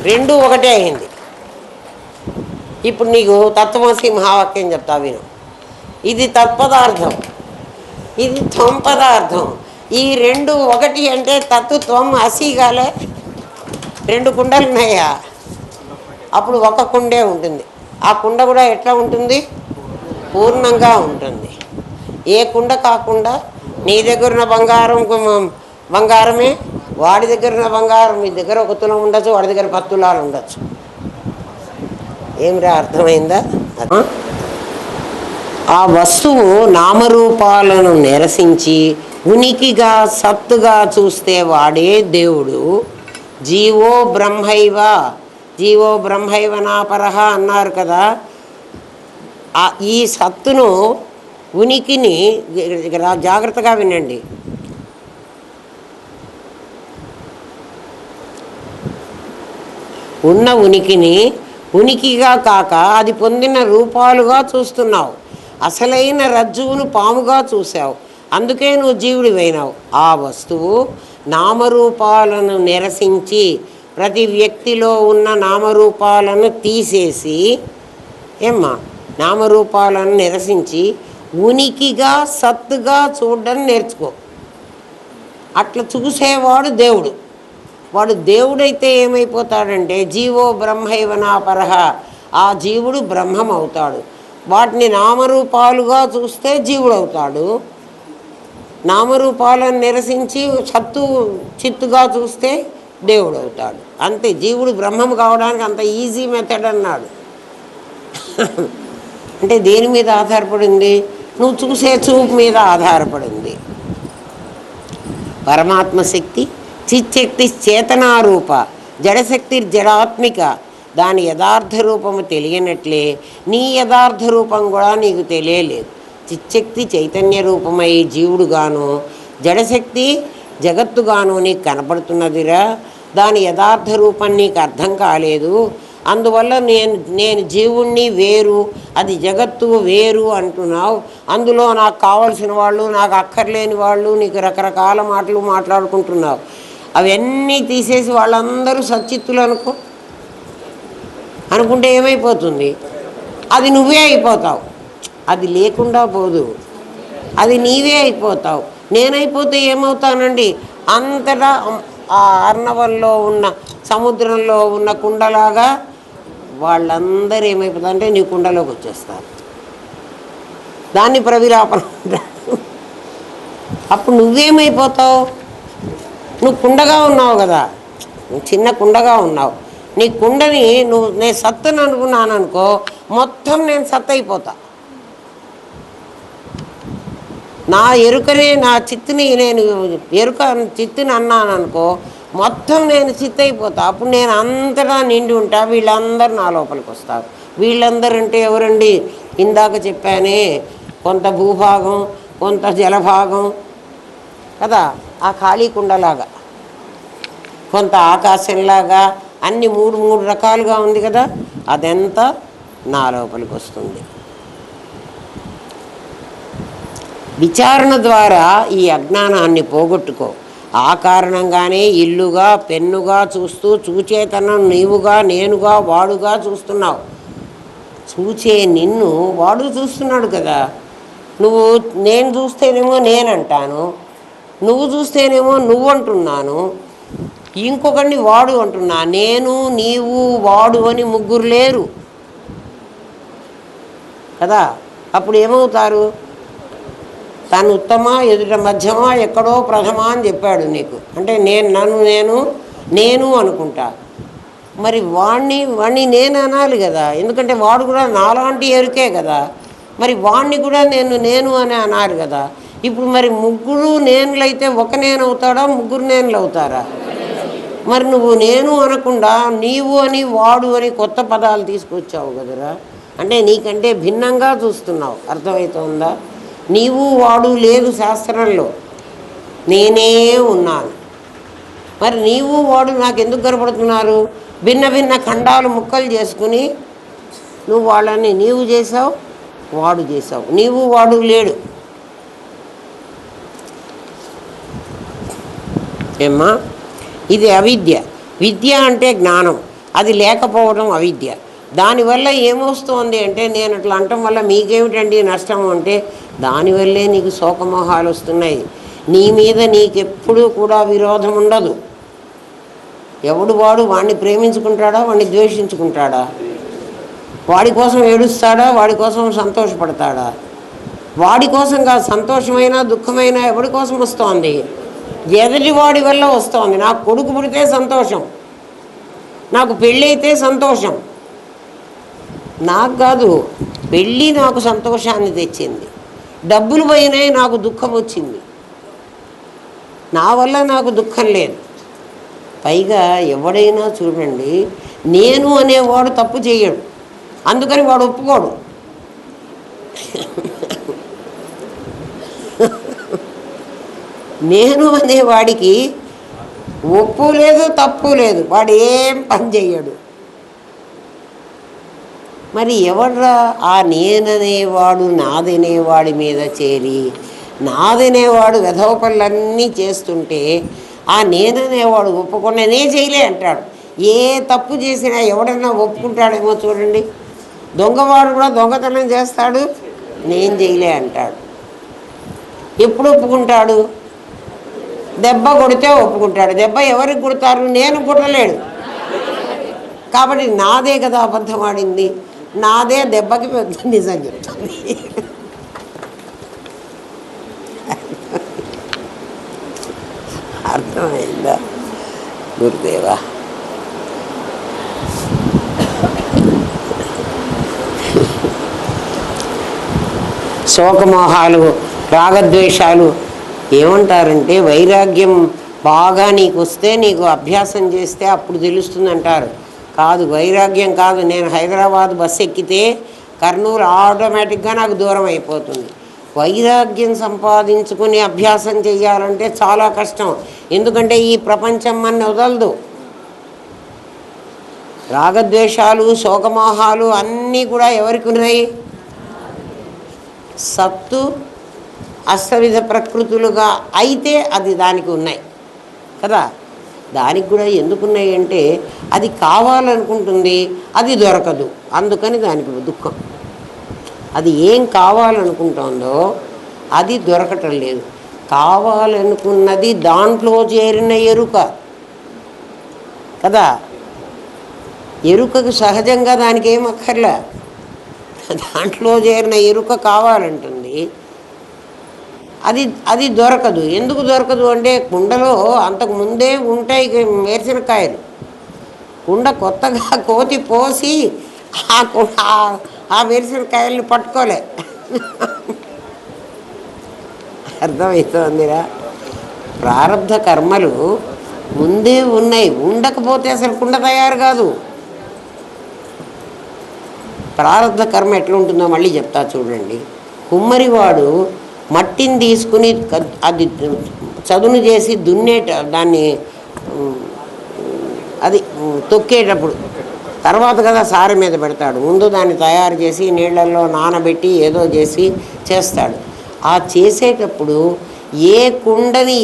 రెండు ఒకటే అయింది. ఇప్పుడు నీకు తత్వమసి మహావాక్యం చెప్తా విను. ఇది తత్పదార్థం, ఇది త్వం పదార్థం. ఈ రెండు ఒకటి అంటే తత్వం అసి కాలే. రెండు కుండలు ఉన్నాయా, అప్పుడు ఒక కుండే ఉంటుంది. ఆ కుండ కూడా ఎట్లా ఉంటుంది, పూర్ణంగా ఉంటుంది. ఏ కుండ కాకుండా నీ దగ్గర ఉన్న బంగారమే, వాడి దగ్గర ఉన్న బంగారం మీ దగ్గర 1 తులం ఉండొచ్చు, వాడి దగ్గర 10 తులాలు ఉండొచ్చు. ఏమిరా, అర్థమైందా? ఆ వస్తువు నామరూపాలను నిరసించి ఉనికిగా సత్తుగా చూస్తే వాడే దేవుడు. జీవో బ్రహ్మైవ, జీవో బ్రహ్మైవ నాపరహ అన్నారు కదా. ఈ సత్తును, ఉనికిని జాగ్రత్తగా వినండి. ఉన్న ఉనికిని ఉనికిగా కాక అది పొందిన రూపాలుగా చూస్తున్నావు. అసలైన రజ్జువును పాముగా చూసావు, అందుకే నువ్వు జీవుడివైనావు. ఆ వస్తువు నామరూపాలను నిరసించి ప్రతి వ్యక్తిలో ఉన్న నామరూపాలను తీసేసి, నామరూపాలను నిరసించి ఉనికిగా సత్తుగా చూడడం నేర్చుకో. అట్లా చూసేవాడు దేవుడు. వాడు దేవుడైతే ఏమైపోతాడంటే జీవో బ్రహ్మైవ నాపరహ, ఆ జీవుడు బ్రహ్మం అవుతాడు. వాటిని నామరూపాలుగా చూస్తే జీవుడు అవుతాడు. నామరూపాలను నిరసించి చిత్తుగా చూస్తే దేవుడు అవుతాడు. అంతే. జీవుడు బ్రహ్మం కావడానికి అంత ఈజీ మెథడ్ అన్నాడు. అంటే దేని మీద ఆధారపడింది? నువ్వు చూసే చూపు మీద ఆధారపడింది. పరమాత్మ శక్తి చిచ్చక్తి చేతనారూప, జడశక్తి జడాత్మిక. దాని యథార్థ రూపము తెలియనట్లే నీ యథార్థ రూపం కూడా నీకు తెలియలేదు. చిచ్చక్తి చైతన్య రూపమై జీవుడుగాను, జడశక్తి జగత్తుగాను నీకు కనపడుతున్నదిరా. దాని యథార్థ రూపం నీకు అర్థం కాలేదు. అందువల్ల నేను జీవుణ్ణి వేరు, అది జగత్తు వేరు అంటున్నావు. అందులో నాకు కావలసిన వాళ్ళు, నాకు అక్కర్లేని వాళ్ళు, నీకు రకరకాల మాటలు మాట్లాడుకుంటున్నావు. అవన్నీ తీసేసి వాళ్ళందరూ సచ్చిత్తులు అనుకుంటే ఏమైపోతుంది? అది నువ్వే అయిపోతావు. అది లేకుండా పోదు, అది నీవే అయిపోతావు. నేనైపోతే ఏమవుతానండి? అంతటా ఆ అర్ణవంలో ఉన్న, సముద్రంలో ఉన్న కుండలాగా వాళ్ళందరూ ఏమైపోతారు అంటే నీ కుండలోకి వచ్చేస్తారు. దాన్ని ప్రవిరాపణ. అప్పుడు నువ్వేమైపోతావు? నువ్వు కుండగా ఉన్నావు కదా, నువ్వు చిన్న కుండగా ఉన్నావు. నీ కుండని నేను సత్తుని అనుకున్నాను అనుకో, మొత్తం నేను సత్తు అయిపోతా. నా ఎరుకనే, నా చిత్తుని నేను చిత్తుని అన్నాను అనుకో, మొత్తం నేను చిత్తు అయిపోతా. అప్పుడు నేను అంతటా నిండి ఉంటా, వీళ్ళందరూ నా లోపలికి వస్తారు. వీళ్ళందరూ అంటే ఎవరండి? ఇందాక చెప్పానే, కొంత భూభాగం, కొంత జలభాగం కదా, ఆ ఖాళీ కుండలాగా, కొంత ఆకాశంలాగా, అన్ని మూడు రకాలుగా ఉంది కదా, అదంతా నా లోపలికి వస్తుంది. విచారణ ద్వారా ఈ అజ్ఞానాన్ని పోగొట్టుకో. ఆ కారణంగానే ఇల్లుగా, పెన్నుగా చూస్తూ చూచేతనం నీవుగా, నేనుగా, వాడుగా చూస్తున్నావు. చూచే నిన్ను వాడు చూస్తున్నాడు కదా. నువ్వు నేను చూస్తేనేమో నేనంటాను, నువ్వు చూస్తేనేమో నువ్వు అంటున్నాను, ఇంకొకడిని వాడు అంటున్నా. నేను, నీవు, వాడు అని ముగ్గురు లేరు కదా. అప్పుడు ఏమవుతారు? తను ఉత్తమ, ఎదుట మధ్యమ, ఎక్కడో ప్రథమ అని చెప్పాడు నీకు. అంటే నేను అనుకుంటా. మరి వాణ్ణి నేను అనాలి కదా, ఎందుకంటే వాడు కూడా నాలాంటి ఎరుకే కదా. మరి వాణ్ణి కూడా నేను అని అన్నారు కదా. ఇప్పుడు మరి ముగ్గురు నేనులైతే ఒక నేను అవుతాడా, ముగ్గురు నేనులు అవుతారా? మరి నువ్వు నేను అనకుండా నీవు అని వాడు అని కొత్త పదాలు తీసుకొచ్చావు కదరా. అంటే నీకంటే భిన్నంగా చూస్తున్నావు. అర్థమవుతుందా? నీవు వాడు లేదు శాస్త్రంలో, నేనే ఉన్నాను. మరి నీవు వాడు నాకు ఎందుకు కనపడుతున్నారు? భిన్న భిన్న ఖండాలు ముక్కలు చేసుకుని నువ్వు వాళ్ళని నీవు చేసావు, వాడు చేసావు. నీవు వాడు లేడు. ఏమ్మా, ఇది అవిద్య. విద్య అంటే జ్ఞానం, అది లేకపోవడం అవిద్య. దానివల్ల ఏమొస్తుంది అంటే, నేను అట్లా అనటం వల్ల మీకేమిటండి నష్టం అంటే, దానివల్లే నీకు శోకమోహాలు వస్తున్నాయి. నీ మీద నీకెప్పుడూ కూడా విరోధం ఉండదు. ఎవడు వాడు వాడిని ప్రేమించుకుంటాడా, వాడిని ద్వేషించుకుంటాడా? వాడి కోసం ఏడుస్తాడా, వాడి కోసం సంతోషపడతాడా? వాడి కోసం కాదు, సంతోషమైనా దుఃఖమైనా ఎవడి కోసం వస్తోంది? ఎదటి వాడి వల్ల వస్తోంది. నాకు కొడుకు పుడితే సంతోషం, నాకు పెళ్ళి అయితే సంతోషం. నాకు కాదు, పెళ్ళి నాకు సంతోషాన్ని తెచ్చింది. డబ్బులు పోయినాయి, నాకు దుఃఖం వచ్చింది. నా వల్ల నాకు దుఃఖం లేదు. పైగా ఎవడైనా చూడండి, నేను అనేవాడు తప్పు చేయడు, అందుకని వాడు ఒప్పుకోడు. నేను అనేవాడికి ఒప్పు లేదు, తప్పు లేదు, వాడు ఏం పని చెయ్యడు. మరి ఎవడ్రా ఆ నేననేవాడు నాదనేవాడి మీద చేరి, నాదనేవాడు వెధవ పనులన్నీ చేస్తుంటే ఆ నేననేవాడు ఒప్పుకున్న నే చేయలే అంటాడు. ఏ తప్పు చేసినా ఎవడన్నా ఒప్పుకుంటాడేమో చూడండి. దొంగవాడు కూడా దొంగతనం చేస్తాడు, నేను చేయలే అంటాడు. ఎప్పుడు ఒప్పుకుంటాడు? దెబ్బ కొడితే ఒప్పుకుంటాడు. దెబ్బ ఎవరికి కొడతారు? నేను కొట్టలేడు కాబట్టి నాదే కదా అబద్ధం ఆడింది, నాదే దెబ్బకి పెద్ద నిజం చెప్తుంది. అర్థమైందా గురుదేవా? శోకమోహాలు, రాగద్వేషాలు ఏమంటారంటే, వైరాగ్యం బాగా నీకు వస్తే, నీకు అభ్యాసం చేస్తే అప్పుడు తెలుస్తుంది అంటారు. కాదు, వైరాగ్యం కాదు. నేను హైదరాబాద్ బస్సు ఎక్కితే కర్నూలు ఆటోమేటిక్గా నాకు దూరం అయిపోతుంది. వైరాగ్యం సంపాదించుకుని అభ్యాసం చేయాలంటే చాలా కష్టం. ఎందుకంటే ఈ ప్రపంచం మన వదలదు. రాగద్వేషాలు, శోకమోహాలు అన్నీ కూడా ఎవరికి ఉన్నాయి? సత్తు అష్టవిధ ప్రకృతులుగా అయితే అది దానికి ఉన్నాయి కదా. దానికి కూడా ఎందుకున్నాయి అంటే, అది కావాలనుకుంటుంది, అది దొరకదు, అందుకని దానికి దుఃఖం. అది ఏం కావాలనుకుంటుందో అది దొరకటం లేదు. కావాలనుకున్నది దాంట్లో చేరిన ఎరుక కదా. ఎరుకకు సహజంగా దానికి ఏం అక్కర్లే, దాంట్లో చేరిన ఎరుక కావాలంటుంది, అది దొరకదు. ఎందుకు దొరకదు అంటే, కుండలో అంతకు ముందే ఉంటాయి వేరుశనక్కాయలు. కుండ కొత్తగా కోతి పోసి ఆ వేరుశనక్కాయల్ని పట్టుకోలే. అర్థమవుతుందిరా? ప్రారంధ కర్మలు ముందే ఉన్నాయి, ఉండకపోతే అసలు కుండ తయారు కాదు. ప్రారంధ కర్మ ఎట్లుంటుందో మళ్ళీ చెప్తా చూడండి. కుమ్మరివాడు మట్టిని తీసుకుని అది చదును చేసి దాన్ని అది తొక్కేటప్పుడు తర్వాత కదా సారె మీద పెడతాడు. ముందు దాన్ని తయారు చేసి నీళ్ళల్లో నానబెట్టి ఏదో చేసి చేస్తాడు. ఆ చేసేటప్పుడు ఏ కుండని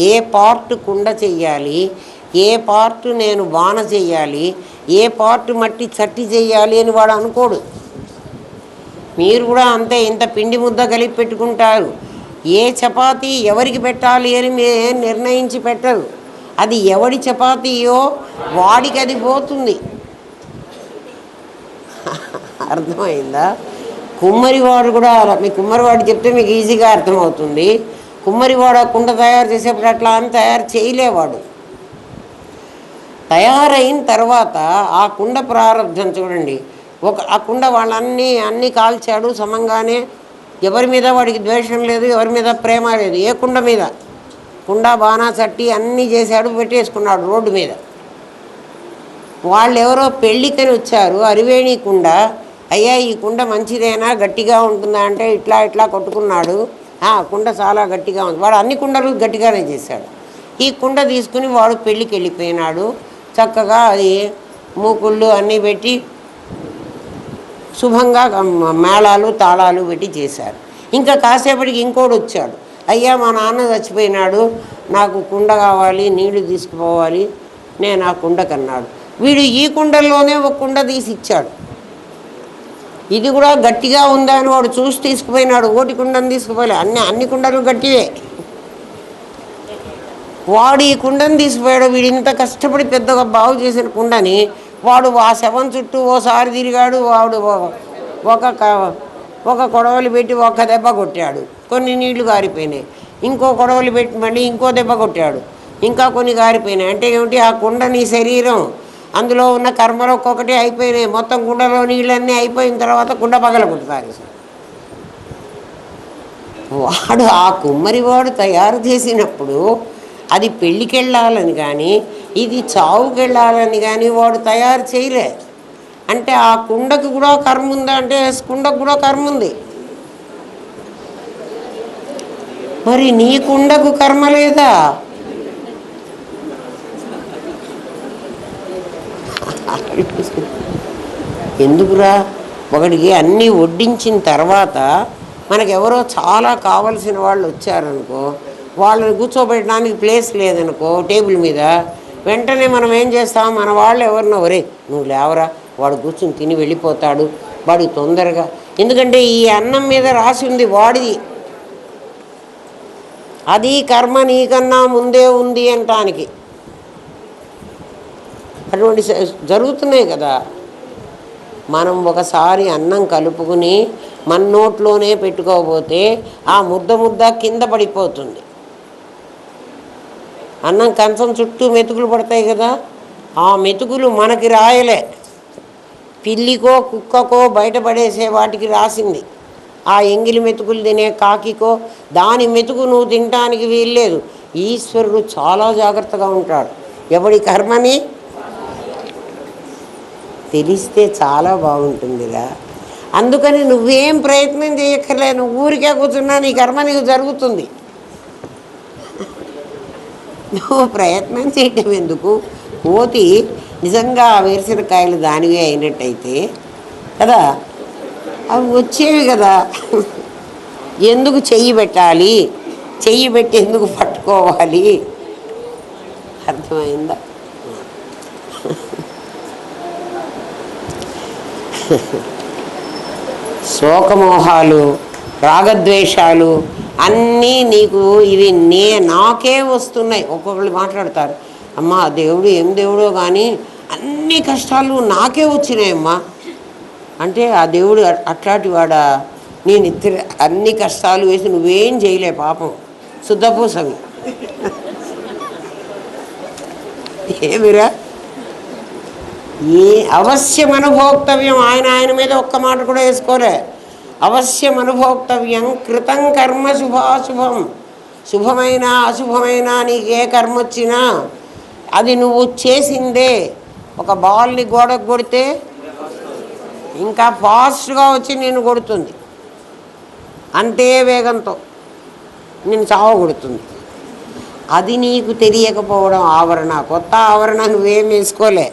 ఏ పార్ట్ కుండ చెయ్యాలి, ఏ పార్ట్ నేను బాణ చెయ్యాలి, ఏ పార్ట్ మట్టి చట్టి చెయ్యాలి అని వాడు అనుకోడు. మీరు కూడా అంతే, ఇంత పిండి ముద్ద కలిపి పెట్టుకుంటారు. ఏ చపాతీ ఎవరికి పెట్టాలి అని మేము నిర్ణయించి పెట్టరు. అది ఎవడి చపాతీయో వాడికి అది పోతుంది. అర్థమైందా? కుమ్మరివాడు కూడా మీ కుమ్మరివాడు చెప్తే మీకు ఈజీగా అర్థమవుతుంది. కుమ్మరివాడు ఆ కుండ తయారు చేసేప్పుడు అట్లా అని తయారు చేయలేవాడు. తయారైన తర్వాత ఆ కుండ ప్రారంభం చూడండి. ఆ కుండ అన్నీ కాల్చాడు సమంగానే. ఎవరి మీద వాడికి ద్వేషం లేదు, ఎవరి మీద ప్రేమ లేదు. ఏ కుండ మీద కుండ బాణా చట్టి అన్నీ చేశాడు, పెట్టేసుకున్నాడు రోడ్డు మీద. వాళ్ళు ఎవరో పెళ్ళికని వచ్చారు, అరివేణి కుండ. అయ్యా ఈ కుండ మంచిదేనా, గట్టిగా ఉంటుందా అంటే ఇట్లా ఇట్లా కొట్టుకున్నాడు. కుండ చాలా గట్టిగా ఉంది. వాడు అన్ని కుండలు గట్టిగానే చేశాడు. ఈ కుండ తీసుకుని వాడు పెళ్ళికి వెళ్ళిపోయినాడు. చక్కగా అది మూకుళ్ళు అన్నీ పెట్టి శుభంగా మేళాలు తాళాలు పెట్టి చేశారు. ఇంకా కాసేపటికి ఇంకోటి వచ్చాడు. అయ్యా మా నాన్న చచ్చిపోయినాడు, నాకు కుండ కావాలి, నీళ్లు తీసుకుపోవాలి, నేను ఆ కుండ కన్నాడు. వీడు ఈ కుండల్లోనే ఒక కుండ తీసి ఇచ్చాడు. ఇది కూడా గట్టిగా ఉందా అని వాడు చూసి తీసుకుపోయినాడు. ఓటి కుండను తీసుకుపోలే, అన్ని కుండలు గట్టివే. వాడు ఈ కుండను తీసిపోయాడు. వీడు ఇంత కష్టపడి పెద్దగా బాగు చేసిన కుండని వాడు ఆ శవం చుట్టూ ఓసారి తిరిగాడు. వాడు ఒక కొడవలి పెట్టి ఒక్క దెబ్బ కొట్టాడు, కొన్ని నీళ్లు గారిపోయినాయి. ఇంకో కొడవలి పెట్టి మళ్ళీ ఇంకో దెబ్బ కొట్టాడు, ఇంకా కొన్ని గారిపోయినాయి. అంటే ఏమిటి, ఆ కుండ నీ శరీరం, అందులో ఉన్న కర్మలు ఒక్కొక్కటి అయిపోయినాయి. మొత్తం కుండలో నీళ్ళన్నీ అయిపోయిన తర్వాత కుండ పగల కొట్టుతారు. వాడు ఆ కుమ్మరివాడు తయారు చేసినప్పుడు అది పెళ్ళికెళ్ళాలని కానీ ఇది చావుకెళ్ళాలని కానీ వాడు తయారు చేయలే. అంటే ఆ కుండకు కూడా కర్మ ఉందా అంటే కుండకు కూడా కర్మ ఉంది. మరి నీ కుండకు కర్మ లేదా? ఎందుకురా? ఒకడికి అన్నీ వడ్డించిన తర్వాత మనకెవరో చాలా కావలసిన వాళ్ళు వచ్చారనుకో, వాళ్ళని కూర్చోబెట్టడానికి ప్లేస్ లేదనుకో టేబుల్ మీద, వెంటనే మనం ఏం చేస్తాం, మన వాళ్ళు ఎవరినో, ఒరే నువ్వు లేవరా, వాడు కూర్చుని తిని వెళ్ళిపోతాడు, వాడికి తొందరగా. ఎందుకంటే ఈ అన్నం మీద రాసి ఉంది వాడిది, అది కర్మ నీకన్నా ముందే ఉంది అనటానికి. అటువంటి జరుగుతున్నాయి కదా. మనం ఒకసారి అన్నం కలుపుకుని మన నోట్లోనే పెట్టుకోకపోతే ఆ ముద్ద కింద పడిపోతుంది. అన్నం కంచం చుట్టూ మెతుకులు పడతాయి కదా, ఆ మెతుకులు మనకి రాయలే, పిల్లికో కుక్కకో బయటపడేసే వాటికి రాసింది. ఆ ఎంగిలి మెతుకులు తినే కాకికో దాని మెతుకు నువ్వు తినటానికి వీల్లేదు. ఈశ్వరుడు చాలా జాగ్రత్తగా ఉంటాడు. ఎవడి కర్మని తెలిస్తే చాలా బాగుంటుందిరా. అందుకని నువ్వేం ప్రయత్నం చేయక్కర్లే, నువ్వు ఊరికే కూర్చున్నా నీ కర్మ నీకు జరుగుతుంది. నువ్వు ప్రయత్నం చేయటం ఎందుకు? కోతి నిజంగా వేరుశనకాయలు దానివే అయినట్టయితే కదా అవి వచ్చేవి కదా. ఎందుకు చెయ్యి పెట్టాలి, చెయ్యి పెట్టి ఎందుకు పట్టుకోవాలి? అర్థమైందా? శోకమోహాలు రాగద్వేషాలు అన్నీ నీకు ఇవి నాకే వస్తున్నాయి. ఒక్కొక్కళ్ళు మాట్లాడతారు, అమ్మా దేవుడు ఏం దేవుడో కానీ అన్ని కష్టాలు నాకే వచ్చినాయమ్మా అంటే, ఆ దేవుడు అట్లాంటి వాడా? నేను అన్ని కష్టాలు వేసి నువ్వేం చేయలే పాపం, శుద్ధపూసవి. ఏమిరా అవశ్యం అనుభోక్తవ్యం. ఆయన మీద ఒక్క మాట కూడా వేసుకోలే. అవశ్యం అనుభోక్తవ్యం కృతం కర్మ శుభాశుభం. శుభమైన అశుభమైన నీకు ఏ కర్మ వచ్చినా అది నువ్వు చేసిందే. ఒక బాల్ని గోడకు కొడితే ఇంకా ఫాస్ట్గా వచ్చి నేను కొడుతుంది, అంతే వేగంతో నేను చావగొడుతుంది. అది నీకు తెలియకపోవడం ఆవరణ. కొత్త ఆవరణ నువ్వేం వేసుకోలే.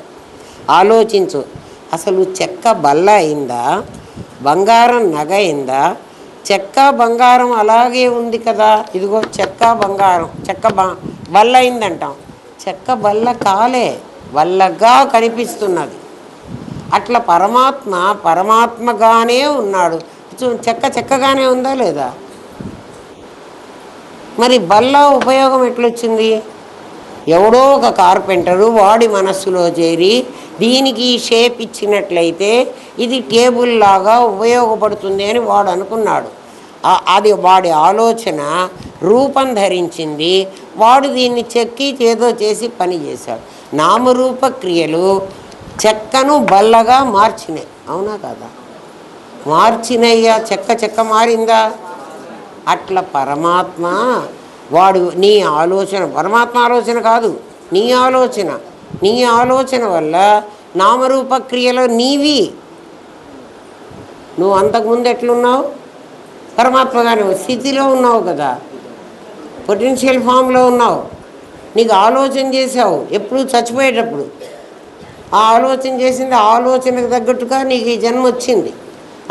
ఆలోచించు, అసలు చెక్క బల్ల అయిందా, బంగారం నగ అయిందా? చెక్క బంగారం అలాగే ఉంది కదా. ఇదిగో చెక్క బంగారం, చెక్క బల్ల అయిందంటాం, చెక్క బల్ల కాలే, బల్లగా కనిపిస్తున్నది. అట్లా పరమాత్మగానే ఉన్నాడు. చెక్కగానే ఉందా లేదా? మరి బల్ల ఉపయోగం ఎట్లొచ్చింది? ఎవడో ఒక కార్పెంటరు వాడి మనస్సులో చేరి దీనికి షేప్ ఇచ్చినట్లయితే ఇది టేబుల్ లాగా ఉపయోగపడుతుంది అని వాడు అనుకున్నాడు. అది వాడి ఆలోచన రూపం ధరించింది. వాడు దీన్ని చెక్కి ఏదో చేసి పని చేశాడు. నామరూప క్రియలు చెక్కను బల్లగా మార్చినాయి. అవునా కదా? మార్చినయ్యా. చెక్క మారిందా? అట్లా పరమాత్మ వాడు నీ ఆలోచన, పరమాత్మ ఆలోచన కాదు, నీ ఆలోచన వల్ల నామరూప క్రియలు నీవి. నువ్వు అంతకుముందు ఎట్లున్నావు? పరమాత్మగానే స్థితిలో ఉన్నావు కదా, పొటెన్షియల్ ఫామ్లో ఉన్నావు. నీకు ఆలోచన చేసావు ఎప్పుడు చచ్చిపోయేటప్పుడు. ఆ ఆలోచన చేసింది, ఆలోచనకు తగ్గట్టుగా నీకు ఈ జన్మ వచ్చింది.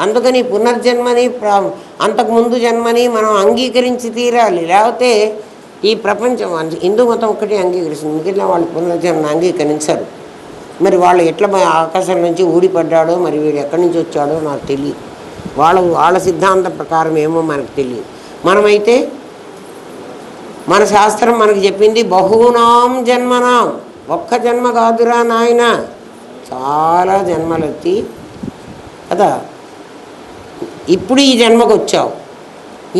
అందుకని పునర్జన్మని అంతకుముందు జన్మని మనం అంగీకరించి తీరాలి. లేకపోతే ఈ ప్రపంచం హిందూ మతం ఒక్కటి అంగీకరిస్తుంది, మిగిలిన వాళ్ళు పునర్జన్మని అంగీకరించరు. మరి వాళ్ళు ఎట్లా ఆకాశం నుంచి ఊడిపడ్డాడో, మరి వీడు ఎక్కడి నుంచి వచ్చాడో నాకు తెలియదు. వాళ్ళ సిద్ధాంతం ప్రకారం ఏమో మనకు తెలియదు. మనమైతే మన శాస్త్రం మనకు చెప్పింది బహూనాం జన్మనాం, ఒక్క జన్మ కాదురా నాయన, చాలా జన్మలు ఎత్తి కదా ఇప్పుడు ఈ జన్మకు వచ్చావు.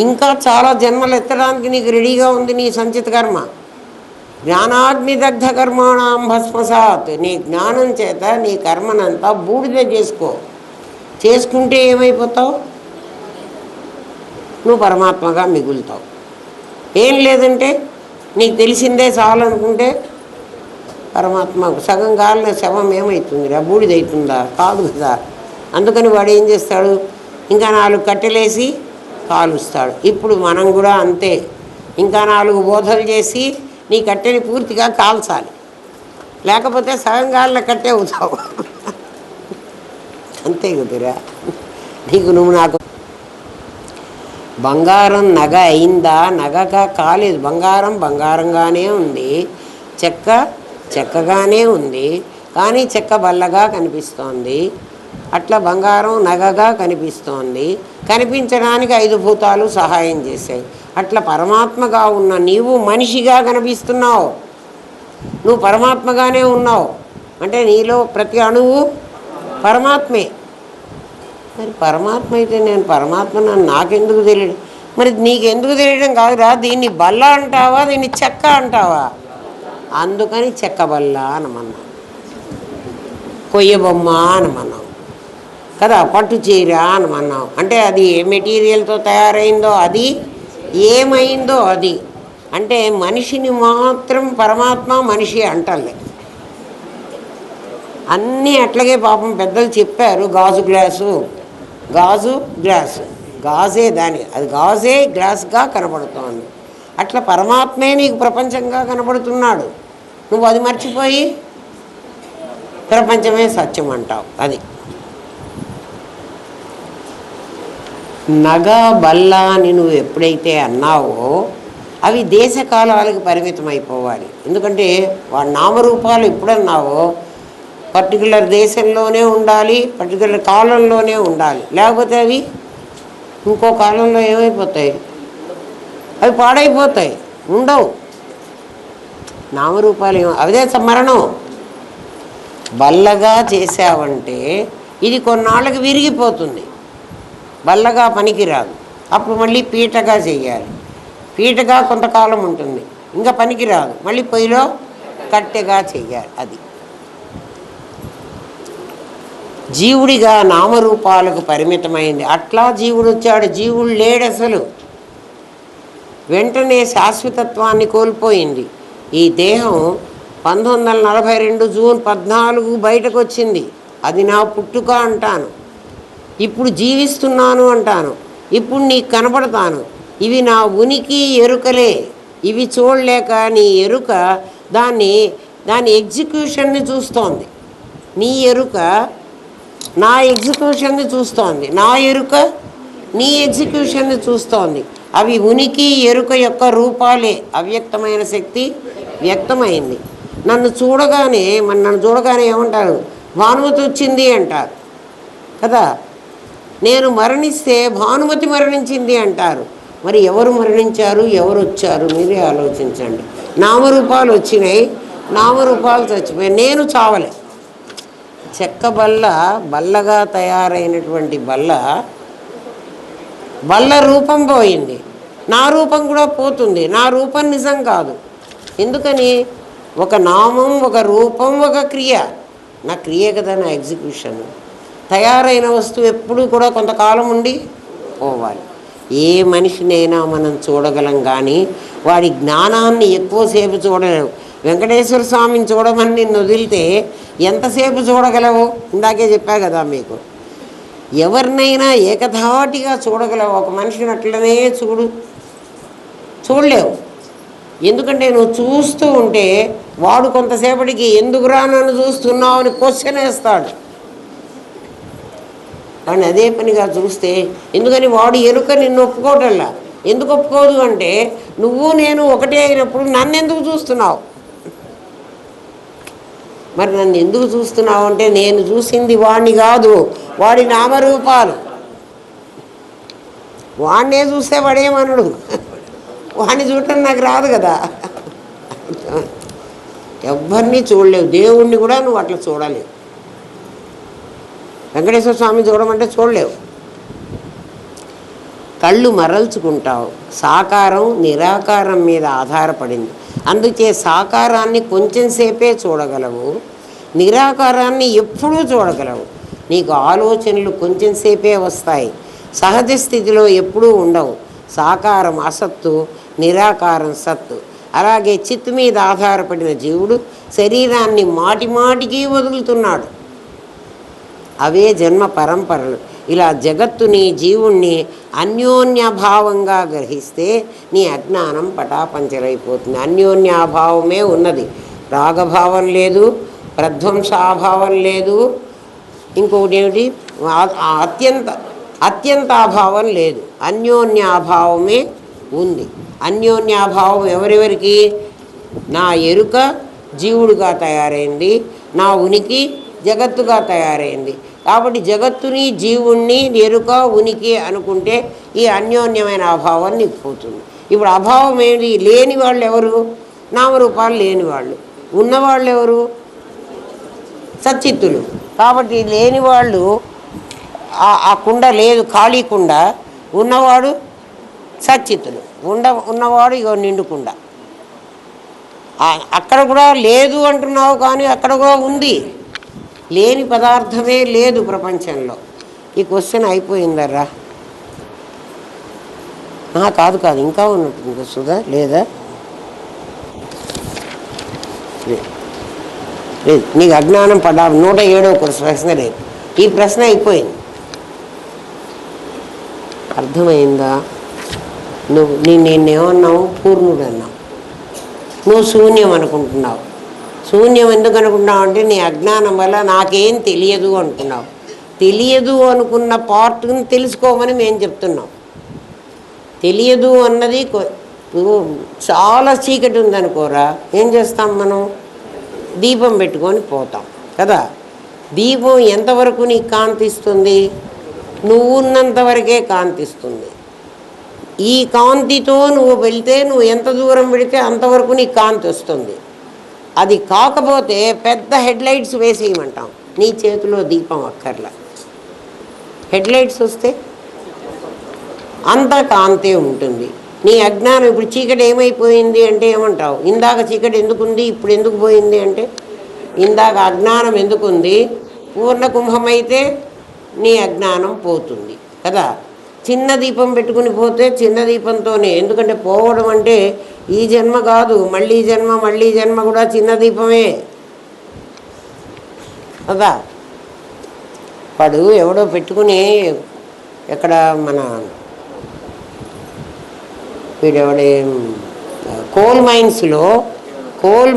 ఇంకా చాలా జన్మలు ఎత్తడానికి నీకు రెడీగా ఉంది నీ సంచిత కర్మ. జ్ఞానాగ్నిదగ్ధ కర్మాణం భస్మసాత్. నీ జ్ఞానం చేత నీ కర్మనంతా బూడిద చేసుకుంటే ఏమైపోతావు? నువ్వు పరమాత్మగా మిగులుతావు. ఏం లేదంటే నీకు తెలిసిందే చాలనుకుంటే పరమాత్మ సగం కాలిన శవం ఏమవుతుందిరా? బూడిదవుతుందా? కాదు కదా. అందుకని వాడు ఏం చేస్తాడు? ఇంకా 4 కట్టెలేసి కాలుస్తాడు. ఇప్పుడు మనం కూడా అంతే, ఇంకా 4 బోధలు చేసి నీ కట్టెని పూర్తిగా కాల్చాలి, లేకపోతే సగం కాలిన కట్టె అవుతావు. అంతే కదరా. నువ్వు నాకు బంగారం నగ అయిందా? నగగా కాలేదు. బంగారంగానే ఉంది, చెక్కగానే ఉంది, కానీ చెక్క బల్లగా కనిపిస్తోంది. అట్లా బంగారం నగగా కనిపిస్తోంది. కనిపించడానికి 5 భూతాలు సహాయం చేశాయి. అట్లా పరమాత్మగా ఉన్న నీవు మనిషిగా కనిపిస్తున్నావు. నువ్వు పరమాత్మగానే ఉన్నావు అంటే నీలో ప్రతి అణువు పరమాత్మే. మరి పరమాత్మ అయితే నేను పరమాత్మ నాకెందుకు తెలియదు? మరి నీకెందుకు తెలియడం కాదురా. దీన్ని బల్ల అంటావా, దీన్ని చెక్క అంటావా? అందుకని చెక్క బల్ల అనమన్నాం, కొయ్య బొమ్మ అనమన్నాం కదా, పట్టు చీర అనమన్నాం. అంటే అది ఏ మెటీరియల్తో తయారైందో, అది ఏమైందో అది. అంటే మనిషిని మాత్రం పరమాత్మ మనిషి అంటలే. అన్నీ అట్లాగే పాపం పెద్దలు చెప్పారు. గాజు గ్లాసు, గాజే దాని, అది గాజే గ్లాస్గా కనబడుతోంది. అట్లా పరమాత్మే నీకు ప్రపంచంగా కనబడుతున్నాడు. నువ్వు అది మర్చిపోయి ప్రపంచమే సత్యం అంటావు. అది నగ బల్ల అని నువ్వు ఎప్పుడైతే అన్నావో అవి దేశకాలాలకు పరిమితం అయిపోవాలి. ఎందుకంటే వాడి నామరూపాలు ఎప్పుడన్నావో పర్టికులర్ దేశంలోనే ఉండాలి, పర్టికులర్ కాలంలోనే ఉండాలి. లేకపోతే అవి ఇంకో కాలంలో ఏమైపోతాయి? అవి పాడైపోతాయి, ఉండవు. నామరూపాలు అదే మరణం. బల్లగా చేసావంటే ఇది కొన్నాళ్ళకి విరిగిపోతుంది, బల్లగా పనికిరాదు. అప్పుడు మళ్ళీ పీటగా చెయ్యాలి. పీటగా కొంతకాలం ఉంటుంది, ఇంకా పనికిరాదు, మళ్ళీ పొయ్యిలో కట్టెగా చెయ్యాలి. అది జీవుడిగా నామరూపాలకు పరిమితమైంది. అట్లా జీవుడు వచ్చాడు. జీవుడు లేడు అసలు. వెంటనే శాశ్వతత్వాన్ని కోల్పోయింది. ఈ దేహం 1942 జూన్ 14 బయటకు వచ్చింది. అది నా పుట్టుక అంటాను. ఇప్పుడు జీవిస్తున్నాను అంటాను. ఇప్పుడు నీకు కనపడతాను. ఇవి నా ఉనికి ఎరుకలే. ఇవి చూడలేక నీ ఎరుక దాని ఎగ్జిక్యూషన్ని చూస్తోంది. నీ ఎరుక నా ఎగ్జిక్యూషన్ని చూస్తోంది, నా ఎరుక నీ ఎగ్జిక్యూషన్ని చూస్తోంది. అవి ఉనికి ఎరుక యొక్క రూపాలే. అవ్యక్తమైన శక్తి వ్యక్తమైంది. నన్ను చూడగానే ఏమంటారు? భానుమతి వచ్చింది అంటారు కదా. నేను మరణిస్తే భానుమతి మరణించింది అంటారు. మరి ఎవరు మరణించారు, ఎవరు వచ్చారు? మీరే ఆలోచించండి. నామరూపాలు వచ్చినాయి, నామరూపాలు చచ్చిపోయాయి. నేను చావలే. చెక్క బల్ల, బల్లగా తయారైనటువంటి బల్ల రూపం పోయింది, నా రూపం కూడా పోతుంది. నా రూపం నిజం కాదు. ఎందుకని? ఒక నామం, ఒక రూపం, ఒక క్రియ. నా క్రియ కదా నా ఎగ్జిక్యూషన్. తయారైన వస్తువు ఎప్పుడు కూడా కొంతకాలం ఉండి పోవాలి. ఏ మనిషినైనా మనం చూడగలం, కానీ వాడి జ్ఞానాన్ని ఎక్కువసేపు చూడలేవు. వెంకటేశ్వర స్వామిని చూడమని నిన్ను వదిలితే ఎంతసేపు చూడగలవు? ఇందాకే చెప్పా కదా మీకు. ఎవరినైనా ఏకధాటిగా చూడగలవు, ఒక మనిషిని అట్లనే చూడలేవు. ఎందుకంటే నువ్వు చూస్తూ ఉంటే వాడు కొంతసేపటికి ఎందుకురా నన్ను చూస్తున్నావు అని క్వశ్చన్ వేస్తాడు. కానీ అదే పనిగా చూస్తే, ఎందుకని వాడు ఎరుక నిన్ను ఒప్పుకోవటల్లా. ఎందుకు ఒప్పుకోదు అంటే, నువ్వు నేను ఒకటే అయినప్పుడు నన్ను ఎందుకు చూస్తున్నావు? మరి నన్ను ఎందుకు చూస్తున్నావు అంటే, నేను చూసింది వాడిని కాదు, వాడి నామరూపాలు. వాడినే చూస్తే వాడేమనడు, వాడిని చూడటం నాకు రాదు కదా. ఎవరిని చూడలేవు, దేవుణ్ణి కూడా నువ్వు అట్లా చూడలేవు. వెంకటేశ్వర స్వామి చూడమంటే చూడలేవు. కళ్ళు మరల్చుకుంటావు. సాకారం నిరాకారం మీద ఆధారపడింది. అందుకే సాకారాన్ని కొంచెం సేపే చూడగలవు, నిరాకారాన్ని ఎప్పుడూ చూడగలవు. నీకు ఆలోచనలు కొంచెం సేపే వస్తాయి, సహజ స్థితిలో ఎప్పుడూ ఉండవు. సాకారం అసత్తు, నిరాకారం సత్తు. అలాగే చిత్తు మీద ఆధారపడిన జీవుడు శరీరాన్ని మాటిమాటికి వదులుతున్నాడు. అవే జన్మ పరంపరలు. ఇలా జగత్తుని, జీవుణ్ణి అన్యోన్యాభావంగా గ్రహిస్తే నీ అజ్ఞానం పటాపంచలైపోతుంది. అన్యోన్యాభావమే ఉన్నది, రాగభావం లేదు, ప్రధ్వంసాభావం లేదు, ఇంకొకటి ఏమిటి, అత్యంతాభావం లేదు. అన్యోన్యాభావమే ఉంది. అన్యోన్యాభావం ఎవరెవరికి? నా ఎరుక జీవుడుగా తయారైంది, నా ఉనికి జగత్తుగా తయారైంది. కాబట్టి జగత్తుని, జీవుణ్ణి, ఎరుక, ఉనికి అనుకుంటే ఈ అన్యోన్యమైన అభావం నీకు పోతుంది. ఇప్పుడు అభావం ఏంటి? లేని వాళ్ళు ఎవరు? నామరూపాలు లేని వాళ్ళు. ఉన్నవాళ్ళు ఎవరు? సచ్చిత్తులు. కాబట్టి లేని వాళ్ళు, ఆ కుండ లేదు, ఖాళీ కుండ. ఉన్నవాడు సచ్చిత్తులు. ఉన్నవాడు ఇగో నిండుకుండ. అక్కడ కూడా లేదు అంటున్నావు, కానీ అక్కడ కూడా ఉంది. లేని పదార్థమే లేదు ప్రపంచంలో. ఈ క్వశ్చన్ అయిపోయిందర్రా? కాదు ఇంకా ఉన్నట్టుంది సుధా, లేదా? లేదు, నీకు అజ్ఞానం పడ్డా 107వ ప్రశ్న లేదు. ఈ ప్రశ్న అయిపోయింది. అర్థమైందా? నేనేమన్నావు? పూర్ణుడు అన్నావు. నువ్వు శూన్యం అనుకుంటున్నావు. శూన్యం ఎందుకు అనుకున్నావు అంటే, నీ అజ్ఞానం వల్ల నాకేం తెలియదు అనుకున్నావు. తెలియదు అనుకున్న పార్ట్ని తెలుసుకోమని మేము చెప్తున్నాం. తెలియదు అన్నది చాలా చీకటి ఉందనుకోరా, ఏం చేస్తాం మనం? దీపం పెట్టుకొని పోతాం కదా. దీపం ఎంతవరకు నీకు కాంతిస్తుంది? నువ్వు ఉన్నంతవరకే కాంతిస్తుంది. ఈ కాంతితో నువ్వు వెళ్తే, నువ్వు ఎంత దూరం వెళితే అంతవరకు నీకు కాంతి వస్తుంది. అది కాకపోతే పెద్ద హెడ్లైట్స్ వేసేయమంటాం. నీ చేతిలో దీపం అక్కర్లా. హెడ్లైట్స్ వస్తే అంత కాంతే ఉంటుంది. నీ అజ్ఞానం ఇప్పుడు చీకటి ఏమైపోయింది అంటే ఏమంటావు? ఇందాక చీకటి ఎందుకుంది, ఇప్పుడు ఎందుకు పోయింది అంటే, ఇందాక అజ్ఞానం ఎందుకుంది? పూర్ణ కుంభమైతే నీ అజ్ఞానం పోతుంది కదా. చిన్న దీపం పెట్టుకుని పోతే చిన్న దీపంతోనే. ఎందుకంటే పోవడం అంటే ఈ జన్మ కాదు, మళ్ళీ జన్మ కూడా చిన్న దీపమే కదా. వాడు ఎవడో పెట్టుకుని, ఎక్కడ మన వీడెవడే కోల్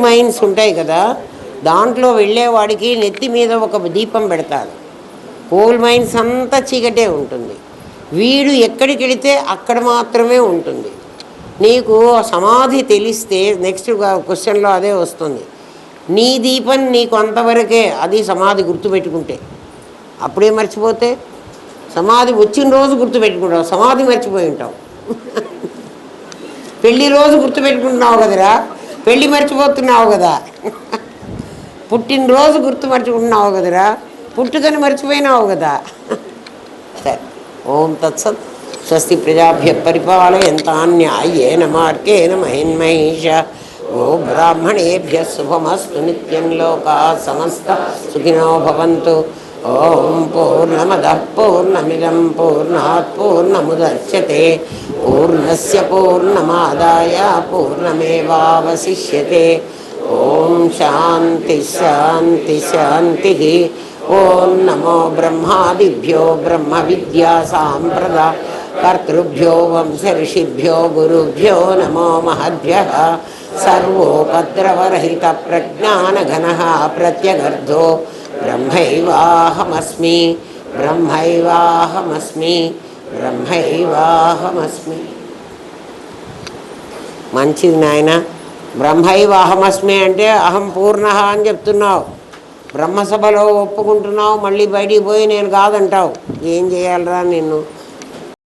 మైన్స్ ఉంటాయి కదా, దాంట్లో వెళ్ళేవాడికి నెత్తి మీద ఒక దీపం పెడతాడు. కోల్ మైన్స్ అంతా చీకటే ఉంటుంది. వీడు ఎక్కడికి వెళితే అక్కడ మాత్రమే ఉంటుంది. నీకు సమాధి తెలిస్తే నెక్స్ట్ క్వశ్చన్లో అదే వస్తుంది. నీ దీపం నీకు అంతవరకే, అది సమాధి గుర్తుపెట్టుకుంటే. అప్పుడే మర్చిపోతే, సమాధి వచ్చిన రోజు గుర్తుపెట్టుకుంటావు, సమాధి మర్చిపోయి ఉంటావు. పెళ్ళి రోజు గుర్తుపెట్టుకుంటున్నావు కదరా, పెళ్ళి మర్చిపోతున్నావు కదా. పుట్టినరోజు గుర్తుమర్చుకుంటున్నావు కదరా, పుట్టుకని మర్చిపోయినావు కదా. సరే, ఓం తత్సత్. స్వస్తి ప్రజాభ్య పరిపాలయంతాం న్యాయేన మార్గేణ మహిన్మహీష. గో బ్రాహ్మణేభ్య శుభమస్తు నిత్యం. లోకా సమస్త సుఖినో భవంతు. ఓం పూర్ణమదః పూర్ణమిదం పూర్ణాత్ పూర్ణముదచ్యతే పూర్ణస్య పూర్ణమాదాయ పూర్ణమేవావశిష్యతే. ఓం శాంతి శాంతి శాంతి. ఓం నమో బ్రహ్మాదిభ్యో బ్రహ్మ విద్యా సాంప్రదా కర్తృభ్యో వంశ ఋషిభ్యో గురుభ్యో నమో మహద్భ్యః. సర్వోపద్రవరహిత ప్రజ్ఞానఘనః ప్రత్యగర్ధో బ్రహ్మైవాహమస్మి బ్రహ్మైవాహమస్మి బ్రహ్మైవాహమస్మి. మంచిది నాయన. బ్రహ్మైవాహమస్మి అంటే అహం పూర్ణ అని చెప్తున్నావు. బ్రహ్మసభలో ఒప్పుకుంటున్నావు, మళ్ళీ బయటికి పోయి నేను కాదంటావు. ఏం చేయాలరా నిన్ను?